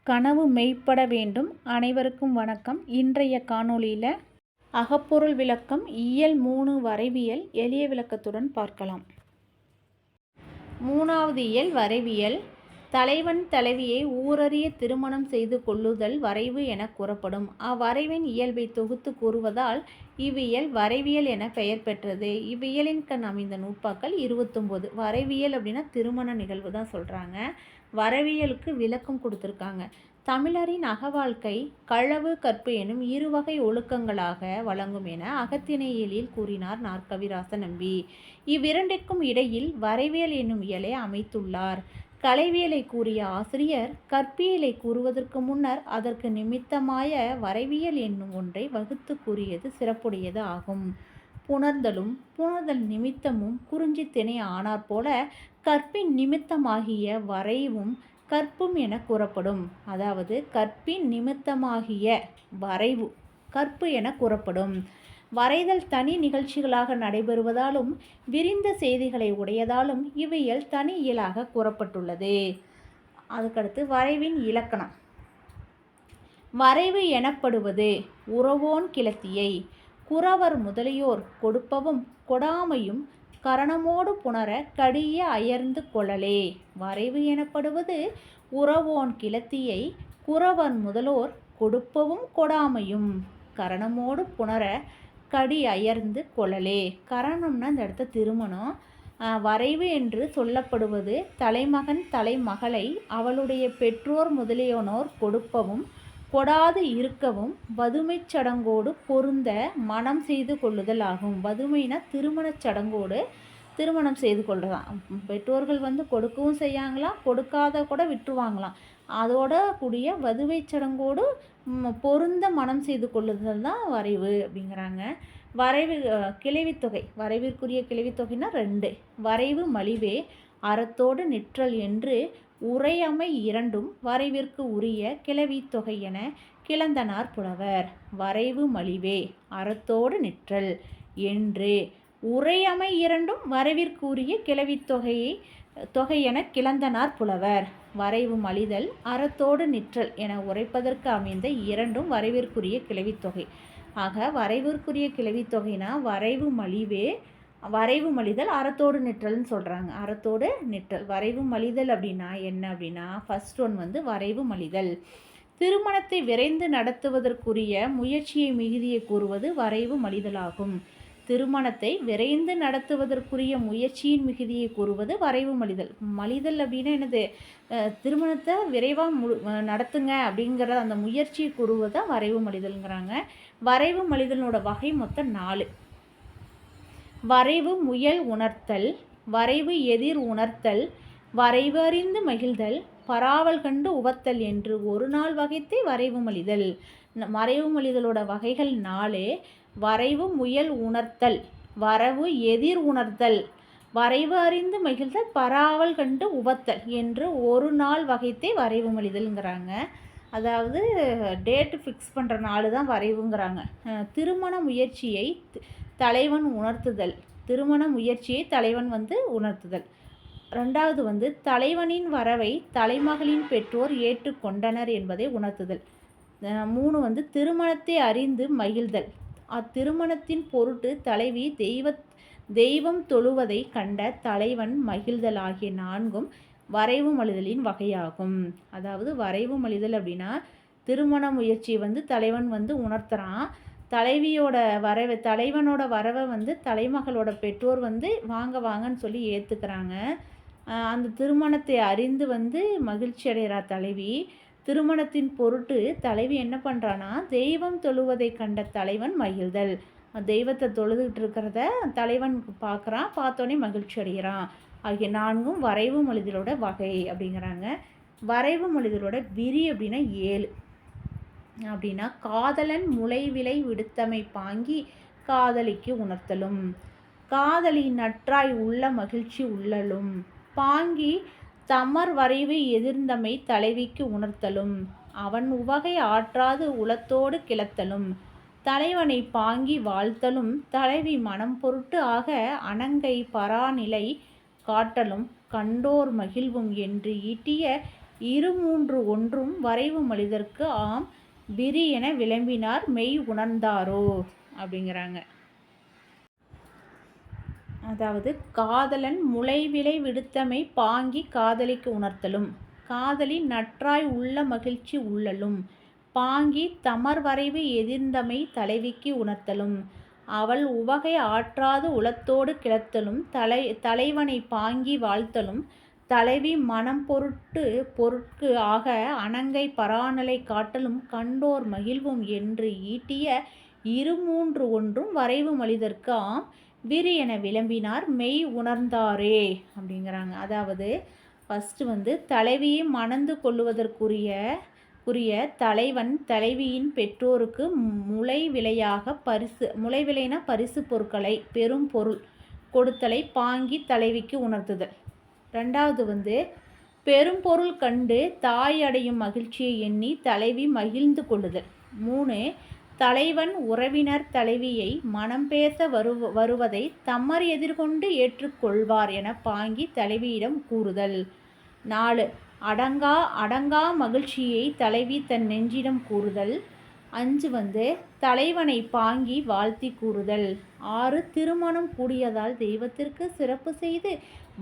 கனவு மெய்ப்பட வேண்டும். அனைவருக்கும் வணக்கம். இன்றைய காணொளியில் அகப்பொருள் விளக்கம் இயல் 3 வரைவியல் எளிய விளக்கத்துடன் பார்க்கலாம். 3வது இயல் வரைவியல். தலைவன் தலைவியை ஊரறிய திருமணம் செய்து கொள்ளுதல் வரைவு என கூறப்படும். அவ்வரைவின் இயல்பை தொகுத்து கூறுவதால் இவ்வியல் வரைவியல் என பெயர் பெற்றது. இவ்வியலின் கண் அமைந்த நூற்பாக்கள் 29. வரைவியல் அப்படின்னா திருமண நிகழ்வு தான் சொல்கிறாங்க. வரைவியலுக்கு விளக்கம் கொடுத்துருக்காங்க. தமிழரின் அகவாழ்க்கை களவு கற்பு எனும் இருவகை ஒழுக்கங்களாக வழங்கும் என அகத்திணையியலில் கூறினார் நாற்கவிராச நம்பி. இவ்விரண்டிற்கும் இடையில் வரைவியல் என்னும் இயலை அமைத்துள்ளார். கலைவியலை கூறிய ஆசிரியர் கற்பியலை கூறுவதற்கு முன்னர் அதற்கு நிமித்தமாய வரைவியல் என்னும் ஒன்றை வகுத்து கூறியது சிறப்புடையது ஆகும். புணர்தலும் புணர்தல் நிமித்தமும் குறிஞ்சி திணை ஆனார் போல கற்பின் நிமித்தமாகிய வரைவும் கற்பும் என கூறப்படும். அதாவது கற்பின் நிமித்தமாகிய வரைவு கற்பு என கூறப்படும். வரைதல் தனி நிகழ்ச்சிகளாக நடைபெறுவதாலும் விரிந்த செய்திகளை உடையதாலும் இவ்வியல் தனி இயலாக கூறப்பட்டுள்ளது. அதுக்கடுத்து வரைவின் இலக்கணம். வரைவு எனப்படுவது உறவோன் கிளத்தியை குறவர் முதலியோர் கொடுப்பவும் கொடாமையும் கரணமோடு புணர கடிய அயர்ந்து கொள்ளலே. வரைவு எனப்படுவது உறவோன் கிளத்தியை குறவர் முதலோர் கொடுப்பவும் கொடாமையும் கரணமோடு புணர கடி அயர்ந்து கொள்ளலே. கரணம்னா இந்த இடத்த திருமணம். வரைவு என்று சொல்லப்படுவது தலைமகன் தலைமகளை அவளுடைய பெற்றோர் முதலியோனோர் கொடுப்பவும் கொடாது இருக்கவும் வதுமைச் சடங்கோடு பொருந்த மனம் செய்து கொள்ளுதல் ஆகும். வதுமைனா திருமணச் சடங்கோடு திருமணம் செய்து கொள்றதாம். பெற்றோர்கள் கொடுக்கவும் செய்யாங்களாம், கொடுக்காத கூட விட்டுருவாங்களாம். அதோட கூடிய வதுமைச் சடங்கோடு பொருந்த மனம் செய்து கொள்ளுதல் தான் வரைவு அப்படிங்கிறாங்க. வரைவு கிளவித்தொகை. வரைவிற்குரிய கிளவித்தொகைனா 2. வரைவு மலிவே அறத்தோடு நிற்றல் என்று உரையமை இரண்டும் வரைவிற்கு உரிய கிளவி தொகை என கிளந்தனார் புலவர். வரைவு மலிவே அறத்தோடு நிற்றல் என்று உரையமை இரண்டும் வரைவிற்கு உரிய கிளவி தொகை என கிளந்தனார் புலவர். வரைவு மலிதல் அறத்தோடு நிற்றல் என உரைப்பதற்கு அமைந்த இரண்டும் வரைவிற்குரிய கிளவித்தொகை. ஆக வரைவிற்குரிய கிளவித்தொகைனா வரைவு மலிவே வரைவு மலிதல் அறத்தோடு நிற்றல்னு சொல்கிறாங்க. அறத்தோடு நிற்றல். வரைவு மலிதல் அப்படின்னா என்ன அப்படின்னா ஃபர்ஸ்ட் ஒன் வரைவு மலிதல். திருமணத்தை விரைந்து நடத்துவதற்குரிய முயற்சியை மிகுதியை கூறுவது வரைவு மலிதலாகும். திருமணத்தை விரைந்து நடத்துவதற்குரிய முயற்சியின் மிகுதியை கூறுவது வரைவு மலிதல். மலிதல் அப்படின்னா என்னது? திருமணத்தை விரைவாக நடத்துங்க அப்படிங்கிற அந்த முயற்சியை கூறுவதான் வரைவு மலிதல்ங்கிறாங்க. வரைவு மலிதலோட வகை மொத்தம் 4. வரைவு முயல் உணர்த்தல், வரைவு எதிர் உணர்த்தல், வரைவு அறிந்து மகிழ்தல், பராவல் கண்டு உவத்தல் என்று ஒரு நாள் வகைத்தே வரைவு மலிதல். வரைவு மலிதலோட வகைகள் 4. வரைவு முயல் உணர்த்தல், வரவு எதிர் உணர்த்தல், வரைவு அறிந்து மகிழ்தல், பராவல் கண்டு உவத்தல் என்று ஒரு நாள் வகைத்தே வரைவு மலிதல்ங்கிறாங்க. அதாவது டேட்டு ஃபிக்ஸ் பண்ணுற நாள் தான் வரைவுங்கிறாங்க. திருமண முயற்சியை தலைவன் உணர்த்துதல். திருமண முயற்சியை தலைவன் உணர்த்துதல். 2வது தலைவனின் வரவை தலைமகளின் பெற்றோர் ஏற்றுக்கொண்டனர் என்பதை உணர்த்துதல். 3 திருமணத்தை அறிந்து மகிழ்தல். அத்திருமணத்தின் பொருட்டு தலைவி தெய்வம் தொழுவதை கண்ட தலைவன் மகிழ்தல் ஆகிய 4ம் வரைவு மலிதலின் வகையாகும். அதாவது வரைவு மலிதல் அப்படின்னா திருமண முயற்சியை தலைவன் உணர்த்துறான். தலைவனோட வரவை தலைமகளோட பெற்றோர் வாங்க வாங்கன்னு சொல்லி ஏற்றுக்கிறாங்க. அந்த திருமணத்தை அறிந்து மகிழ்ச்சி அடைகிறா தலைவி. திருமணத்தின் பொருட்டு தலைவி என்ன பண்ணுறான்னா தெய்வம் தொழுவதை கண்ட தலைவன் மகிழ்தல். தெய்வத்தை தொழுதுகிட்டு இருக்கிறத தலைவன் பார்க்குறான், பார்த்தோன்னே மகிழ்ச்சி அடைகிறான். ஆகிய 4ம் வரைவு மலிதலோட வகை அப்படிங்கிறாங்க. வரைவு மலிதலோட விரி அப்படின்னா 7. அப்படின்னா காதலன் முளைவிலை விடுத்தமை பாங்கி காதலிக்கு உணர்த்தலும், காதலி நற்றாய் உள்ள மகிழ்ச்சி உள்ளலும், பாங்கி தமர் வரைவு எதிர்ந்தமை தலைவிக்கு உணர்த்தலும், அவன் உவகை ஆற்றாது உளத்தோடு கிளத்தலும், தலைவனை பாங்கி வாழ்த்தலும் தலைவி மனம் பொருட்டு ஆக அணங்கை பராநிலை காட்டலும் கண்டோர் மகிழ்வும் என்று ஈட்டிய இருமூன்று ஒன்றும் வரைவு மலிதற்கு ஆம் விரி என விளம்பினார் மெய் உணர்ந்தாரோ அப்படிங்கிறாங்க. அதாவது காதலன் முளைவிளை விடுத்தமை பாங்கி காதலிக்கு உணர்த்தலும் காதலி நற்றாய் உள்ள மகிழ்ச்சி உள்ளலும் பாங்கி தமர் வரைவு எதிர்ந்தமை தலைவிக்கு உணர்த்தலும் அவள் உவகை ஆற்றாது உளத்தோடு கிளத்தலும் தலைவனை பாங்கி வாழ்த்தலும் தலைவி மனம் பொருட்கு ஆக அணங்கை பராநிலை காட்டலும் கண்டோர் மகிழ்வும் என்று ஈட்டிய இருமூன்று ஒன்றும் வரைவு மலிதற்கு ஆம் விரி என விளம்பினார் மெய் உணர்ந்தாரே அப்படிங்கிறாங்க. அதாவது ஃபஸ்ட்டு தலைவியை மணந்து கொள்ளுவதற்குரிய தலைவன் தலைவியின் பெற்றோருக்கு முளை விலைனா பரிசு பொருட்களை பெரும் பொருள் கொடுத்தலை பாங்கி தலைவிக்கு உணர்த்துதல். ரெண்டாவது பெரும் பொருள் கண்டு தாய் அடையும் மகிழ்ச்சியை எண்ணி தலைவி மகிழ்ந்து கொள்ளுதல். 3 தலைவன் உறவினர் தலைவியை மனம் பேச வருவதை தம்மர் எதிர்கொண்டு ஏற்றுக்கொள்வார் என பாங்கி தலைவியிடம் கூறுதல். 4 அடங்கா மகிழ்ச்சியை தலைவி தன் நெஞ்சிடம் கூறுதல். 5 தலைவனை பாங்கி வாழ்த்தி கூறுதல். 6 திருமணம் கூடியதால் தெய்வத்திற்கு சிறப்பு செய்து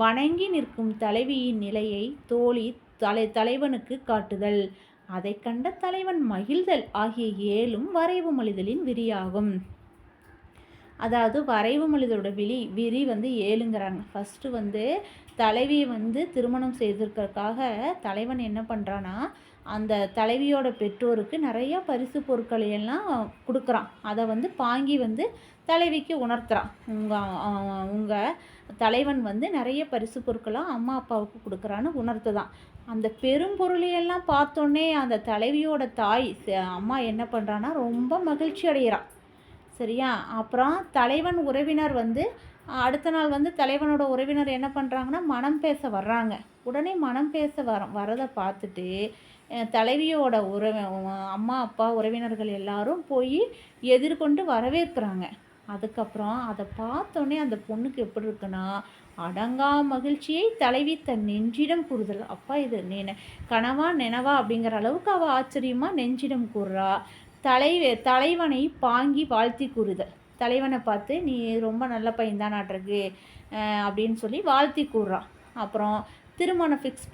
வணங்கி நிற்கும் தலைவியின் நிலையை தோழி தலைவனுக்கு காட்டுதல். அதை கண்ட தலைவன் மகிழ்தல் ஆகிய 7ம் வரைவு மொழிதலின் விரியாகும். அதாவது வரைவு மொழிதலோட விரி 7ங்கிறாங்க. ஃபஸ்ட்டு தலைவியை திருமணம் செய்திருக்கிறதுக்காக தலைவன் என்ன பண்ணுறான்னா அந்த தலைவியோட பெற்றோருக்கு நிறையா பரிசு பொருட்களை எல்லாம் கொடுக்குறான். அதை பாங்கி தலைவிக்கு உணர்த்துறான். உங்கள் தலைவன் நிறைய பரிசு பொருட்களாக அம்மா அப்பாவுக்கு கொடுக்குறான்னு உணர்த்துதான். அந்த பெரும்பொருளையெல்லாம் பார்த்தோன்னே அந்த தலைவியோட தாய் அம்மா என்ன பண்ணுறான்னா ரொம்ப மகிழ்ச்சி அடைகிறான். சரியா? அப்புறம் தலைவன் உறவினர் அடுத்த நாள் தலைவனோட உறவினர் என்ன பண்ணுறாங்கன்னா மனம் பேச வர்றாங்க. உடனே மனம் பேச வரதை பார்த்துட்டு தலைவியோட அம்மா அப்பா உறவினர்கள் எல்லாரும் போய் எதிர்கொண்டு வரவேற்கிறாங்க. அதுக்கப்புறம் அதை பார்த்தோன்னே அந்த பொண்ணுக்கு எப்படி இருக்குன்னா அடங்கா மகிழ்ச்சியை தலைவி தன் நெஞ்சிடம் கூறுதல். அப்பா இது கனவா நினவா அப்படிங்கிற அளவுக்கு அவள் ஆச்சரியமாக நெஞ்சிடம் கூறுறா. தலைவனை பாங்கி வாழ்த்தி கூறுதல். தலைவனை பார்த்து நீ ரொம்ப நல்ல பையன்தானாட்டிருக்கு அப்படின்னு சொல்லி வாழ்த்தி கூறுறான். அப்புறம் திருமணம் ஃபிக்ஸ்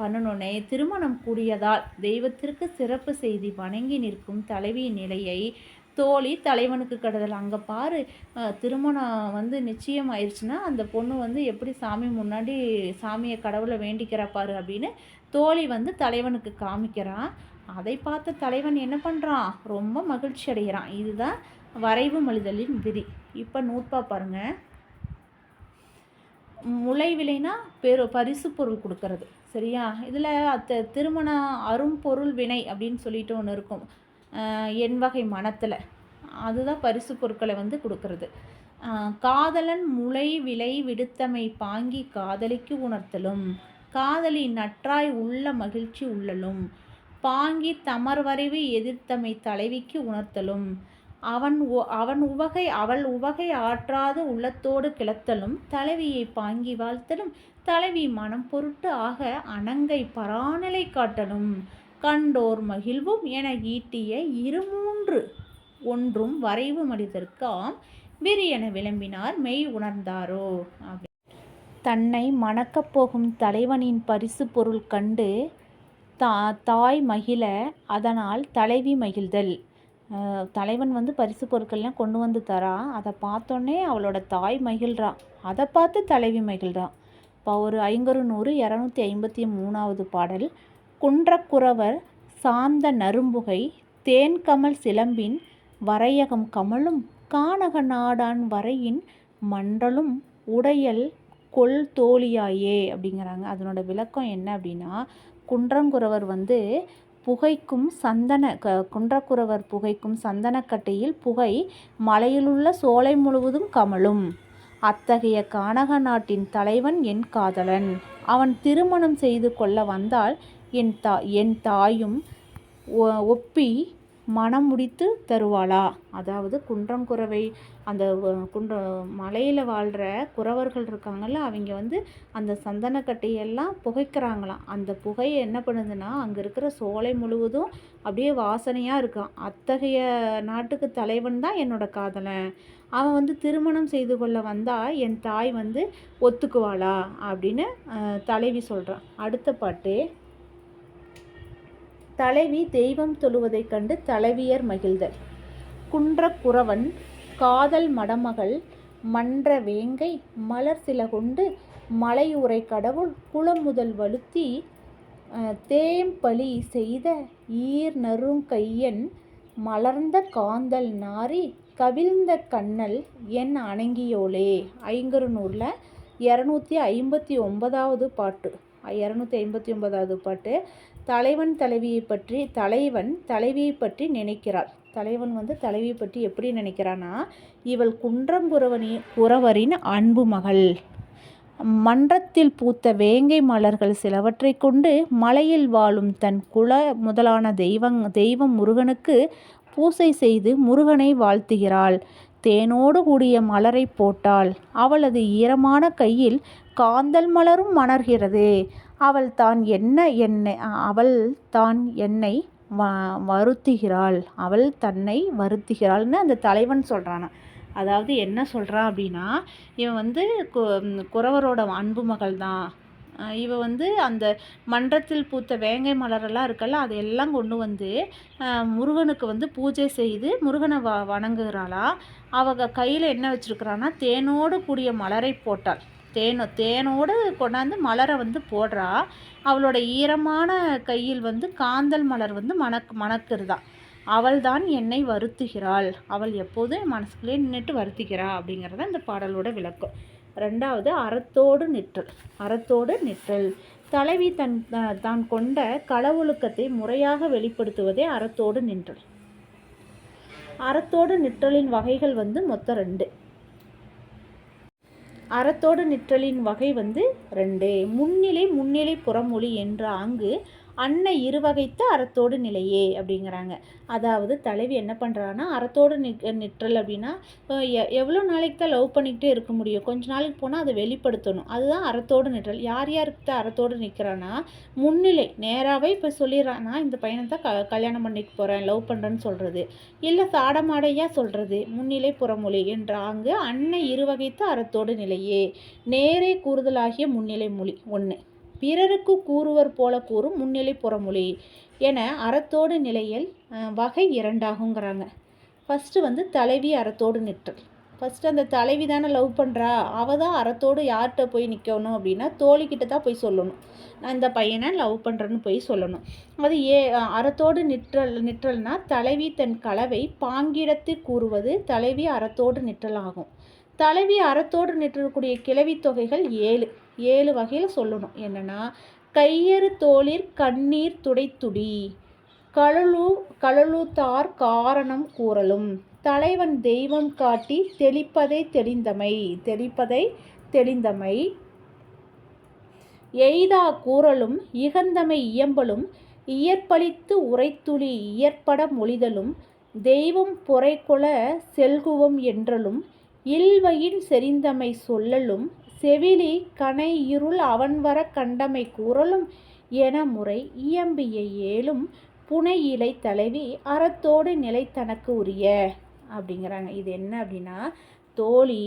பண்ணணுன்னே திருமணம் கூடியதால் தெய்வத்திற்கு சிறப்பு செய்தி வணங்கி நிற்கும் தலைவியின் நிலையை தோழி தலைவனுக்கு கடுதல். அங்கே பாரு, திருமணம் நிச்சயம் ஆயிடுச்சுன்னா அந்த பொண்ணு எப்படி சாமி முன்னாடி சாமியை கடவுளை வேண்டிக்கிறா பாரு அப்படின்னு தோழி தலைவனுக்கு காமிக்கிறான். அதை பார்த்த தலைவன் என்ன பண்ணுறான், ரொம்ப மகிழ்ச்சி அடைகிறான். இதுதான் வரைவு மொழிதலின் விதி. இப்போ நூற்பா பாருங்கள். முளை விலைனா பரிசு பொருள் கொடுக்கறது. சரியா? இதில் திருமண அரும்பொருள் வினை அப்படின்னு சொல்லிட்டு ஒன்று இருக்கும் எண்வகை மனத்தில். அதுதான் பரிசு பொருட்களை கொடுக்கறது. காதலன் முளை விலை விடுத்தமை பாங்கி காதலிக்கு உணர்த்தலும் காதலி நற்றாய் உள்ள மகிழ்ச்சி உள்ளலும் பாங்கி தமர் வரைவு எதிர்த்தமை தலைவிக்கு உணர்த்தலும் அவள் உவகை ஆற்றாது உள்ளத்தோடு கிளத்தலும் தலைவியை பாங்கி வாழ்த்தலும் தலைவி மனம் பொருட்டு ஆக அணங்கை பராநிலை காட்டலும் கண்டோர் மகிழ்வும் என ஈட்டிய இருமூன்று ஒன்றும் வரைவு மனிதர்க்காம் விரி என விளம்பினார் மெய் உணர்ந்தாரோ. தன்னை மணக்கப் போகும் தலைவனின் பரிசு பொருள் கண்டு தாய் மகிழ அதனால் தலைவி மகிழ்தல். தலைவன் பரிசு பொருட்கள்லாம் கொண்டு தரா. அதை பார்த்தோன்னே அவளோட தாய் மகிழ்றா. அதை பார்த்து தலைவி மகிழ்றா. இப்போ ஒரு 500 253வது பாடல். குன்றக்குறவர் சார்ந்த நறும்புகை தேன்கமல் சிலம்பின் வரையகம் கமலும் கானக நாடான் வரையின் மண்டலும் உடையல் கொள் தோழியாயே அப்படிங்கிறாங்க. அதனோட விளக்கம் என்ன அப்படின்னா, குன்றங்குறவர் குன்றக்குறவர் புகைக்கும் சந்தனக்கட்டையில் புகை மலையிலுள்ள சோலை முழுவதும் கமலும். அத்தகைய கானக நாட்டின் தலைவன் என் காதலன். அவன் திருமணம் செய்து கொள்ள வந்தால் என் தாயும் ஒப்பி மனம் முடித்து தருவாளா? அதாவது குன்றம் குறவை அந்த மலையில் வாழ்கிற குறவர்கள் இருக்காங்கள்ல, அவங்க வந்து அந்த சந்தனக்கட்டையெல்லாம் புகைக்கிறாங்களாம். அந்த புகை என்ன பண்ணுதுன்னா அங்கே இருக்கிற சோலை முழுவதும் அப்படியே வாசனையாக இருக்கான். அத்தகைய நாட்டுக்கு தலைவன் தான் என்னோட காதலன். அவன் வந்து திருமணம் செய்து கொள்ள வந்தால் என் தாய் வந்து ஒத்துக்குவாளா அப்படின்னு தலைவி சொல்கிறான். அடுத்த பாட்டு, தலைவி தெய்வம் தொழுவதைக் கண்டு தலைவியர் மகிழ்தல். குன்றக் குறவன் காதல் மடமகள் மன்ற வேங்கை மலர் சில கொண்டு மலையுறை கடவுள் குளமுதல் வலுத்தி தேம்பலி செய்த ஈர் நறுங்கையன் மலர்ந்த காந்தல் நாரி கவிழ்ந்த கண்ணல் என் அணங்கியோளே. ஐங்கருநூறில் 259வது பாட்டு. 259வது பாட்டு. தலைவன் தலைவியை பற்றி நினைக்கிறாள். தலைவன் வந்து தலைவியை பற்றி எப்படி நினைக்கிறான்னா, இவள் குன்றம் குறவரின் அன்பு மகள். மன்றத்தில் பூத்த வேங்கை மலர்கள் சிலவற்றை கொண்டு மலையில் வாழும் தன் குல முதலான தெய்வம் முருகனுக்கு பூசை செய்து முருகனை வாழ்த்துகிறாள். தேனோடு கூடிய மலரை போட்டாள். அவளது ஈரமான கையில் காந்தல் மலரும் மணர்கிறது. அவள் தான் என்னை வருத்துகிறாள். அவள் தன்னை வருத்துகிறாள்னு அந்த தலைவன் சொல்கிறானா. அதாவது என்ன சொல்கிறான் அப்படின்னா, இவன் வந்து குறவரோட அன்பு மகள் தான். இவ வந்து அந்த மன்றத்தில் பூத்த வேங்கை மலரெல்லாம் இருக்கல்ல, அதையெல்லாம் கொண்டு வந்து முருகனுக்கு வந்து பூஜை செய்து முருகனை வணங்குகிறாளா. அவள் கையில் என்ன வச்சுருக்கிறான்னா, தேனோடு கூடிய மலரை போட்டாள். தேனோடு கொண்டாந்து மலரை வந்து போடுறா. அவளோட ஈரமான கையில் வந்து காந்தல் மலர் வந்து மணக்குறதா. அவள் தான் என்னை வருத்துகிறாள். அவள் எப்போதும் என் மனசுக்குள்ளே நின்றுட்டு வருத்திக்கிறா அப்படிங்கிறத இந்த பாடலோட விளக்கம். 2வது, அறத்தோடு நிற்றல். தலைவி தான் கொண்ட களவொழுக்கத்தை முறையாக வெளிப்படுத்துவதே அறத்தோடு நிற்றல். அறத்தோடு நிற்றலின் வகைகள் வந்து மொத்தம் 2. அறத்தோடு நிற்றலின் வகை வந்து 2. முன்னிலை புறமொழி என்ற ஆங்கு அன்னை இருவகைத்த அறத்தோடு நிலையே அப்படிங்கிறாங்க. அதாவது தலைவி என்ன பண்ணுறான்னா, அறத்தோடு நிற்றல் அப்படின்னா எவ்வளோ நாளைக்கு தான் லவ் பண்ணிக்கிட்டே இருக்க முடியும், கொஞ்ச நாளைக்கு போனால் அதை வெளிப்படுத்தணும். அதுதான் அறத்தோடு நிற்றல். யாருக்கு அறத்தோடு நிற்கிறான்னா, முன்னிலை நேராகவே இப்போ சொல்லிடுறான்னா, இந்த பையனை தான் கல்யாணம் பண்ணிக்க போகிறேன், லவ் பண்ணுறேன்னு சொல்கிறது, இல்லை சாடமாடையாக சொல்கிறது. முன்னிலை புறமொழி என்ற ஆங்கு அன்னை இருவகைத்த அறத்தோடு நிலையே நேரே கூறுதலாகிய முன்னிலை மொழி 1. பிறருக்கு கூறுவர் போல கூறும் முன்னிலை புறமொழி என அறத்தோடு நிலையில் வகை 2ஆகுங்கிறாங்க. ஃபஸ்ட்டு வந்து தலைவி அறத்தோடு நிற்றல். ஃபஸ்ட்டு அந்த தலைவி தானே லவ் பண்ணுறா, அவள் தான் அறத்தோடு யார்கிட்ட போய் நிற்கணும் அப்படின்னா தோழிக்கிட்ட தான் போய் சொல்லணும், நான் இந்த பையனை லவ் பண்ணுறேன்னு போய் சொல்லணும். அது அறத்தோடு நிற்றல்னா தலைவி தன் களவை பாங்கிடத்து கூறுவது தலைவி அறத்தோடு நிற்றல் ஆகும். தலைவி அறத்தோடு நிற்றக்கூடிய கிளவி தொகைகள் 7 வகையில் சொல்லணும். என்னென்னா, கையறு தோளிர் கண்ணீர் துடைத்துடி, கழலுத்தார் காரணம் கூறலும், தலைவன் தெய்வம் காட்டி தெளிப்பதை தெளிந்தமை, எய்தா கூறலும் இகந்தமை இயம்பலும், இயற்பளித்து உரைத்துளி இயற்பட மொழிதலும், தெய்வம் பொறைகொள செல்குவம் என்றலும், இல்வயின் செறிந்தமை சொல்லலும், செவிலி கனை இருள் அவன்வர கண்டமை கூறலும் என முறை இயம்பிய 7ம் புனை இலை தலைவி அறத்தோடு நிலை தனக்கு உரிய அப்படிங்கிறாங்க. இது என்ன அப்படின்னா, தோழி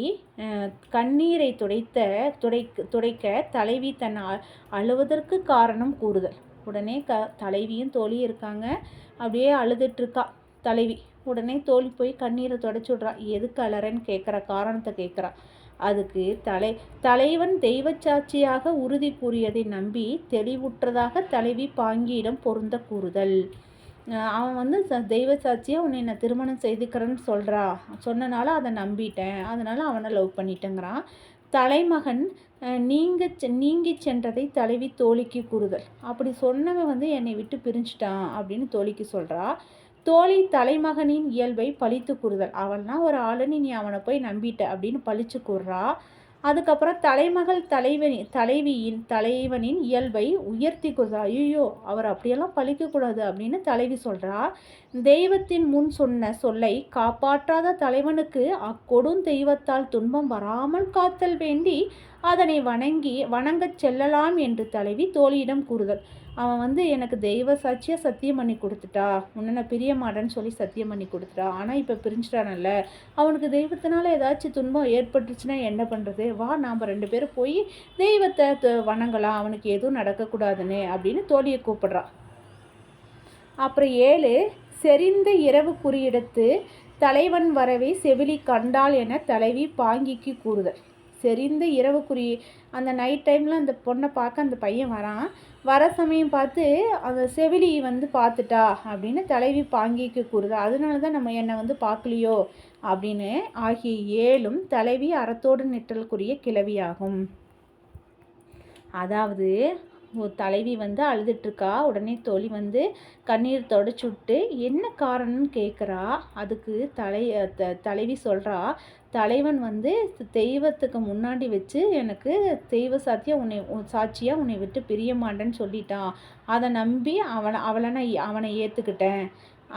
கண்ணீரை துடைக்க தலைவி தன் அழுவதற்கு காரணம் கூறுதல். உடனே தலைவியும் தோழியும் இருக்காங்க, அப்படியே அழுதுட்டுருக்கா தலைவி. உடனே தோழி போய் கண்ணீரை துடைச்சி விட்றா. எதுக்கு அலறன்னு கேட்குறா, காரணத்தை கேட்குறா. அதுக்கு தலைவன் தெய்வச்சாட்சியாக உறுதி கூறியதை நம்பி தெளிவுற்றதாக தலைவி பாங்கியிடம் பொருந்த கூறுதல். அவன் வந்து தெய்வ சாட்சியாக உன்னை நான் திருமணம் செய்துக்கிறேன்னு சொன்னனால அதை நம்பிட்டேன், அதனால் அவனை லவ் பண்ணிட்டேங்கிறான். தலைமகன் நீங்கி சென்றதை தலைவி தோழிக்கு கூறுதல். அப்படி சொன்னவன் வந்து என்னை விட்டு பிரிஞ்சிட்டான் அப்படின்னு தோழிக்கு சொல்கிறா. தோழி தலைமகனின் இயல்பை பழித்து கூறுதல். அவன்னா ஒரு ஆளுன்னு நீ அவனை போய் நம்பிட்ட அப்படின்னு பழிச்சு கூறுறா. அதுக்கப்புறம் தலைவனின் இயல்பை உயர்த்தி கொடுத்தா. ஐயோ, அவர் அப்படியெல்லாம் பழிக்கக்கூடாது அப்படின்னு தலைவி சொல்கிறா. தெய்வத்தின் முன் சொன்ன சொல்லை காப்பாற்றாத தலைவனுக்கு அக்கொடும் தெய்வத்தால் துன்பம் வராமல் காத்தல் வேண்டி அதனை வணங்கச் செல்லலாம் என்று தலைவி தோழியிடம் கூறுதல். அவன் எனக்கு தெய்வ சாட்சியாக சத்தியம் பண்ணி கொடுத்துட்டா, உன்னை நான் பிரிய மாட்டேன்னு சொல்லி சத்தியம் பண்ணி கொடுத்துட்டா. ஆனால் இப்போ பிரிஞ்சுட்டானல்ல, அவனுக்கு தெய்வத்தினால ஏதாச்சும் துன்பம் ஏற்பட்டுச்சுன்னா என்ன பண்ணுறது? வா, நாம் 2 பேரும் போய் தெய்வத்தை வணங்கலாம், அவனுக்கு எதுவும் நடக்கக்கூடாதுன்னு அப்படின்னு தோழியை கூப்பிடுறா. அப்புறம் 7 செறிந்த இரவு குறியிடத்து தலைவன் வரவை செவிலி கண்டாள் என தலைவி பாங்கிக்கு கூறுதல். செறிந்த இரவு குறி, அந்த நைட் டைமில் அந்த பொண்ணை பார்க்க அந்த பையன் வரான். வர சமயம் பார்த்து அந்த செவிலி பார்த்துட்டா அப்படின்னு தலைவி பாங்கிக்கு கூறுது. அதனால தான் நம்ம என்னை பார்க்கலையோ அப்படின்னு ஆகிய 7 தலைவி அறத்தோடு நிற்றலுக்குரிய கிளவியாகும். அதாவது ஒரு தலைவி அழுதுட்டுருக்கா. உடனே தோழி கண்ணீர் தொடச்சி விட்டு என்ன காரணம்னு கேட்குறா. அதுக்கு தலைவி சொல்கிறா, தலைவன் தெய்வத்துக்கு முன்னாடி வச்சு எனக்கு தெய்வ சாட்சியாக உன்னை விட்டு பிரிய மாட்டேன்னு சொல்லிட்டான். அதை நம்பி அவனை ஏற்றுக்கிட்டேன்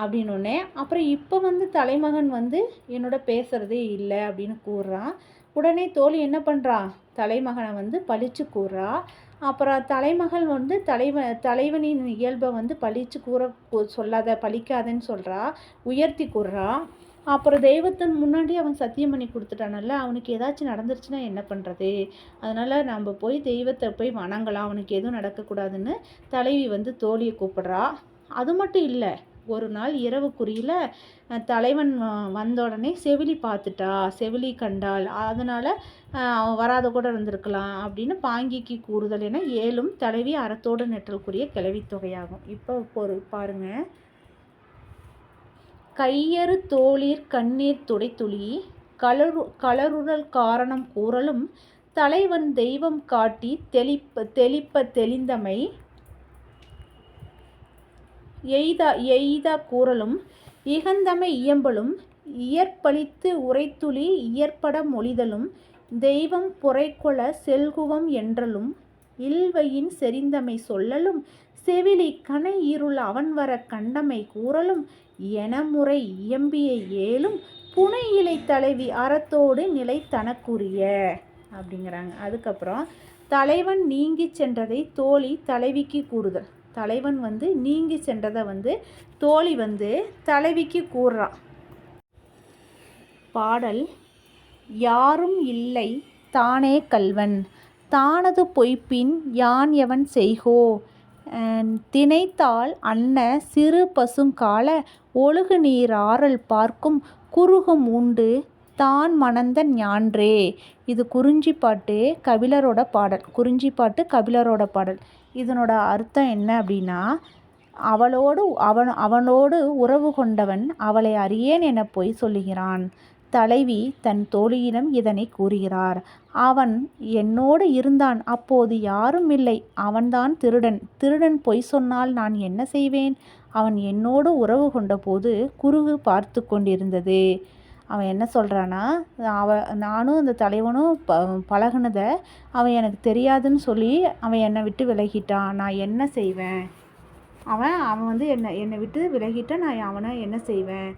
அப்படின்னோடனே, அப்புறம் இப்போ தலைமகன் என்னோட பேசுகிறதே இல்லை அப்படின்னு கூறுறான். உடனே தோழி என்ன பண்ணுறா, தலைமகனை பழிச்சு கூறுறா. அப்புறம் தலைமகள் தலைவனின் இயல்பை பழிச்சு சொல்லாத, பழிக்காதன்னு சொல்கிறா, உயர்த்தி கூறுறா. அப்புறம் தெய்வத்தின் முன்னாடி அவன் சத்தியம் பண்ணி கொடுத்துட்டானல்ல, அவனுக்கு ஏதாச்சும் நடந்துருச்சுன்னா என்ன பண்ணுறது? அதனால் நம்ம போய் தெய்வத்தை போய் வணங்கலாம், அவனுக்கு எதுவும் நடக்கக்கூடாதுன்னு தலைவி தோழியை கூப்பிடுறா. அது மட்டும் இல்லை, ஒரு நாள் இரவு குறியில் தலைவன் வந்த உடனே செவிலி பார்த்துட்டா, செவிலி கண்டாள், அதனால் அவன் வராத கூட இருந்திருக்கலாம் அப்படின்னு பாங்கிக்கு கூறுதல் என 7 தலைவி அறத்தோடு நெற்றலுக்குரிய கிளவித்தொகையாகும். இப்போ பாருங்க. கையறு தோளிர் கண்ணீர் துடைத்துளி கலருடல் காரணம் கூறலும் தலைவன் தெய்வம் காட்டி தெளிப்ப தெளிந்தமை எய்த கூறலும் இகந்தமை இயம்பலும் இயற்பழித்து உரைத்துளி இயற்பட மொழிதலும் தெய்வம் புரைக்கொள செல்குவம் என்றலும் இல்வையின் செறிந்தமை சொல்லலும் செவிலி கனை இருள் அவன் வர கண்டமை கூறலும் எனமுறை இயம்பிய 7 புனை இலை தலைவி அறத்தோடு நிலை தனக்குரிய அப்படிங்கிறாங்க. அதுக்கப்புறம் தலைவன் நீங்கி சென்றதை தோழி தலைவிக்கு கூறுதல். தலைவன் நீங்கி சென்றதை தோழி தலைவிக்கு கூறுறான். பாடல். யாரும் இல்லை தானே கள்வன் தானது பொய்ப்பின் யான் எவன் செய்கோ திணைத்தாள் அன்ன சிறு பசுங்கால ஒழுகு நீர் ஆறல் பார்க்கும் குறுகும் உண்டு தான் மணந்த ஞான்றே. இது குறிஞ்சிப்பாட்டு கபிலரோட பாடல். இதனோட அர்த்தம் என்ன அப்படின்னா, அவனோடு உறவு கொண்டவன் அவளை அறியேன் என பொய் சொல்லுகிறான். தலைவி தன் தோழியிடம் இதனை கூறுகிறார். அவன் என்னோடு இருந்தான், அப்போது யாரும் இல்லை, அவன்தான் திருடன் பொய் சொன்னால் நான் என்ன செய்வேன்? அவன் என்னோடு உறவு கொண்ட போது குருகு பார்த்து கொண்டிருந்தது. அவன் என்ன சொல்கிறான்னா, நானும் அந்த தலைவனும் பழகுனதை அவன் எனக்கு தெரியாதுன்னு சொல்லி அவன் என்னை விட்டு விலகிட்டான், நான் என்ன செய்வேன்? அவன் என்னை விட்டு விலகிட்டான், நான் அவனை என்ன செய்வேன்?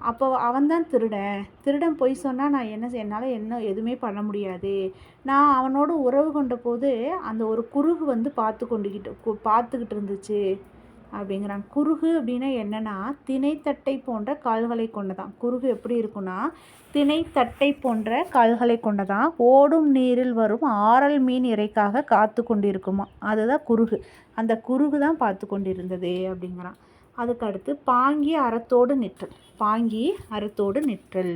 அப்போ அவன்தான் திருடன் பொய் சொன்னால் நான் என்னால் எதுவுமே பண்ண முடியாது. நான் அவனோடு உறவு கொண்ட போது அந்த ஒரு குருகு பார்த்துக்கிட்டு இருந்துச்சு அப்படிங்கிறாங்க. குருகு அப்படின்னா என்னென்னா, திணைத்தட்டை போன்ற கால்களை கொண்டதான். குருகு எப்படி இருக்குன்னா, திணைத்தட்டை போன்ற கால்களை கொண்டதான். ஓடும் நீரில் வரும் ஆறல் மீன் இறைக்காக காத்து கொண்டிருக்குமா, அதுதான் குருகு. அந்த குருகு தான் பார்த்து கொண்டிருந்தது அப்படிங்கிறான். அதுக்கடுத்து பாங்கி அறத்தோடு நிற்றல்.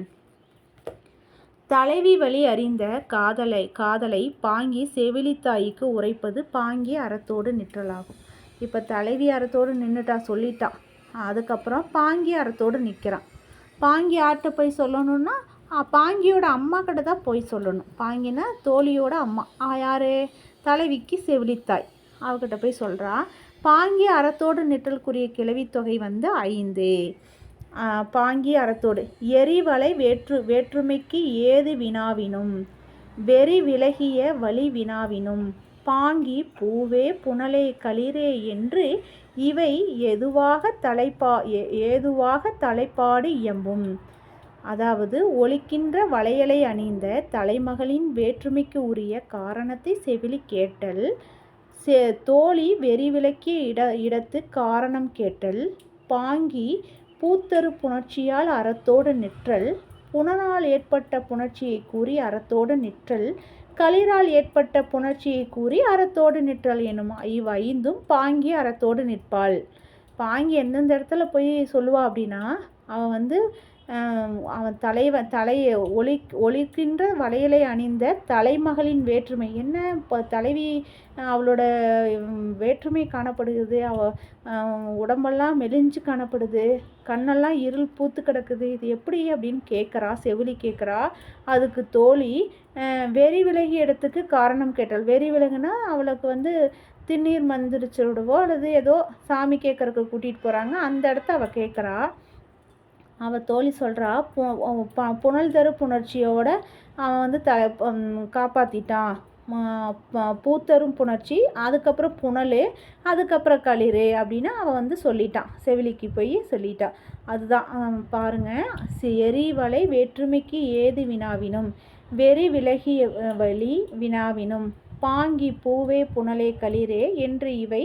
தலைவி வழி அறிந்த காதலை பாங்கி செவிலித்தாய்க்கு உரைப்பது பாங்கி அறத்தோடு நிற்றலாகும். இப்போ தலைவி அறத்தோடு சொல்லிட்டான். அதுக்கப்புறம் பாங்கி அறத்தோடு நிற்கிறான். பாங்கி யார்கிட்ட போய் சொல்லணும்னா, பாங்கியோட அம்மா கிட்ட தான் போய் சொல்லணும். பாங்கினா தோழியோட அம்மா. யார்? தலைவிக்கு செவிலித்தாய். அவகிட்ட போய் சொல்கிறா. பாங்கி அறத்தோடு நிற்றலுக்குரிய கிளவித்தொகை 5. பாங்கி அறத்தோடு எரிவலை வேற்றுமைக்கு ஏது வினாவினும் வெறி விலகிய வழி வினாவினும் பாங்கி பூவே புனலே களிரே என்று இவை ஏதுவாக தலைப்பாடு இயம்பும். அதாவது ஒலிக்கின்ற வளையலை அணிந்த தலைமகளின் வேற்றுமைக்கு உரிய காரணத்தை செவிலி கேட்டல், தோழி வெறி விலக்கிய இடத்து காரணம் கேட்டல், பாங்கி பூத்தரு புணர்ச்சியால் அறத்தோடு நிற்றல், புனனால் ஏற்பட்ட புணர்ச்சியை கூறி அறத்தோடு நிற்றல், களிரால் ஏற்பட்ட புணர்ச்சியை கூறி அறத்தோடு நிற்றல் எனும் இவ்வைந்தும் பாங்கி அறத்தோடு நிற்பாள். பாங்கி எந்தெந்த இடத்துல போய் சொல்லுவா அப்படின்னா, அவன் அவன் ஒலிக்கின்ற வளையலை அணிந்த தலைமகளின் வேற்றுமை என்ன, இப்போ தலைவி அவளோட வேற்றுமை காணப்படுகிறது. உடம்பெல்லாம் மெலிஞ்சு காணப்படுது, கண்ணெல்லாம் இருள் பூத்து கிடக்குது, இது எப்படி அப்படின்னு கேட்குறா, செவிலி கேட்குறா. அதுக்கு தோழி வெறி விலகிய இடத்துக்கு காரணம் கேட்டாள். வெறி விலகுனா அவளுக்கு திண்ணீர் மந்திரிச்சுடவோ அல்லது ஏதோ சாமி கேட்கறதுக்கு கூட்டிகிட்டு போகிறாங்க, அந்த இடத்த அவள் கேட்குறா. அவள் தோழி சொல்கிறா, புனல் தரு புணர்ச்சியோட அவன் காப்பாற்றிட்டான். பூத்தரும் புணர்ச்சி, அதுக்கப்புறம் புனல், அதுக்கப்புறம் களிறு அப்படின்னு அவன் சொல்லிட்டான். செவிலிக்கு போய் சொல்லிட்டான். அதுதான் பாருங்கள், எரிவளை வேற்றுமைக்கு ஏது வினாவினும் வெறி விலகிய வழி வினாவினும் பாங்கி பூவே புனலே களிரே என்று இவை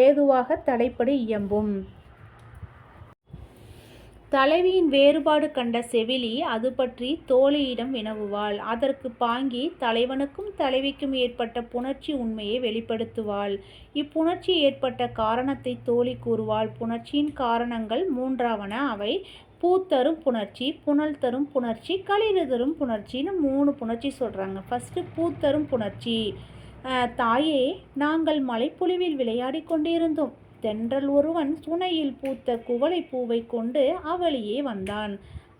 ஏதுவாக தலைப்படு இயம்பும். தலைவியின் வேறுபாடு கண்ட செவிலி அது பற்றி தோழியிடம் வினவுவாள். அதற்கு பாங்கி தலைவனுக்கும் தலைவிக்கும் ஏற்பட்ட புணர்ச்சி உண்மையை வெளிப்படுத்துவாள். இப்புணர்ச்சி ஏற்பட்ட காரணத்தை தோழி கூறுவாள். புணர்ச்சியின் காரணங்கள் மூன்றாவன. அவை பூத்தரும் புணர்ச்சி, புனல் தரும் புணர்ச்சி, களிறு தரும் புணர்ச்சின்னு 3 புணர்ச்சி சொல்கிறாங்க. ஃபஸ்ட்டு பூத்தரும் புணர்ச்சி. தாயே, நாங்கள் மலைப்பொழிவில் விளையாடி கொண்டிருந்தோம். தென்றல் ஒருவன் சுனையில் பூத்த குவளை பூவை கொண்டு அவளியே வந்தான்.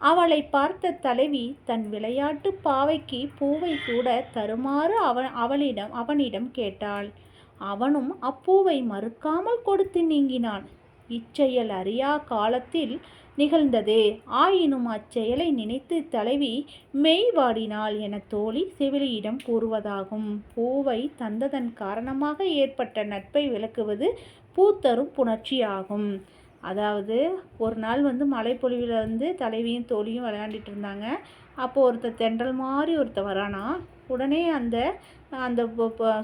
அவளை பார்த்த தலைவி தன் விளையாட்டு பாவைக்கு பூவை சூட தருமாறு அவனிடம் கேட்டாள். அவனும் அப்பூவை மறுக்காமல் கொடுத்து நீங்கினான். இச்செயல் அறியா காலத்தில் நிகழ்ந்தது. ஆயினும் அச்செயலை நினைத்து தலைவி மெய் வாடினாள் என தோழி செவிலியிடம் கூறுவதாகும். பூவை தந்ததன் காரணமாக ஏற்பட்ட நட்பை விளக்குவது பூத்தரும் புணர்ச்சியாகும். அதாவது ஒரு நாள் மலைப்பொழிவில் தலைவியும் தோழியும் விளையாண்டுட்டு இருந்தாங்க. அப்போது தென்றல் மாதிரி வரானா. உடனே அந்த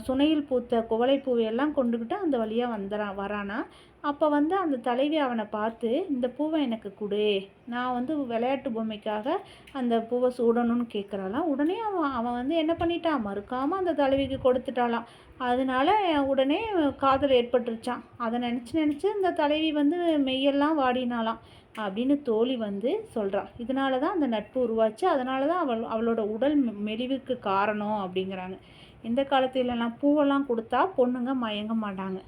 சுனையில் பூத்த குவளை பூவையெல்லாம் கொண்டுக்கிட்டு அந்த வழியாக வரானா. அப்போ அந்த தலைவி அவனை பார்த்து, இந்த பூவை எனக்கு கொடு, நான் விளையாட்டு பொம்மைக்காக அந்த பூவை சூடணும்னு கேட்குறாளாம். உடனே அவன் என்ன பண்ணிட்டான், மறுக்காமல் அந்த தலைவிக்கு கொடுத்துட்டாளாம். அதனால உடனே காதல் ஏற்பட்டுருச்சான். அதை நினச்சி அந்த தலைவி மெய்யெல்லாம் வாடினாலாம் அப்படின்னு தோழி சொல்கிறான். இதனால தான் அந்த நட்பு உருவாச்சு. அதனால தான் அவளோட உடல் மெலிவுக்கு காரணம் அப்படிங்கிறாங்க. இந்த காலத்திலலாம் பூவெல்லாம் கொடுத்தா பொண்ணுங்க மயங்க மாட்டாங்க.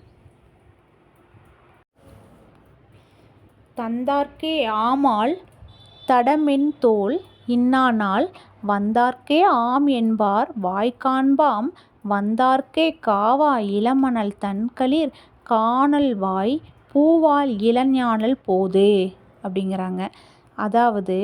தந்தார்க்கே ஆமால் தடமென் தோள் இன்னானால் வந்தார்க்கே ஆம் என்பார் வாய்க்காண்பாம் வந்தார்க்கே காவா இளமணல் தன்களிர் காணல் வாய் பூவால் இளஞானல் போது அப்படிங்கிறாங்க. அதாவது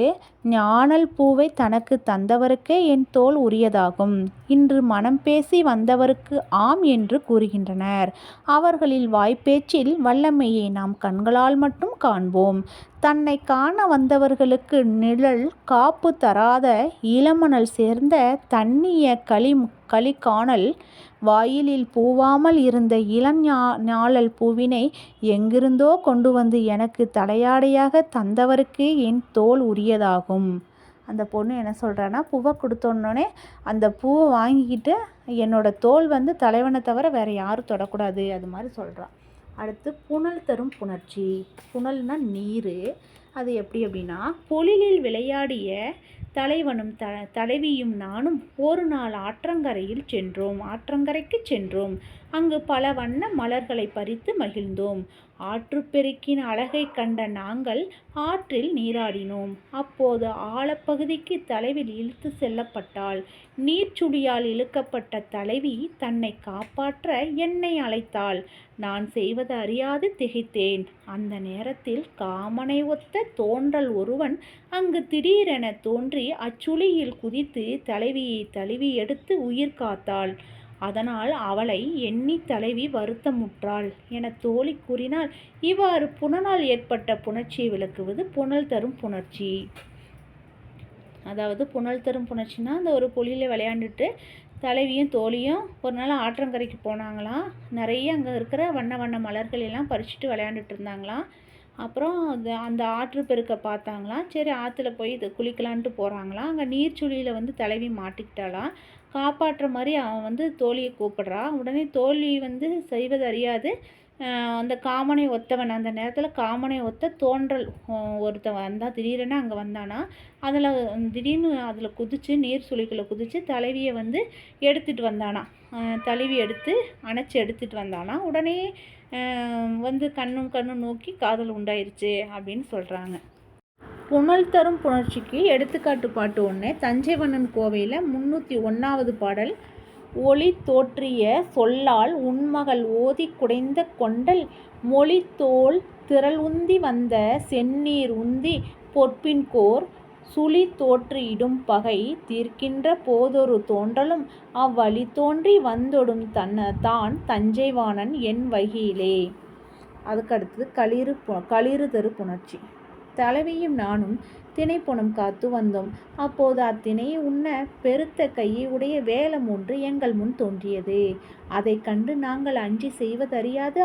ஞானல் பூவை தனக்கு தந்தவருக்கே என் தோள் உரியதாகும். இன்று மனம் பேசி வந்தவருக்கு ஆம் என்று கூறுகின்றனர். அவர்களில் வாய்ப்பேச்சில் வல்லமையை நாம் கண்களால் மட்டும் காண்போம். தன்னை காண வந்தவர்களுக்கு நிழல் காப்பு தராத இளமணல் சேர்ந்த தண்ணிய களி காணல் வாயிலில் பூவாமல் இருந்த ஞாழல் பூவினை எங்கிருந்தோ கொண்டு எனக்கு தலையாடையாக தந்தவருக்கு என் தோள் உரியதாகும். அந்த பொண்ணு என்ன சொல்கிறான்னா, பூவை கொடுத்தோன்னே அந்த பூவை வாங்கிக்கிட்டு என்னோட தோள் தலைவனை தவிர வேறு யாரும் தொடக்கூடாது, அது மாதிரி சொல்கிறான். அடுத்து புனல் தரும் புணர்ச்சி. புனல்னா நீர். அது எப்படி அப்படின்னா, பொழிலில் விளையாடிய தலைவனும் தலைவியும் நானும் ஒரு நாள் ஆற்றங்கரைக்கு சென்றோம். அங்கு பல வண்ண மலர்களை பறித்து மகிழ்ந்தோம். ஆற்றுப்பெருக்கின் அழகை கண்ட நாங்கள் ஆற்றில் நீராடினோம். அப்போது ஆழப்பகுதிக்கு தலைவி இழுத்து செல்லப்பட்டாள். நீர்ச்சுழியால் இழுக்கப்பட்ட தலைவி தன்னை காப்பாற்ற என்னை அழைத்தாள். நான் செய்வது அறியாது திகைத்தேன். அந்த நேரத்தில் காமனை ஒத்த தோன்றல் ஒருவன் அங்கு திடீரென தோன்றி அச்சுழியில் குதித்து தலைவியை தழுவி எடுத்து உயிர் காத்தாள். அதனால் அவளை எண்ணி தலைவி வருத்தமுற்றாள் என தோழி கூறினாள். இவ்வாறு புனலால் ஏற்பட்ட புணர்ச்சியை விளக்குவது புனல் தரும் புணர்ச்சி. அதாவது புனல் தரும் புணர்ச்சினா, அந்த ஒரு பொழியில் விளையாண்டுட்டு தலைவியும் தோழியும் ஒரு நாள் ஆற்றங்கரைக்கு போனாங்களாம். நிறைய அங்கே இருக்கிற வண்ண வண்ண மலர்கள் எல்லாம் பறிச்சுட்டு விளையாண்டுட்டு இருந்தாங்களாம். அப்புறம் அந்த ஆற்று பெருக்க பார்த்தாங்களாம். சரி, ஆற்றுல போய் இது குளிக்கலான்ட்டு போகிறாங்களாம். அங்கே நீர்ச்சுழியில் வந்து தலைவி மாட்டிக்கிட்டாலாம். காப்பாற்றுற மாதிரி அவன் தோழியை கூப்பிடுறான். உடனே தோழி செய்வது அறியாது அந்த காமனை ஒத்தவன், அந்த நேரத்தில் காமனை ஒத்த தோன்றல் ஒருத்தன் வந்தான். திடீரென அங்கே வந்தானா. அதில் திடீர்னு அதில் குதித்து நீர் சுழிக்குள்ளே குதித்து தலைவியை எடுத்துகிட்டு வந்தானா. தழுவி எடுத்து அணைச்சி எடுத்துகிட்டு வந்தானா. உடனே கண்ணும் நோக்கி காதல் உண்டாயிருச்சு அப்படின்னு சொல்கிறாங்க. புனல் தரும் புணர்ச்சிக்கு எடுத்துக்காட்டு பாட்டு ஒன்று. தஞ்சை வண்ணன் கோவையில் 301வது பாடல். ஒளி தோற்றிய சொல்லால் உன்மகள் ஓதி குடைந்த கொண்டல் மொழி தோல் திரள் உந்தி வந்த செந்நீர் உந்தி பொற்பின்கோர் சுழி தோற்று இடும் பகை தீர்க்கின்ற போதொரு தோன்றலும் அவ்வழி தோன்றி வந்தொடும் தான் தஞ்சைவாணன் என் வகையிலே. அதுக்கடுத்தது களிறு தரு புணர்ச்சி. தலைவியும் நானும் திணைப்புணம் காத்து வந்தோம். அப்போது அத்திணையை உண்ண பெருத்த கையை உடைய வேலம் ஒன்று எங்கள் முன் தோன்றியது. அதை கண்டு நாங்கள் அஞ்சி செய்வதறியாது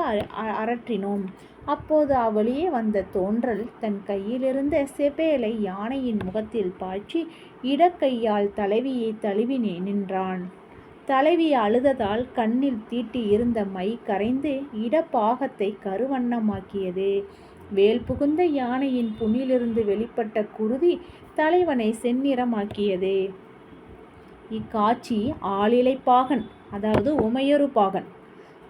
அரற்றினோம். அப்போது அவ்வழியே வந்த தோன்றல் தன் கையிலிருந்த செபேலை யானையின் முகத்தில் பாய்ச்சி இடக்கையால் தலைவியை தழுவி நின்றான். தலைவி அழுததால் கண்ணில் தீட்டி இருந்த மை கரைந்து இடப்பாகத்தை கருவண்ணமாக்கியது. வேல் புகுந்த யானையின் புண்ணிலிருந்து வெளிப்பட்ட குருதி தலைவனை செந்நிறமாக்கியது. இக்காட்சி ஆளிலைப்பாகன், அதாவது உமையொரு பாகன்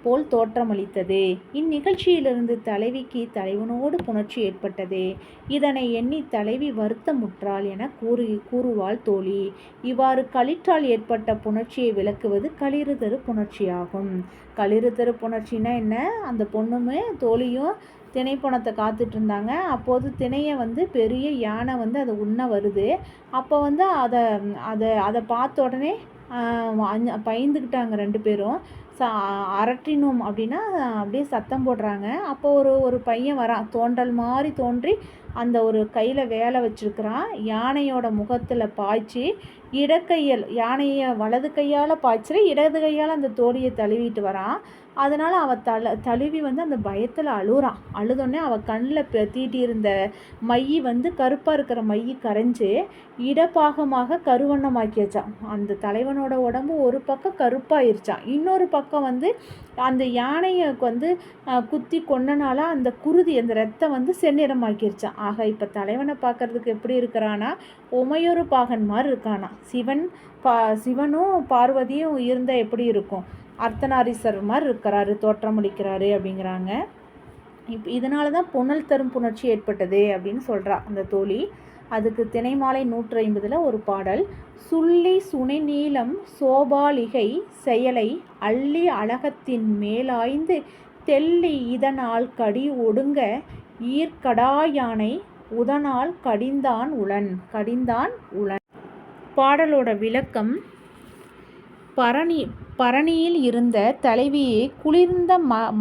போல் தோற்றமளித்தது. இந்நிகழ்ச்சியிலிருந்து தலைவிக்கு தலைவனோடு புணர்ச்சி ஏற்பட்டது. இதனை எண்ணி தலைவி வருத்தமுற்றாள் என கூறுவாள் தோழி. இவ்வாறு களிற்றால் ஏற்பட்ட புணர்ச்சியை விளக்குவது களிறுதரு புணர்ச்சியாகும். களிறுதரு புணர்ச்சின்னா என்ன? அந்த பொண்ணுமே தோழியும் திணைப்பணத்தை காத்துட்டு இருந்தாங்க. அப்போது திணையை பெரிய யானை அதை உண்ண வருது. அப்போ அதை அதை அதை பார்த்த உடனே பயந்துக்கிட்டாங்க ரெண்டு பேரும். அரட்டினோம் அப்படின்னா அப்படியே சத்தம் போடுறாங்க. அப்போ ஒரு பையன் வரான், தோன்றல் மாதிரி தோன்றி அந்த ஒரு கையில் வேலை வச்சுருக்கிறான். யானையோட முகத்தில் பாய்ச்சி இடக்கையில் யானையை வலது கையால் பாய்ச்சிற இடது கையால் அந்த தோழியை தழுவிட்டு வரான். அதனால் அவள் தழுவி அந்த பயத்தில் அழுறான். அழுதோடனே அவள் கண்ணில் தீட்டி இருந்த மை கருப்பாக இருக்கிற மை கரைஞ்சி இடப்பாகமாக கருவண்ணமாக்கியாச்சான். அந்த தலைவனோட உடம்பு ஒரு பக்கம் கருப்பாயிருச்சான். இன்னொரு பக்கம் அந்த யானையை குத்தி கொன்னனால அந்த குருதி அந்த ரத்தம் செந்நிறமாக்கிருச்சான். ஆக இப்போ தலைவனை பார்க்கறதுக்கு எப்படி இருக்கிறானா, உமையொரு பாகன் மாதிரி இருக்கானா. சிவனும் பார்வதியும் இருந்தால் எப்படி இருக்கும், அர்த்தநாரீஸ்வரர் மாதிரி இருக்கிறாரு, தோற்றமளிக்கிறாரு அப்படிங்கிறாங்க. இதனால தான் புனல் தரும் புணர்ச்சி ஏற்பட்டது அப்படின்னு சொல்கிறா அந்த தோழி. அதுக்கு திணைமாலை 150 ஒரு பாடல். சுள்ளி சுனை நீளம் சோபாலிகை செயலை அள்ளி அழகத்தின் மேலாய்ந்து தெள்ளி இதனால் கடி ஒடுங்க ஈர்க்கடாயானை உதனால் கடிந்தான் உளன். பாடலோட விளக்கம். பரணியில் இருந்த தலைவியை குளிர்ந்த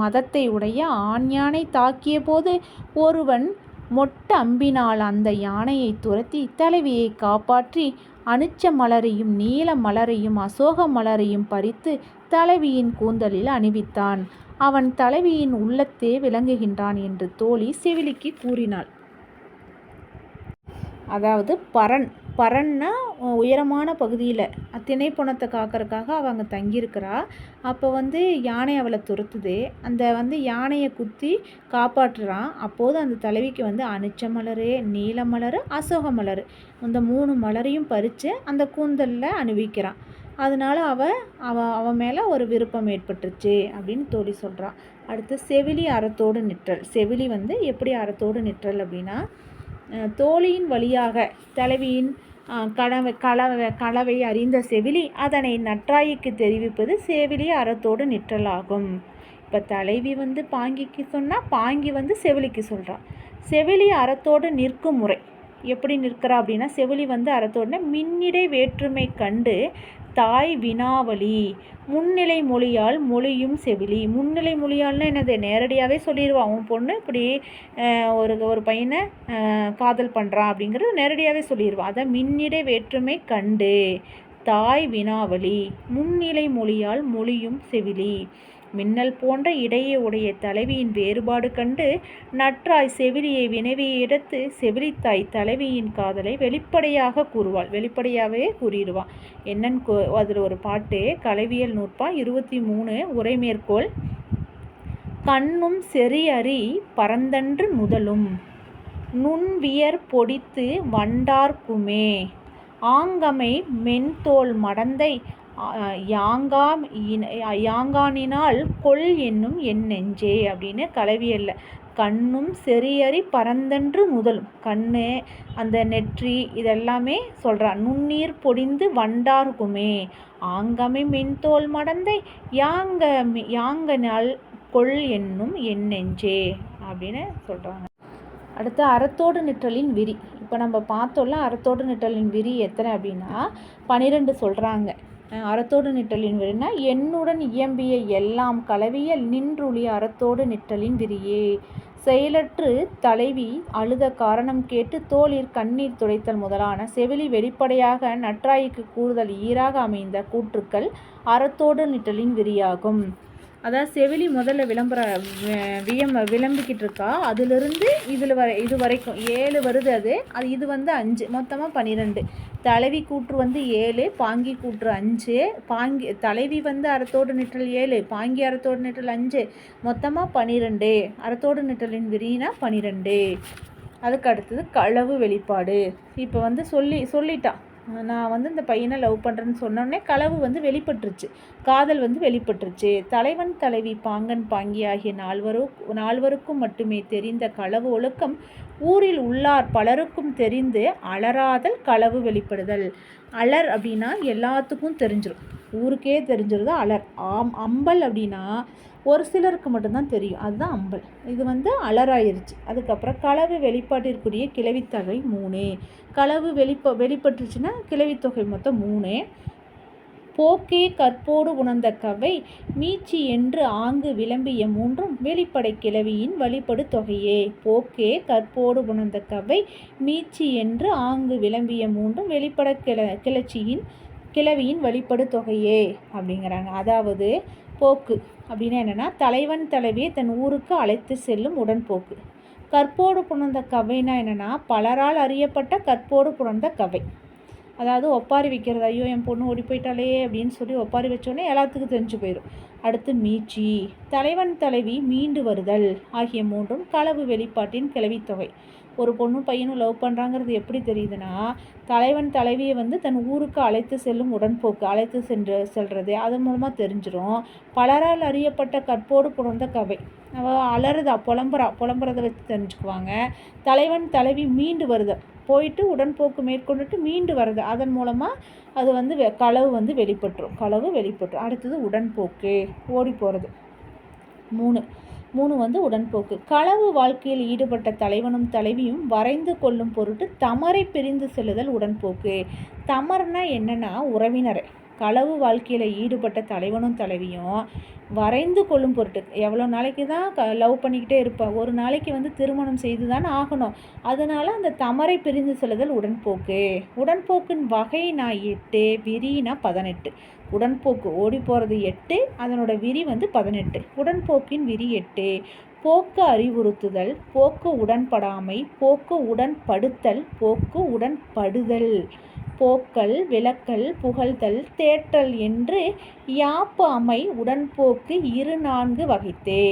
மதத்தை உடைய ஆண் யானை தாக்கிய போது ஒருவன் மொட்ட அம்பினால் அந்த யானையை துரத்தி தலைவியை காப்பாற்றி அனுச்ச மலரையும் நீல மலரையும் அசோக மலரையும் பறித்து தலைவியின் கூந்தலில் அணிவித்தான். அவன் தலைவியின் உள்ளத்தே விளங்குகின்றான் என்று தோழி செவிலிக்கு கூறினாள். அதாவது பரன்னா உயரமான பகுதியில் திணைப்புணத்தை காக்கிறதுக்காக அவங்க தங்கியிருக்கிறா. அப்போ யானை அவளை துரத்துது. அந்த யானையை குத்தி காப்பாற்றுறான். அப்போது அந்த தலைவிக்கு அனுச்ச மலர், நீல மலர், அசோக மலர், இந்த 3 மலரையும் பறித்து அந்த கூந்தலில் அணிவிக்கிறான். அதனால் அவன் மேலே ஒரு விருப்பம் ஏற்பட்டுருச்சு அப்படின்னு தோழி சொல்கிறான். அடுத்து செவிலி அறத்தோடு நிற்றல். செவிலி வந்து எப்படி அறத்தோடு நிற்றல் அப்படின்னா, தோழியின் வழியாக தலைவியின் களவை அறிந்த செவிலி அதனை நற்றாய்க்கு தெரிவிப்பது செவிலி அறத்தோடு நிற்றலாகும். இப்போ தலைவி வந்து பாங்கிக்கு சொன்னால் பாங்கி வந்து செவிலிக்கு சொல்கிறான். செவிலி அறத்தோடு நிற்கும் முறை எப்படி நிற்கிறா அப்படின்னா, செவிலி வந்து அறத்தோடு மின்னிடை வேற்றுமை கண்டு தாய் வினாவளி முன்னிலை மொழியால் மொழியும் செவிலி. முன்னிலை மொழியால்னா என்னது, நேரடியாகவே சொல்லிடுவான். உன் பொண்ணு இப்படி ஒரு பையனை காதல் பண்ணுறான் அப்படிங்கிறது நேரடியாகவே சொல்லிடுவான். அதான் மின்னிடை வேற்றுமை கண்டு தாய் வினாவளி முன்னிலை மொழியால் மொழியும் செவிலி. மின்னல் போன்ற இடையே உடைய தலைவியின் வேறுபாடு கண்டு நற்றாய் செவிலியை வினவிய இடத்து செவிலித்தாய் தலைவியின் காதலை வெளிப்படையாக கூறுவாள். வெளிப்படையாகவே கூறிடுவாள். என்னன்னு அதில் ஒரு பாட்டு, கலவியல் நூற்பா 23 உரைமேற்கோள். கண்ணும் செறியறி பரந்தன்று முதலும் நுண்வியர் பொடித்து வண்டார்க்குமே ஆங்கமை மென்தோல் மடந்தை யாங்கானினால் கொள் என்னும் என் நெஞ்சே அப்படின்னு கலவியல்ல. கண்ணும் செறியறி பரந்தன்று முதலும், கண்ணு அந்த நெற்றி இதெல்லாமே சொல்கிறான். நுண்ணீர் பொடிந்து வண்டார்குமே ஆங்கமை மென்தோல் மடந்தை யாங்கனால் கொள் என்னும் என் நெஞ்சே அப்படின்னு சொல்கிறாங்க. அடுத்து அறத்தோடு நிற்றலின் விரி. இப்போ நம்ம பார்த்தோம்ல, அறத்தோடு நிற்றலின் விரி எத்தனை அப்படின்னா 12 சொல்கிறாங்க. அறத்தோடு நிற்றலின் விரினா, என்னுடன் இயம்பிய எல்லாம் கலவியல் நின்றுளி அறத்தோடு நிற்றலின் விரியே. செயலற்று தலைவி அழுத காரணம் கேட்டு தோளிர் கண்ணீர் துடைத்தல் முதலான செவிலி வெளிப்படையாக நற்றாய்க்கு கூறுதல் ஈராக அமைந்த கூற்றுக்கள் அறத்தோடு நிற்றலின் விரியாகும். அதாவது செவிலி முதல்ல விளம்பிக்கிட்டு இருக்கா, அதிலிருந்து இது வரைக்கும் 7 வருது. அது இது வந்து 5, மொத்தமாக 12. தலைவி கூற்று வந்து 7, பாங்கி கூற்று 5, தலைவி வந்து அறத்தோடு நிற்றல் 7, பாங்கி அறத்தோடு நிற்றல் 5, மொத்தமாக 12. அறத்தோடு நிற்றலின் விரினா 12. அதுக்கு அடுத்தது களவு வெளிப்பாடு. இப்போ வந்து சொல்லிட்டான், நான் வந்து இந்த பையனை லவ் பண்ணுறேன்னு சொன்னோடனே களவு வந்து வெளிப்பட்டுருச்சு, காதல் வந்து வெளிப்பட்டுருச்சு. தலைவன் தலைவி பாங்கன் பாங்கி ஆகிய நால்வருக்கும் மட்டுமே தெரிந்த களவு ஒழுக்கம் ஊரில் உள்ளார் பலருக்கும் தெரிந்து அலராதல் களவு வெளிப்படுதல். அலர் அப்படின்னா எல்லாத்துக்கும் தெரிஞ்சிடும், ஊருக்கே தெரிஞ்சிருது அலர். அம்பல் அப்படின்னா ஒரு சிலருக்கு மட்டும்தான் தெரியும், அதுதான் அம்பல். இது வந்து அலராயிருச்சு. அதுக்கப்புறம் களவு வெளிப்பாட்டிற்குரிய கிளவித்தொகை 3. களவு வெளிப்பட்டுருச்சுன்னா கிளவித்தொகை மொத்தம் 3. போக்கே கற்போடு உணர்ந்த கவை மீச்சி என்று ஆங்கு விளம்பிய 3 வெளிப்படை கிளவியின் வழிபடு தொகையே. போக்கே கற்போடு உணர்ந்த கவை மீச்சி என்று ஆங்கு விளம்பிய 3 வெளிப்பட கிளவியின் வழிபடு தொகையே அப்படிங்கிறாங்க. அதாவது போக்கு அப்படின்னா என்னென்னா, தலைவன் தலைவியை தன் ஊருக்கு அழைத்து செல்லும் உடன்போக்கு. கற்போடு புணர்ந்த கவைனா என்னென்னா, பலரால் அறியப்பட்ட கற்போடு புணர்ந்த கவை. அதாவது ஒப்பாரி வைக்கிறது, ஐயோ என் பொண்ணு ஓடி போயிட்டாலே அப்படின்னு சொல்லி ஒப்பாரி வச்சோடனே எல்லாத்துக்கும் தெரிஞ்சு போயிடும். அடுத்து மீச்சி, தலைவன் தலைவி மீண்டு வருதல் ஆகிய 3 களவு வெளிப்பாட்டின் கிளவித்தொகை. ஒரு பொண்ணும் பையனும் லவ் பண்ணுறாங்கிறது எப்படி தெரியுதுன்னா, தலைவன் தலைவியை வந்து தன் ஊருக்கு அழைத்து செல்லும் உடன்போக்கு, அழைத்து செல்றது, அதன் மூலமாக தெரிஞ்சிடும். பலரால் அறியப்பட்ட கற்போடு புணர்ந்த கவை, அலறுதா புலம்புறதை வச்சு தெரிஞ்சுக்குவாங்க. தலைவன் தலைவி மீண்டு வருது, போயிட்டு உடன்போக்கு மேற்கொண்டுட்டு மீண்டு வருது, அதன் மூலமாக அது வந்து களவு வந்து வெளிப்பட்டுரும். அடுத்தது உடன்போக்கு, ஓடி போகிறது. 3 வந்து உடன்போக்கு. களவு வாழ்க்கையில் ஈடுபட்ட தலைவனும் தலைவியும் வரைந்து கொள்ளும் பொருட்டு தமரை பிரிந்து செல்லுதல் உடன்போக்கு. தமர்னா என்னன்னா உறவினரை. களவு வாழ்க்கையில் ஈடுபட்ட தலைவனும் தலைவியும் வரைந்து கொள்ளும் பொருட்டு, எவ்வளோ நாளைக்கு தான் லவ் பண்ணிக்கிட்டே இருப்பா, ஒரு நாளைக்கு வந்து திருமணம் செய்து தான் ஆகணும். அதனால் அந்த தமரை பிரிந்து செல்லுதல் உடன்போக்கு. உடன்போக்கின் வகை 8, விரினா 18. உடன்போக்கு ஓடி போகிறது 8, அதனோட விரி வந்து 18. உடன்போக்கின் விரி 8. போக்கு அறிவுறுத்துதல், போக்கு உடன்படாமை, போக்கு உடன்படுத்தல், போக்கு உடன்படுதல், போக்கல் விளக்கல் புகழ்தல் தேற்றல் என்று யாப்பு அமை உடன்போக்கு 4 வகைத்தே.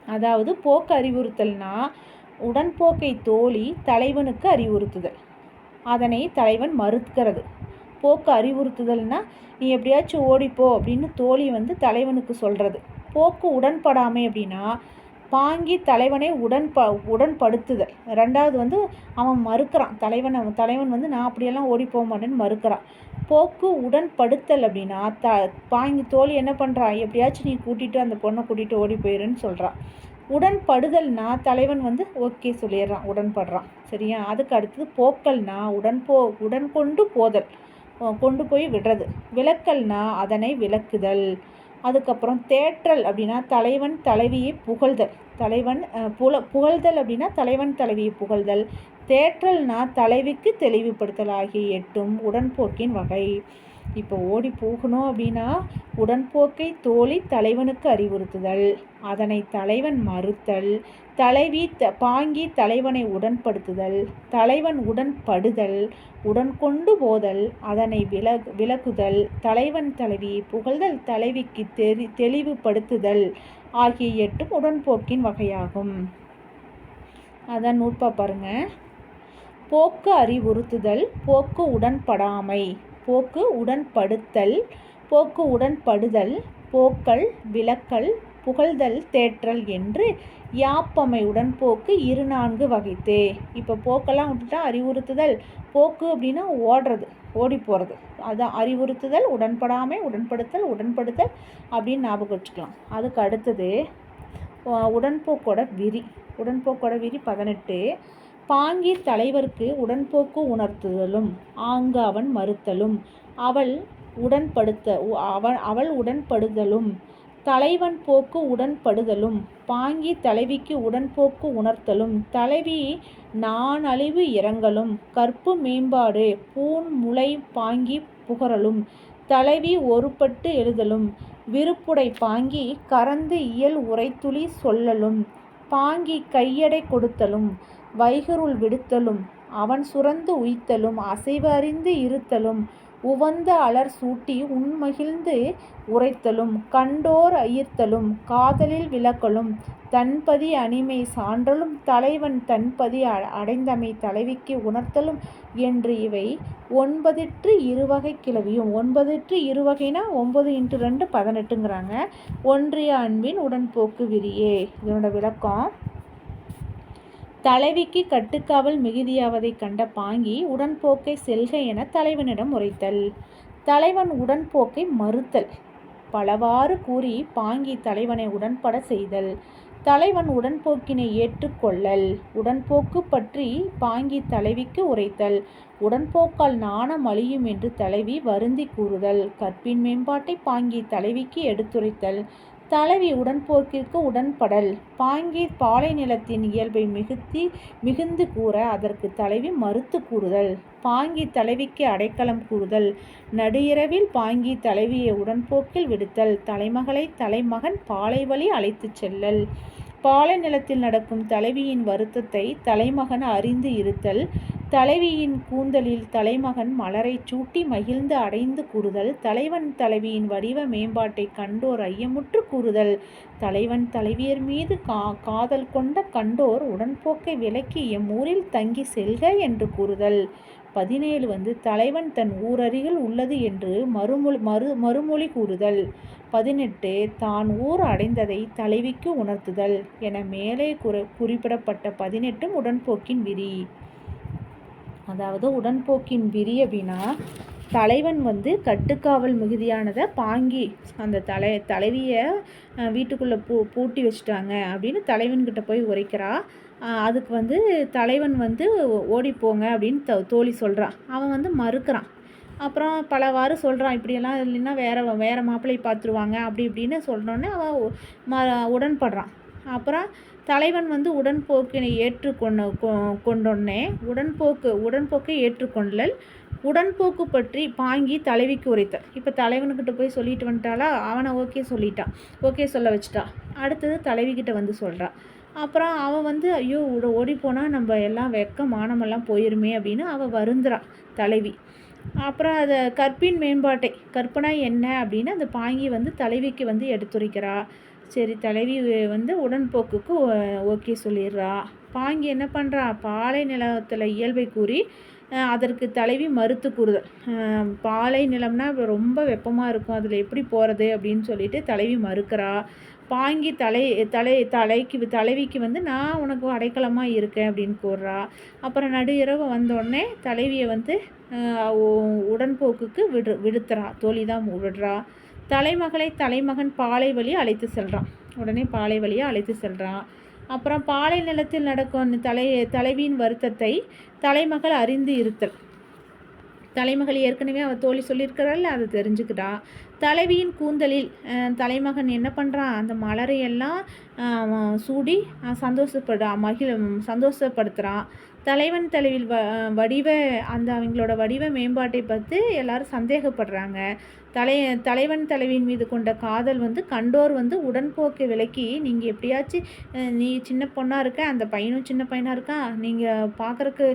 அதாவது போக்கு அறிவுறுத்தல்னா உடன்போக்கை தோழி தலைவனுக்கு அறிவுறுத்துதல், அதனை தலைவன் மறுக்கிறது. போக்கு அறிவுறுத்துதல்னா நீ எப்படியாச்சும் ஓடிப்போ அப்படின்னு தோழி வந்து தலைவனுக்கு சொல்கிறது. போக்கு உடன்படாமை அப்படின்னா பாங்கி தலைவனை உடன்படுத்துதல். ரெண்டாவது வந்து அவன் மறுக்கிறான், தலைவன் வந்து நான் அப்படியெல்லாம் ஓடி போக மாட்டேன்னு மறுக்கிறான். போக்கு உடன்படுத்தல் அப்படின்னா பாங்கி தோழி என்ன பண்ணுறா, எப்படியாச்சும் நீ அந்த பொண்ணை கூட்டிகிட்டு ஓடி போயிருன்னு சொல்கிறான். உடன்படுதல்னா தலைவன் வந்து ஓகே சொல்லிடுறான், உடன்படுறான். சரியா? அதுக்கு அடுத்தது போக்கல்னா உடன் கொண்டு போதல், கொண்டு போய் விடுறது. விளக்கல்னா அதனை விளக்குதல். அதுக்கப்புறம் தேற்றல் அப்படின்னா தலைவன் தலைவியை புகழ்தல். புகழ்தல் அப்படின்னா தலைவன் தலைவியை புகழ்தல். தேற்றல்னா தலைவிக்கு தெளிவுபடுத்தல். ஆகிய 8ம் உடன்போக்கின் வகை. இப்போ ஓடி போகணும் அப்படின்னா உடன்போக்கை தோழி தலைவனுக்கு அறிவுறுத்துதல், அதனை தலைவன் மறுத்தல், தலைவி பாங்கி தலைவனை உடன்படுத்துதல், தலைவன் உடன்படுதல், உடன் கொண்டு போதல், அதனை விலகுதல், தலைவன் தலைவியை புகழ்தல், தலைவிக்கு தெளிவுபடுத்துதல் ஆகிய 8ம் உடன்போக்கின் வகையாகும். அதான் நூற்பா பாருங்க. போக்கு அறிவுறுத்துதல், போக்கு உடன்படாமை, போக்கு உடன்படுத்தல், போக்கு உடன்படுதல், போக்கல், விளக்கல், புகழ்தல், தேற்றல் என்று யாப்பமை உடன்போக்கு 2-4 வகைத்தே. இப்போ போக்கெல்லாம் விட்டுட்டா அறிவுறுத்துதல். போக்கு அப்படின்னா ஓடுறது, ஓடி போகிறது. அதுதான் அறிவுறுத்துதல், உடன்படாமை, உடன்படுத்தல், உடன்படுத்தல் அப்படின்னு ஞாபகம் வச்சுக்கலாம். அதுக்கு அடுத்தது உடன்போக்கோட விரி. உடன்போக்கோட விரி 18. பாங்கி தலைவர்க்கு உடன்போக்கு உணர்த்துதலும் ஆங்கு அவன் மறுத்தலும் அவள் உடன்படுதலும் தலைவன் போக்கு உடன்படுதலும் பாங்கி தலைவிக்கு உடன்போக்கு உணர்த்தலும் தலைவி நாணழிவு இரங்கலும் கற்பு மேம்பாடு பூன் முளை பாங்கி புகழலும் தலைவி ஒருபட்டு எழுதலும் விருப்புடை பாங்கி கறந்து இயல் உரைத்துளி சொல்லலும் பாங்கி கையடை கொடுத்தலும் வைகருள் விடுத்தலும் அவன் சுரந்து உய்த்தலும் அசைவு அறிந்து இருத்தலும் உவந்த அலர் சூட்டி உண்மகிழ்ந்து உரைத்தலும் கண்டோர் ஈர்த்தலும் காதலில் விளக்கலும் தன்பதி அணிமை சான்றலும் தலைவன் தன்பதி அடைந்தமை தலைவிக்கு உணர்த்தலும் என்று இவை 9 இருவகை கிளவியும். 9 இருவகைனா 9 × 2 18ங்கிறாங்க. ஒன்றிய அன்பின் உடன்போக்கு விரியே. இதனோட விளக்கம்: தலைவிக்கு கட்டுக்காவல் மிகுதியாவதை கண்ட பாங்கி உடன்போக்கை செல்க என தலைவனிடம் உரைத்தல். தலைவன் உடன்போக்கை மறுத்தல். பலவாறு கூறி பாங்கி தலைவனை உடன்பட செய்தல். தலைவன் உடன்போக்கினை ஏற்றுக்கொள்ளல். உடன்போக்கு பற்றி பாங்கி தலைவிக்கு உரைத்தல். உடன்போக்கால் நாணம் அழியும் என்று தலைவி வருந்தி கூறுதல். கற்பின் மேம்பாட்டை பாங்கி தலைவிக்கு எடுத்துரைத்தல். தலைவி உடன்போக்கிற்கு உடன்படல். பாங்கி பாலை நிலத்தின் இயல்பை மிகுந்து கூற அதற்கு தலைவி மறுத்து கூறுதல். பாங்கி தலைவிக்கு அடைக்கலம் கூறுதல். நடு இரவில் பாங்கி தலைவியை உடன்போக்கில் விடுத்தல். தலைமகளை தலைமகன் பாலை வழி அழைத்து செல்லல். பாலை நிலத்தில் நடக்கும் தலைவியின் வருத்தத்தை தலைமகன் அறிந்து இருத்தல். தலைவியின் கூந்தலில் தலைமகன் மலரை சூட்டி மகிழ்ந்து அடைந்து கூறுதல். தலைவன் தலைவியின் வடிவ மேம்பாட்டை கண்டோர் ஐயமுற்று கூறுதல். தலைவன் தலைவியர் மீது காதல் கொண்ட கண்டோர் உடன்போக்கை விலக்கி எம்மூரில் தங்கி செல்க என்று கூறுதல். 17 தலைவன் தன் ஊரருகில் உள்ளது என்று மறுமொழி கூறுதல். 18 தான் ஊர் அடைந்ததை தலைவிக்கு உணர்த்துதல் என மேலே குறிப்பிடப்பட்ட 18 உடன்போக்கின் விரி. அதாவது உடன்போக்கின் விரி அப்படின்னா தலைவன் கட்டுக்காவல் மிகுதியானதை பாங்கி அந்த தலைவியை வீட்டுக்குள்ளே பூட்டி வச்சுட்டாங்க அப்படின்னு தலைவன்கிட்ட போய் உரைக்கிறா. அதுக்கு தலைவன் ஓடிப்போங்க அப்படின்னு தோழி சொல்கிறான். அவன் மறுக்கிறான். அப்புறம் பலவாறு சொல்கிறான், இப்படியெல்லாம் இல்லைன்னா வேறு மாப்பிள்ளை பார்த்துருவாங்க அப்படி இப்படின்னு சொன்னோன்னே அவன் உடன்படுறான். அப்புறம் தலைவன் உடன்போக்கினை கொண்டோன்னே உடன்போக்கை ஏற்றுக்கொள்ளல். உடன்போக்கு பற்றி பாங்கி தலைவிக்கு உரைத்தல். இப்போ தலைவனுக்கிட்ட போய் சொல்லிட்டு வந்துட்டாளா, அவனை ஓகே சொல்லிட்டான், ஓகே சொல்ல வச்சுட்டா. அடுத்தது தலைவிக்கிட்ட சொல்கிறான். அப்புறம் அவன் ஐயோ ஓடி போனால் நம்ம எல்லாம் வெக்க மானமெல்லாம் போயிருமே அப்படின்னு அவள் வருந்துறான் தலைவி. அப்புறம் அதை கற்பின் மேம்பாட்டை கற்பனா என்ன அப்படின்னு அந்த பாங்கி தலைவிக்கு எடுத்துரைக்கிறா. சரி, தலைவி உடன்போக்குக்கு ஓகே சொல்லிடுறா. பாங்கி என்ன பண்ணுறா, பாலை நிலத்தில் இயல்பை கூறி அதற்கு தலைவி மறுத்து கூறுதல். பாலை நிலம்னா ரொம்ப வெப்பமாக இருக்கும், அதில் எப்படி போகிறது அப்படின்னு சொல்லிட்டு தலைவி மறுக்கிறா. பாங்கி தலைவிக்கு வந்து நான் உனக்கு அடைக்கலமாக இருக்கேன் அப்படின்னு கூறுறா. அப்புறம் நடு இரவு வந்தோடனே தலைவியை வந்து உடன்போக்குக்கு விடுத்துறா. தோழி தான் விடுறா. தலைமகளை தலைமகன் பாலை வழி அழைத்து செல்கிறான். உடனே பாலை வழியாக அழைத்து செல்கிறான். அப்புறம் பாலை நிலத்தில் நடக்கும் தலைவியின் வருத்தத்தை தலைமகள் அறிந்து இருத்தல். தலைமகள் ஏற்கனவே அவள் தோழி சொல்லியிருக்கிறாள், அதை தெரிஞ்சுக்கிட்டா. தலைவியின் கூந்தலில் தலைமகன் என்ன பண்ணுறான், அந்த மலரையெல்லாம் சூடி சந்தோஷப்படுத்துகிறான். தலைவன் தலைவில் அவங்களோட வடிவ மேம்பாட்டை பார்த்து எல்லாரும் சந்தேகப்படுறாங்க. தலைவன் தலைவியின் மீது கொண்ட காதல் வந்து கண்டோர் வந்து உடன்போக்கு விலக்கி, நீங்கள் எப்படியாச்சும் நீ சின்ன பொண்ணாக இருக்க, அந்த பையனும் சின்ன பையனாக இருக்கான், நீங்கள் பார்க்குறக்கு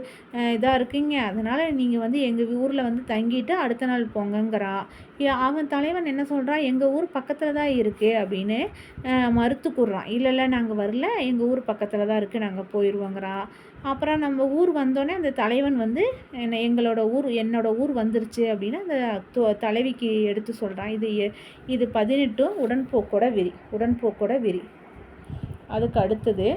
இதாக இருக்கீங்க, அதனால் நீங்கள் வந்து எங்கள் ஊரில் வந்து தங்கிட்டு அடுத்த நாள் போங்கங்கிறா. அவன் தலைவன் என்ன சொல்கிறான், எங்கள் ஊர் பக்கத்தில் தான் இருக்குது அப்படின்னு மறுத்து கூறுறான். இல்லை நாங்கள் வரல, எங்கள் ஊர் பக்கத்தில் தான் இருக்குது, நாங்கள் போயிடுவோங்கிறா. அப்புறம் நம்ம ஊர் வந்தோடனே அந்த தலைவன் வந்து என்னோட ஊர் வந்துருச்சு அப்படின்னு அந்த தலைவிக்கு எடுத்து சொல்கிறான். இது 18 உடன்போக்கோட விரி. அதுக்கு அடுத்தது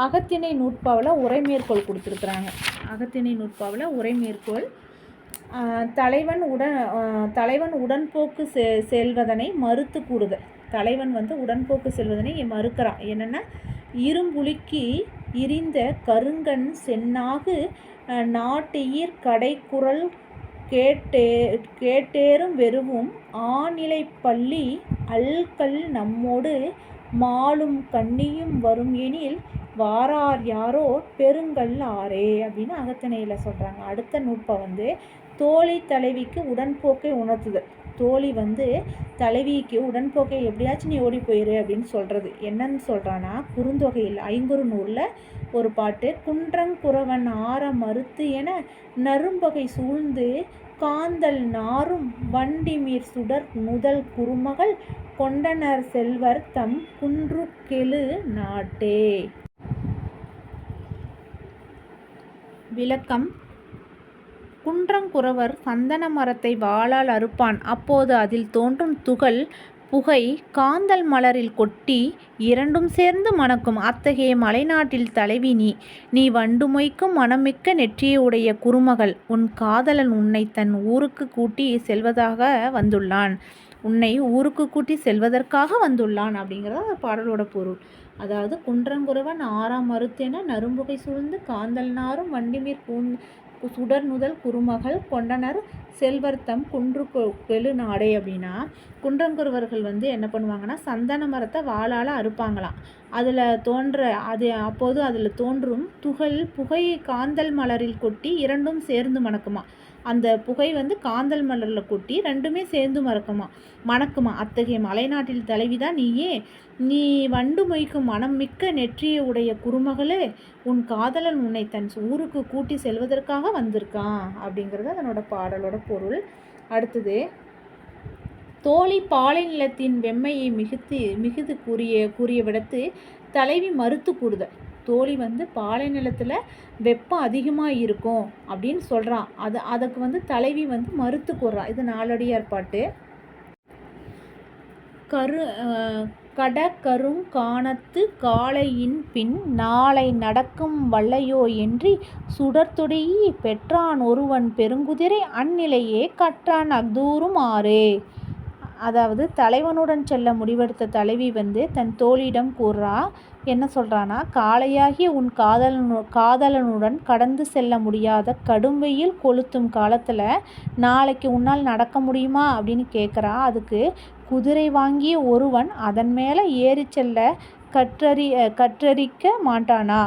அகத்திணை நூற்பாவில் உரைமேற்கோள் கொடுத்துருக்குறாங்க. அகத்திணை நூற்பாவில் உரைமேற்கோள், தலைவன் உடன்போக்கு செல்வதனை மறுத்து கூறுதல். தலைவன் வந்து உடன்போக்கு செல்வதனை மறுக்கிறான். என்னென்னா, இரும்புலிக்கு இரிந்த கருங்கண் சென்னாகு நாட்டெயிர் கடைக்குரல் கேட்டேறும் வெறுவும் ஆநிலை பள்ளி அல்கல் நம்மோடு மாலும் கண்ணியும் வரும் எனில் வாரார் யாரோ பெருங்கல் ஆரே அப்படின்னு அகத்திணையில் சொல்கிறாங்க. அடுத்த நூற்பை வந்து தோழி தலைவிக்கு உடன்போக்கை உணர்த்துதல். தோழி வந்து தலைவிக்கு உடன்போக்கை எப்படியாச்சும் நீ ஓடி போயிரு அப்படின்னு சொல்கிறது. என்னன்னு சொல்கிறான்னா, குறுந்தொகையில் 500 ஒரு பாட்டு, குன்றங்குறவன் ஆற மறுத்து என நரும்பகை சூழ்ந்து காந்தல் நாரும் வண்டிமீர் சுடர் நுதல் குறுமகள் கொண்டனர் செல்வர் தம் குன்று கெழு நாட்டே. விளக்கம்: குன்றங்குறவர் சந்தன மரத்தை வாளால் அறுப்பான். அப்போது அதில் தோன்றும் துகள் புகை காந்தல் மலரில் கொட்டி இரண்டும் சேர்ந்து மணக்கும். அத்தகைய மலைநாட்டில் தலைவி நீ வண்டு மொய்க்கும் மனமிக்க நெற்றியுடைய குறுமகள். உன் காதலன் உன்னை தன் ஊருக்கு கூட்டி செல்வதாக வந்துள்ளான். அப்படிங்கிறது பாடலோட பொருள். அதாவது, குன்றங்குறவன் ஆறாம் மறுத்தென நரும்புகை சூழ்ந்து காந்தல் நாரும் வண்டிமீர் சுடர் நுதல் குறுமகள் கொண்டனர் செல்வர்த்தம் குன்று கெழு நாடே. அப்படின்னா, குன்றங்குறவர்கள் வந்து என்ன பண்ணுவாங்கன்னா, சந்தன மரத்தை வாளால் அறுப்பாங்களாம். அப்போது அதில் தோன்றும் புகை காந்தல் மலரில் கொட்டி இரண்டும் சேர்ந்து மணக்குமா. அந்த புகை வந்து காந்தல் மலரில் கொட்டி ரெண்டுமே சேர்ந்து மணக்குமா. அத்தகைய மலைநாட்டில் தலைவிதான் நீயே. நீ வண்டு மொய்க்கும் மனம் மிக்க நெற்றிய உடைய குறுமகளே, உன் காதலன் உன்னை தன் ஊருக்கு கூட்டி செல்வதற்காக வந்திருக்கான் அப்படிங்கிறது அதனோட பாடலோட பொருள். அடுத்தது, தோழி பாலை நிலத்தின் வெம்மையை மிகுது கூறிய விடத்து தலைவி மறுத்து கூறுதல். தோழி வந்து பாலை நிலத்தில் வெப்பம் அதிகமாக இருக்கும் அப்படின்னு சொல்கிறான். அதுக்கு வந்து தலைவி வந்து மறுத்து கூறுறான். இது நாலடியார் பாட்டு. கடகருங் கானத்து காளையின் பின் நாளை நடக்கும் வல்லையோ என்றி சுடர்தொடியி பெற்றான் ஒருவன் பெருங்குதிரை அந்நிலையே கற்றான் அஃதூரும் ஆறே. அதாவது, தலைவனுடன் செல்ல முடிவெடுத்த தலைவி வந்து தன் தோழியிடம் கூறுறா. என்ன சொல்கிறான்னா, காளையாகிய உன் காதலனுடன் கடந்து செல்ல முடியாத கடும் வெயில் கொளுத்தும் காலத்தில் நாளைக்கு உன்னால் நடக்க முடியுமா அப்படின்னு கேட்குறா. அதுக்கு, குதிரை வாங்கிய ஒருவன் அதன் மேலே ஏறி செல்ல கற்றிருக்க மாட்டானா?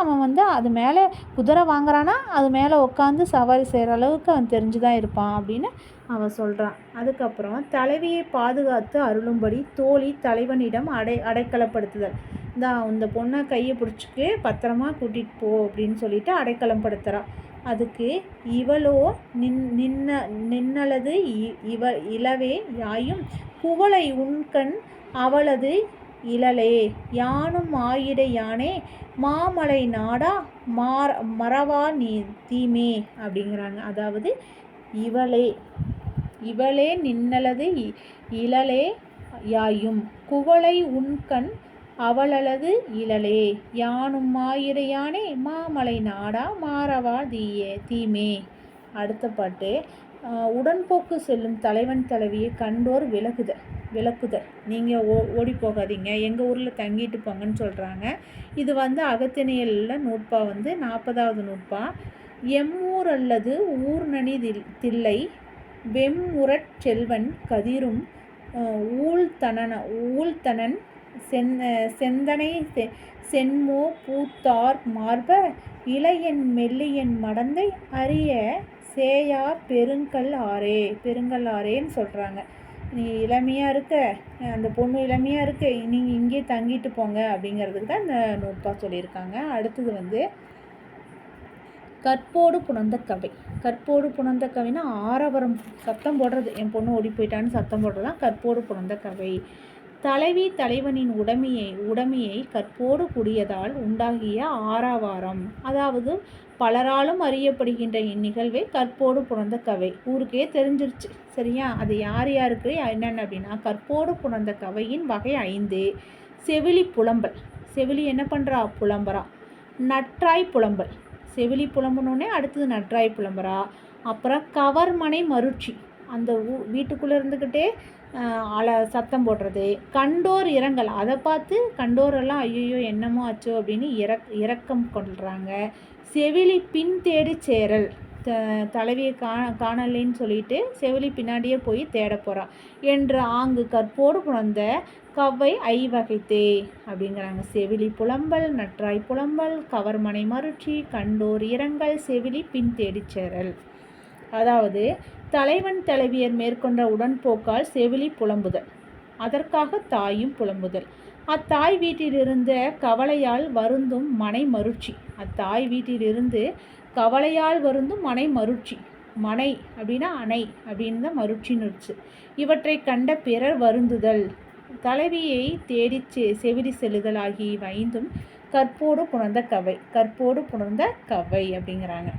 அவன் வந்து அது மேலே குதிரை வாங்குறானா, அது மேலே உட்காந்து சவாரி செய்கிற அளவுக்கு அவன் தெரிஞ்சுதான் இருப்பான் அப்படின்னு அவன் சொல்கிறான். அதுக்கப்புறம், தலைவியை பாதுகாத்து அருளும்படி தோழி தலைவனிடம் அடைக்கலப்படுத்துதல். இந்த பொண்ணை கையை பிடிச்சிக்கு பத்திரமா கூட்டிகிட்டு போ அப்படின்னு சொல்லிட்டு அடைக்கலப்படுத்துகிறான். அதுக்கு, இவளோ நின்னலது இளவே யாயும் குவளை உண்கண் அவளது இலளே யானும் ஆயிடை யானே மாமலை நாடா மறவா நீ தீமே அப்படிங்கிறாங்க. அதாவது இவளே நின்னலது இலளே யாயும் குவளை உண்கண் அவளலது இலளே யானும் ஆயிடை யானே மாமலை நாடா மாறவா தீமே. அடுத்த பாட்டு, உடன்போக்கு செல்லும் தலைவன் தலைவியை கண்டோர் விலக்குதல். நீங்கள் ஓடி போகாதீங்க, எங்கள் ஊரில் தங்கிட்டு போங்கன்னு சொல்கிறாங்க. இது அகத்திணையில் நூற்பா 40வது நூற்பா. எம்மூர் அல்லது ஊர்நனி தில்லை வெம்முரற் செல்வன் கதிரும் ஊழ்த்தனன் செந்தனை சென்மோ பூத்தார் மார்ப இளையன் மெல்லியன் மடந்தை அரிய சேயா பெருங்கல் ஆறேன்னு சொல்கிறாங்க. நீ இளமையாக இருக்க, அந்த பொண்ணு இளமையாக இருக்க, நீங்கள் இங்கே தங்கிட்டு போங்க அப்படிங்கிறதுக்கு தான் இந்த நூற்பா சொல்லியிருக்காங்க. அடுத்தது கற்போடு புணர்ந்த கவை. கற்போடு புணர்ந்த கவைனா ஆரவரம், சத்தம் போடுறது, என் பொண்ணு ஓடி போயிட்டான்னு சத்தம் போடுறது தான் கற்போடு புணர்ந்த கவை. தலைவி தலைவனின் உடைமையை கற்போடு கூடியதால் உண்டாகிய ஆரவாரம். அதாவது பலராலும் அறியப்படுகின்ற இந்நிகழ்வை கற்போடு புணர்ந்த கவை. ஊருக்கே தெரிஞ்சிருச்சு, சரியா? அது யாருக்கு என்னென்ன அப்படின்னா, கற்போடு புணர்ந்த கவையின் வகை 5. செவிலி புலம்பல். செவிலி என்ன பண்ணுறா? புலம்புறா. நற்றாய் புலம்பல். செவிலி புலம்புனோடனே அடுத்தது நற்றாய் புலம்புறா. அப்புறம் கவர்மனை மருட்சி, அந்த வீட்டுக்குள்ளே இருந்துக்கிட்டே சத்தம் போடுறது. கண்டோர் இரங்கல், அதை பார்த்து கண்டோரெல்லாம் ஐயோ என்னமோ ஆச்சோ அப்படின்னு இரக்கம் கொள்கிறாங்க. செவிலி பின் தேடி சேரல், தலைவியை காணலைன்னு சொல்லிட்டு செவிலி பின்னாடியே போய் தேட போகிறான் என்று ஆங்கு கற்போடு புணர்ந்த கவ்வை ஐவகைத்தே அப்படிங்கிறாங்க. செவிலி புலம்பல், நற்றாய் புலம்பல், கவர்மனை மருட்சி, கண்டோர் இரங்கல், செவிலி பின் தேடி சேரல். அதாவது தலைவன் தலைவியர் மேற்கொண்ட உடன்போக்கால் செவிலி புலம்புதல், அதற்காக தாயும் புலம்புதல். அத்தாய் வீட்டிலிருந்த கவலையால் வருந்தும் மனை மருட்சி. அத்தாய் வீட்டிலிருந்து கவலையால் வருந்தும் மனை மருட்சி. மனை அப்படின்னா அணை அப்படின்னு தான் மருட்சின்னு இருந்துச்சு. இவற்றை கண்ட பிறர் வருந்துதல், தலைவியை தேடி செவிலி செல்லுதல் ஆகிய வைந்தும் கற்போடு புணர்ந்த கவை அப்படிங்கிறாங்க.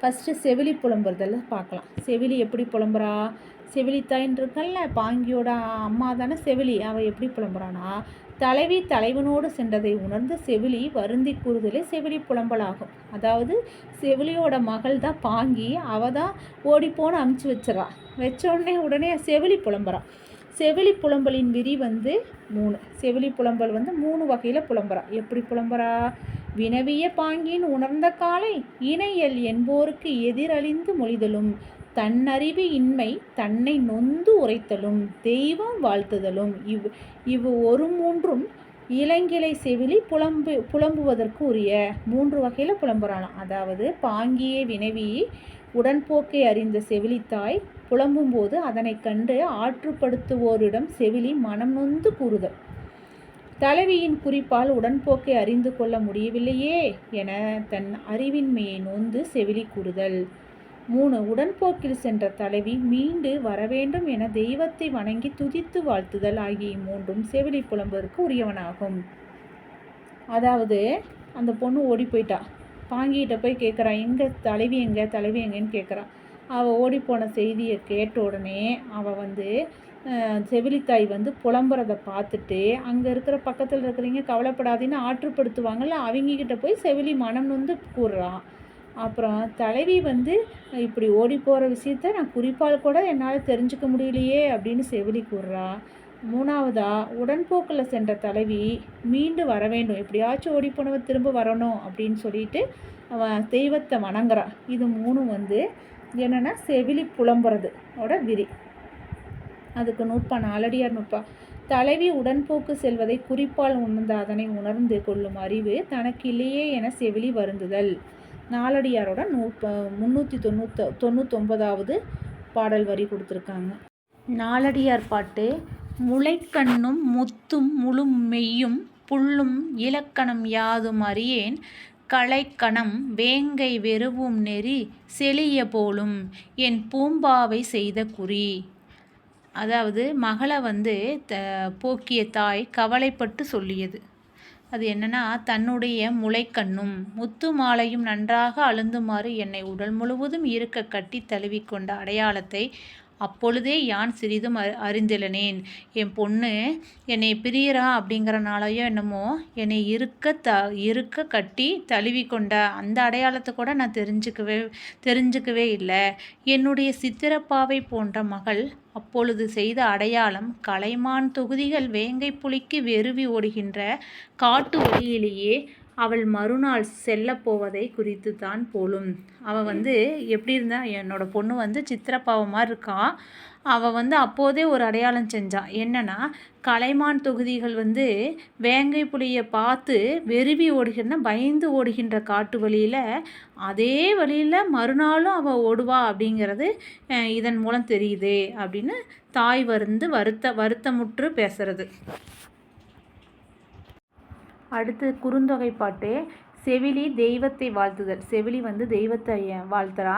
ஃபஸ்ட்டு செவிலி புலம்புறதில் பார்க்கலாம். செவிலி எப்படி புலம்புறா? செவிலித்தாயின்னு இருக்கல்ல, பாங்கியோட அம்மா தானே செவிலி. அவள் எப்படி புலம்புறானா, தலைவி தலைவனோடு சென்றதை உணர்ந்து செவிலி வருந்தி கூறுதலே செவிலி புலம்பலாகும். அதாவது செவிலியோட மகள் தான் பாங்கி, அவள் தான் ஓடிப்போன்னு அமுச்சு வச்சிடறா. உடனே செவிலி புலம்புறான். செவிலி புலம்பலின் விரி 3. செவிலி புலம்பல் 3 வகையில் புலம்புறா. எப்படி புலம்புறா? வினவிய பாங்கின் உணர்ந்த காலை இணையல் என்போருக்கு எதிரழிந்து மொழிதலும், தன்னறிவு இன்மை தன்னை நொந்து உரைத்தலும், தெய்வம் வாழ்த்துதலும், இவ் ஒரு 3ம் இளங்கிளை செவிலி புலம்புவதற்கு உரிய 3 வகையில் புலம்புறாளாம். அதாவது பாங்கியே வினவி உடன்போக்கை அறிந்த செவிலித்தாய் புலம்பும்போது அதனை கண்டு ஆற்றுப்படுத்துவோரிடம் செவிலி மனம் நொந்து கூறுதல். தலைவியின் குறிப்பால் உடன்போக்கை அறிந்து கொள்ள முடியவில்லையே என தன் அறிவின்மையை நொந்து செவிலி கூறுதல். 3. உடன்போக்கில் சென்ற தலைவி மீண்டு வரவேண்டும் என தெய்வத்தை வணங்கி துதித்து வாழ்த்துதல் ஆகிய 3ம் செவிலி புலம்புவதற்கு உரியவனாகும். அதாவது அந்த பொண்ணு ஓடி போயிட்டா. பாங்கிட்ட போய் கேட்குறான், தலைவி எங்கன்னு கேட்குறான். அவள் ஓடிப்போன செய்தியை கேட்ட உடனே அவள் செவிலித்தாய் புலம்புறதை பார்த்துட்டு அங்கே இருக்கிற பக்கத்தில் இருக்கிறவங்க கவலைப்படாதீன்னு ஆற்றுப்படுத்துவாங்கள்ல, அவங்கக்கிட்ட போய் செவிலி மனம் கூறுறான். அப்புறம் தலைவி இப்படி ஓடி போகிற விஷயத்த நான் குறிப்பால் கூட என்னால் தெரிஞ்சுக்க முடியலையே அப்படின்னு செவிலி கூறுறா. 3வதா உடன்போக்கில் சென்ற தலைவி மீண்டு வர வேண்டும், எப்படியாச்சும் ஓடி போனவன் திரும்ப வரணும் அப்படின்னு சொல்லிட்டு அவன் தெய்வத்தை வணங்குறா. இது 3 என்னென்னா செவிலி புலம்புறதோட விரி. அதுக்கு நூற்பா, நாலடியார் நூற்பா. தலைவி உடன்போக்கு செல்வதை குறிப்பால் உணர்ந்த அதனை உணர்ந்து கொள்ளும் அறிவு தனக்கு இல்லையே என செவிலி வருந்துதல். நாலடியாரோட 399வது பாடல் வரி கொடுத்துருக்காங்க. நாலடியார் பாட்டு. முளைக்கண்ணும் முத்தும் முழு மெய்யும் புல்லும் இலக்கணம் யாதும் அறியேன் களைக்கணம் வேங்கை வெறுவும் நெறி செழிய போலும் என் பூம்பாவை செய்த குறி. அதாவது மகளை வந்து போக்கிய தாய் கவலைப்பட்டு சொல்லியது. அது என்னன்னா, தன்னுடைய முளைக்கண்ணும் முத்து மாலையும் நன்றாக அழுந்துமாறு என்னை உடல் முழுவதும் இருக்க கட்டி தழுவிக்கொண்ட அடையாளத்தை அப்பொழுதே யான் சிறிதும் அறிந்திலனேன். என் பொண்ணு என்னை பிரியறா அப்படிங்கிறனாலயோ என்னமோ என்னை இருக்க கட்டி தழுவி கொண்ட அந்த அடையாளத்தை கூட நான் தெரிஞ்சுக்கவே இல்லை. என்னுடைய சித்திரப்பாவை போன்ற மகள் அப்பொழுது செய்த அடையாளம் கலைமான் தொகுதிகள் வேங்கை புலிக்கு வெறுவி ஓடுகின்ற காட்டு வழியிலேயே அவள் மறுநாள் செல்லப் போவதை குறித்து தான் போலும். அவள் வந்து எப்படி இருந்தா, என்னோட பொண்ணு வந்து சித்திரப்பாவை மாதிரி இருக்கான். அவள் வந்து அப்போதே ஒரு அடையாளம் செஞ்சான். என்னன்னா, கலைமான் தொகுதிகள் வந்து வேங்கை புலியை பார்த்து வெறுவி ஓடுகின்ற பயந்து ஓடுகின்ற காட்டு வழியில் அதே வழியில் மறுநாளும் அவள் ஓடுவா அப்படிங்கிறது இதன் மூலம் தெரியுது அப்படின்னு தாய் வருத்தமுற்று பேசுறது. அடுத்து குறுந்தொகை பாட்டு. செவிலி தெய்வத்தை வாழ்த்துதல். செவிலி வந்து தெய்வத்தை வாழ்த்துறா.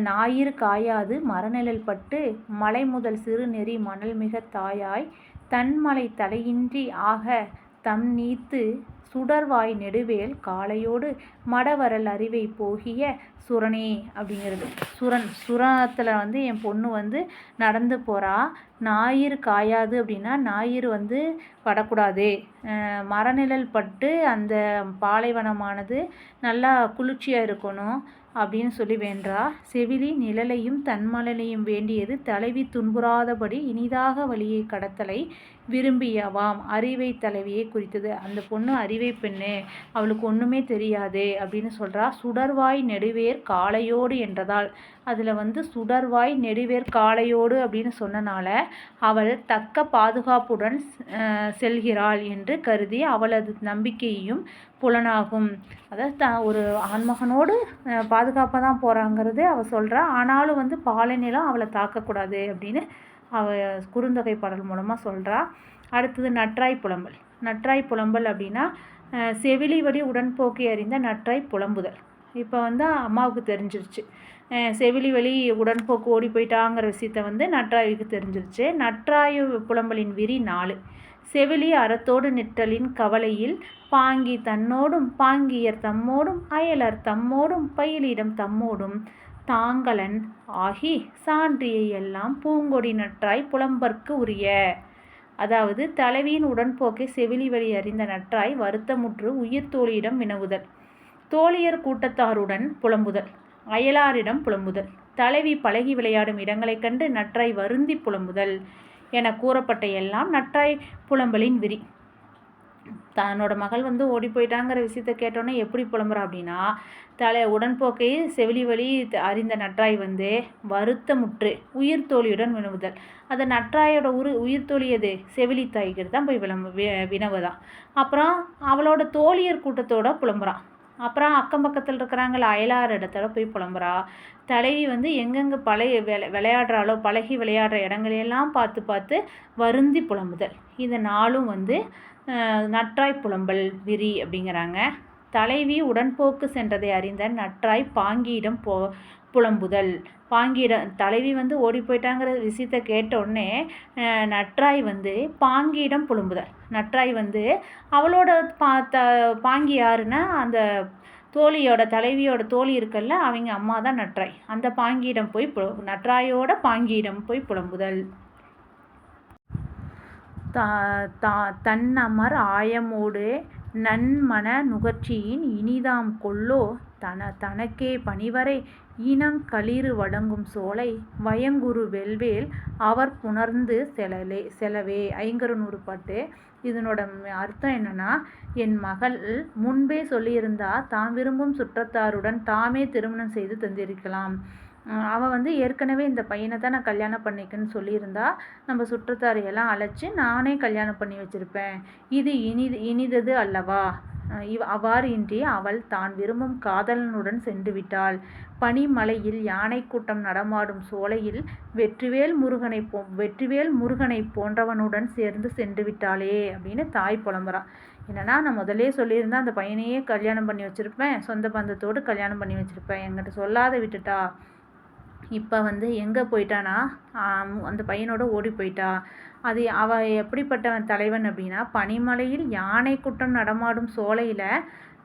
ஞாயிறு காயாது மரநிழல் பட்டு மலை முதல் சிறு நெறி மணல் மிக தாயாய் தன்மலை தலையின்றி ஆக தம் நீத்து சுடர்வாய் நெடுவேல் காளையோடு மடவரல் அறிவை போகிய சுரனே அப்படிங்கிறது. சுரத்தில் வந்து என் பொண்ணு வந்து நடந்து போகிறா. ஞாயிறு காயாது அப்படின்னா ஞாயிறு வந்து படக்கூடாது. மரநிழல் பட்டு அந்த பாலைவனமானது நல்லா குளிர்ச்சியாக இருக்கணும் அப்படின்னு சொல்லி வேண்டா. செவிலி நிழலையும் தன்மலையும் வேண்டியது தலைவி துன்புறாதபடி இனிதாக வழியை கடத்தலை விரும்பியவாம். அறிவை தலைவியை குறித்தது. அந்த பொண்ணு அறிவை பெண்ணு, அவளுக்கு ஒன்றுமே தெரியாது அப்படின்னு சொல்கிறா. சுடர்வாய் நெடுவேர் காளையோடு என்றதால் அதில் வந்து சுடர்வாய் நெடுவேர் காளையோடு அப்படின்னு சொன்னனால அவள் தக்க பாதுகாப்புடன் செல்கிறாள் என்று கருதி அவளது நம்பிக்கையும் புலனாகும். அதாவது ஒரு ஆண்மகனோடு பாதுகாப்பாக தான் போகிறாங்கிறது அவள் சொல்கிறா. ஆனாலும் வந்து பாலைநிலம் அவளை தாக்கக்கூடாது அப்படின்னு அவள் குறுந்தொகை பாடல் மூலமாக சொல்கிறா. அடுத்தது நற்றாய் புலம்பல். நற்றாய் புலம்பல் அப்படின்னா செவிலி வழி உடன்போக்கை அறிந்த நற்றாய் புலம்புதல். இப்போ வந்து அம்மாவுக்கு தெரிஞ்சிருச்சு, செவிலி வழி உடன்போக்கு ஓடி போயிட்டாங்கிற விஷயத்த வந்து நற்றாய்க்கு தெரிஞ்சிருச்சு. நற்றாய் புலம்பலின் விரி 4. செவிலி அறத்தோடு நிற்றலின் கவலையில் பாங்கி தன்னோடும் பாங்கியர் தம்மோடும் அயலர் தம்மோடும் பயிலிடம் தம்மோடும் தாங்களன் ஆகி சான்றியை எல்லாம் பூங்கொடி நற்றாய் புலம்பற்கு உரிய. அதாவது தலைவியின் உடன்போக்கை செவிலி வழி அறிந்த நற்றாய் வருத்தமுற்று உயிர் தோழியிடம் வினவுதல், தோழியர் கூட்டத்தாருடன் புலம்புதல், அயலாரிடம் புலம்புதல், தலைவி பழகி விளையாடும் இடங்களைக் கண்டு நற்றாய் வருந்தி புலம்புதல் என கூறப்பட்ட எல்லாம் நற்றாய் புலம்பலின் விரி. தன்னோட மகள் வந்து ஓடி போயிட்டாங்கிற விஷயத்த கேட்டோன்னே எப்படி புலம்புறா அப்படின்னா, உடன்போக்கை செவிலி வழி அறிந்த நற்றாய் வந்து வருத்தமுற்று உயிர் தோழியுடன் வினவுதல். அந்த நற்றாயோட உயிர் தோழி எது? செவிலி தாய்கிட்ட தான் போய் வினவுதான். அப்புறம் அவளோட தோழியர் கூட்டத்தோட புலம்புறான். அப்புறம் அக்கம் பக்கத்தில் இருக்கிறாங்கள அயலார் இடத்துல போய் புலம்புறா. தலைவி வந்து எங்கெங்கே விளையாடுறாளோ பழகி விளையாடுற இடங்களையெல்லாம் பார்த்து வருந்தி புலம்புதல். இது 4ம் வந்து நற்றாய் புலம்பல் விரி அப்படிங்கிறாங்க. தலைவி உடன்போக்கு சென்றதை அறிந்த நற்றாய் பாங்கியிடம் புலம்புதல். தலைவி வந்து ஓடி போயிட்டாங்கிற விஷயத்த கேட்டோடனே நற்றாய் வந்து பாங்கியிடம் புலம்புதல். நற்றாய் வந்து அவளோட பாங்கி யாருன்னா அந்த தலைவியோட தோழி இருக்குல்ல, அவங்க அம்மா தான் நற்றாய். அந்த பாங்கியிடம் போய் நற்றாயோட பாங்கியிடம் போய் புலம்புதல். தன்னமர் ஆயமோடு நன்மன நுகர்ச்சியின் இனிதாம் கொல்லோ தனக்கே பணிவரை இனங்களிறு வழங்கும் சோலை வயங்குறு வெல்வேல் அவர் புணர்ந்து செலவே. 500 பாட்டு. இதனோட அர்த்தம் என்னன்னா, என் மகள் முன்பே சொல்லியிருந்தா தாம் விரும்பும் சுற்றத்தாருடன் தாமே திருமணம் செய்து தந்திருக்கலாம். அவள் வந்து ஏற்கனவே இந்த பையனை தான் நான் கல்யாணம் பண்ணிக்கன்னு சொல்லியிருந்தா நம்ம சுற்றத்தாரையெல்லாம் அழைச்சி நானே கல்யாணம் பண்ணி வச்சுருப்பேன். இது இனிதது அல்லவா? அவ்வாறு இன்றி அவள் தான் விரும்பும் காதலனுடன் சென்று விட்டாள். பனிமலையில் யானை கூட்டம் நடமாடும் சோலையில் வெற்றிவேல் முருகனை போன்றவனுடன் சேர்ந்து சென்று விட்டாளே அப்படின்னு தாய் புலம்புறான். என்னன்னா, நான் முதலே சொல்லியிருந்தா அந்த பையனையே கல்யாணம் பண்ணி வச்சுருப்பேன், சொந்த பந்தத்தோடு கல்யாணம் பண்ணி வச்சுருப்பேன், என்கிட்ட சொல்லாத விட்டுட்டா இப்போ வந்து எங்கே போயிட்டானா, அந்த பையனோட ஓடி போயிட்டா. அது எப்படிப்பட்ட தலைவன் அப்படின்னா, பனிமலையில் யானை கூட்டம் நடமாடும் சோலையில்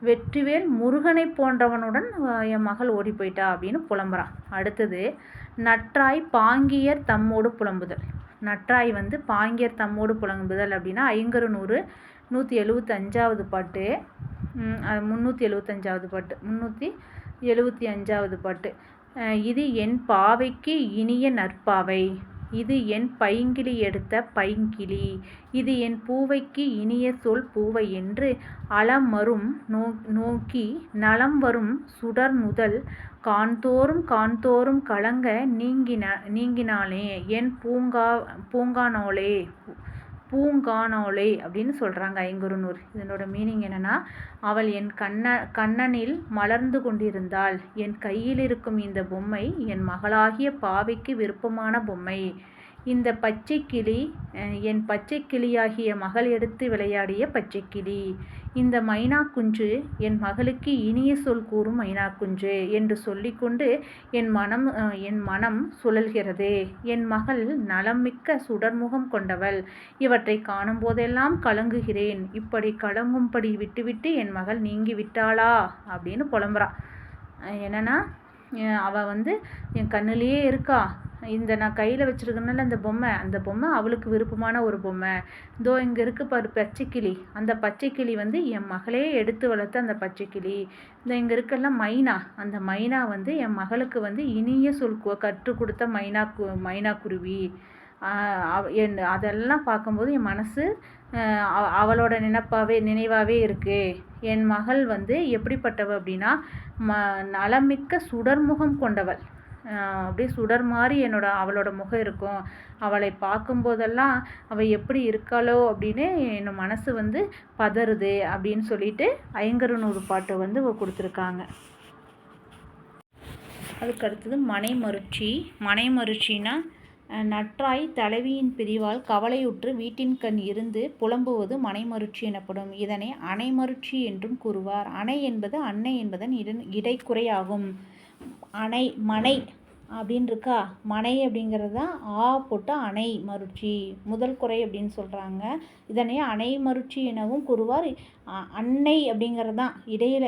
வெற்றிவேல் முருகனை போன்றவனுடன் என் மகள் ஓடி போயிட்டா அப்படின்னு புலம்புறான். அடுத்தது, நற்றாய் பாங்கியர் தம்மோடு புலம்புதல். நற்றாய் வந்து பாங்கியர் தம்மோடு புலம்புதல் அப்படின்னா 500 175வது பாட்டு, 375வது பாட்டு, 375வது பாட்டு. இது என் பாவைக்கு இனிய நற்பாவை, இது என் பைங்கிளி எடுத்த பைங்கிளி, இது என் பூவைக்கு இனிய சொல் பூவை என்று அலமரும் நோக்கி நலம் வரும் சுடர் நுதல் காண்தோறும் கலங்க நீங்கினாளே என் பூங்கானோலே அப்படின்னு சொல்கிறாங்க ஐங்குறுநூறு. இதனோட மீனிங் என்னென்னா, அவள் என் கண்ணனில் மலர்ந்து கொண்டிருந்தாள். என் கையில் இருக்கும் இந்த பொம்மை என் மகளாகிய பாவைக்கு விருப்பமான பொம்மை. இந்த பச்சை கிளி என் பச்சை கிளியாகிய மகள் எடுத்து விளையாடிய பச்சை கிளி. இந்த மைனா குஞ்சு என் மகளுக்கு இனிய சொல் கூறும் மைனா குஞ்சு என்று சொல்லிக்கொண்டு என் மனம் சுழல்கிறது. என் மகள் நலமிக்க சுடர்முகம் கொண்டவள். இவற்றை காணும் போதெல்லாம் கலங்குகிறேன். இப்படி கலங்கும்படி விட்டுவிட்டு என் மகள் நீங்கி விட்டாளா அப்படின்னு புலம்புறா. என்னன்னா, அவள் வந்து என் கண்ணிலேயே இருக்கா. இந்த நான் கையில் வச்சுருக்கனால அந்த பொம்மை அவளுக்கு விருப்பமான ஒரு பொம்மை. இதோ இங்கே இருக்கு பாரு பச்சைக்கிளி. அந்த பச்சைக்கிளி வந்து என் மகளே எடுத்து வளர்த்த அந்த பச்சைக்கிளி. இங்கே இருக்கெல்லாம் மைனா. அந்த மைனா வந்து என் மகளுக்கு வந்து இனிய சொல் கற்றுக் கொடுத்த மைனா குருவி. அதெல்லாம் பார்க்கும்போது என் மனசு அவளோட நினைவாகவே இருக்குது. என் மகள் வந்து எப்படிப்பட்டவள் அப்படின்னா, நலமிக்க சுடர்முகம் கொண்டவள். அப்படியே சுடர் மாதிரி அவளோட முகம் இருக்கும். அவளை பார்க்கும்போதெல்லாம் அவள் எப்படி இருக்காளோ அப்படின்னு என் மனசு வந்து பதறுது அப்படின்னு சொல்லிட்டு 500 பாட்டு வந்து கொடுத்துருக்காங்க. அதுக்கு அடுத்தது மனைமருட்சினா நற்றாய் தலைவியின் பிரிவால் கவலையுற்று வீட்டின் கண் இருந்து புலம்புவது மனைமருட்சி எனப்படும். இதனை அணைமருட்சி என்றும் கூறுவார். அணை என்பது அன்னை என்பதன் இடைக்குறையாகும். மனை அப்படின்னு இருக்கா, மனை அப்படிங்கிறது தான் போட்டு அணை மருட்சி முதல் குறை அப்படின்னு சொல்கிறாங்க. இதனை அணை மருட்சி எனவும் கூறுவார். அன்னை அப்படிங்கிறது தான் இடையில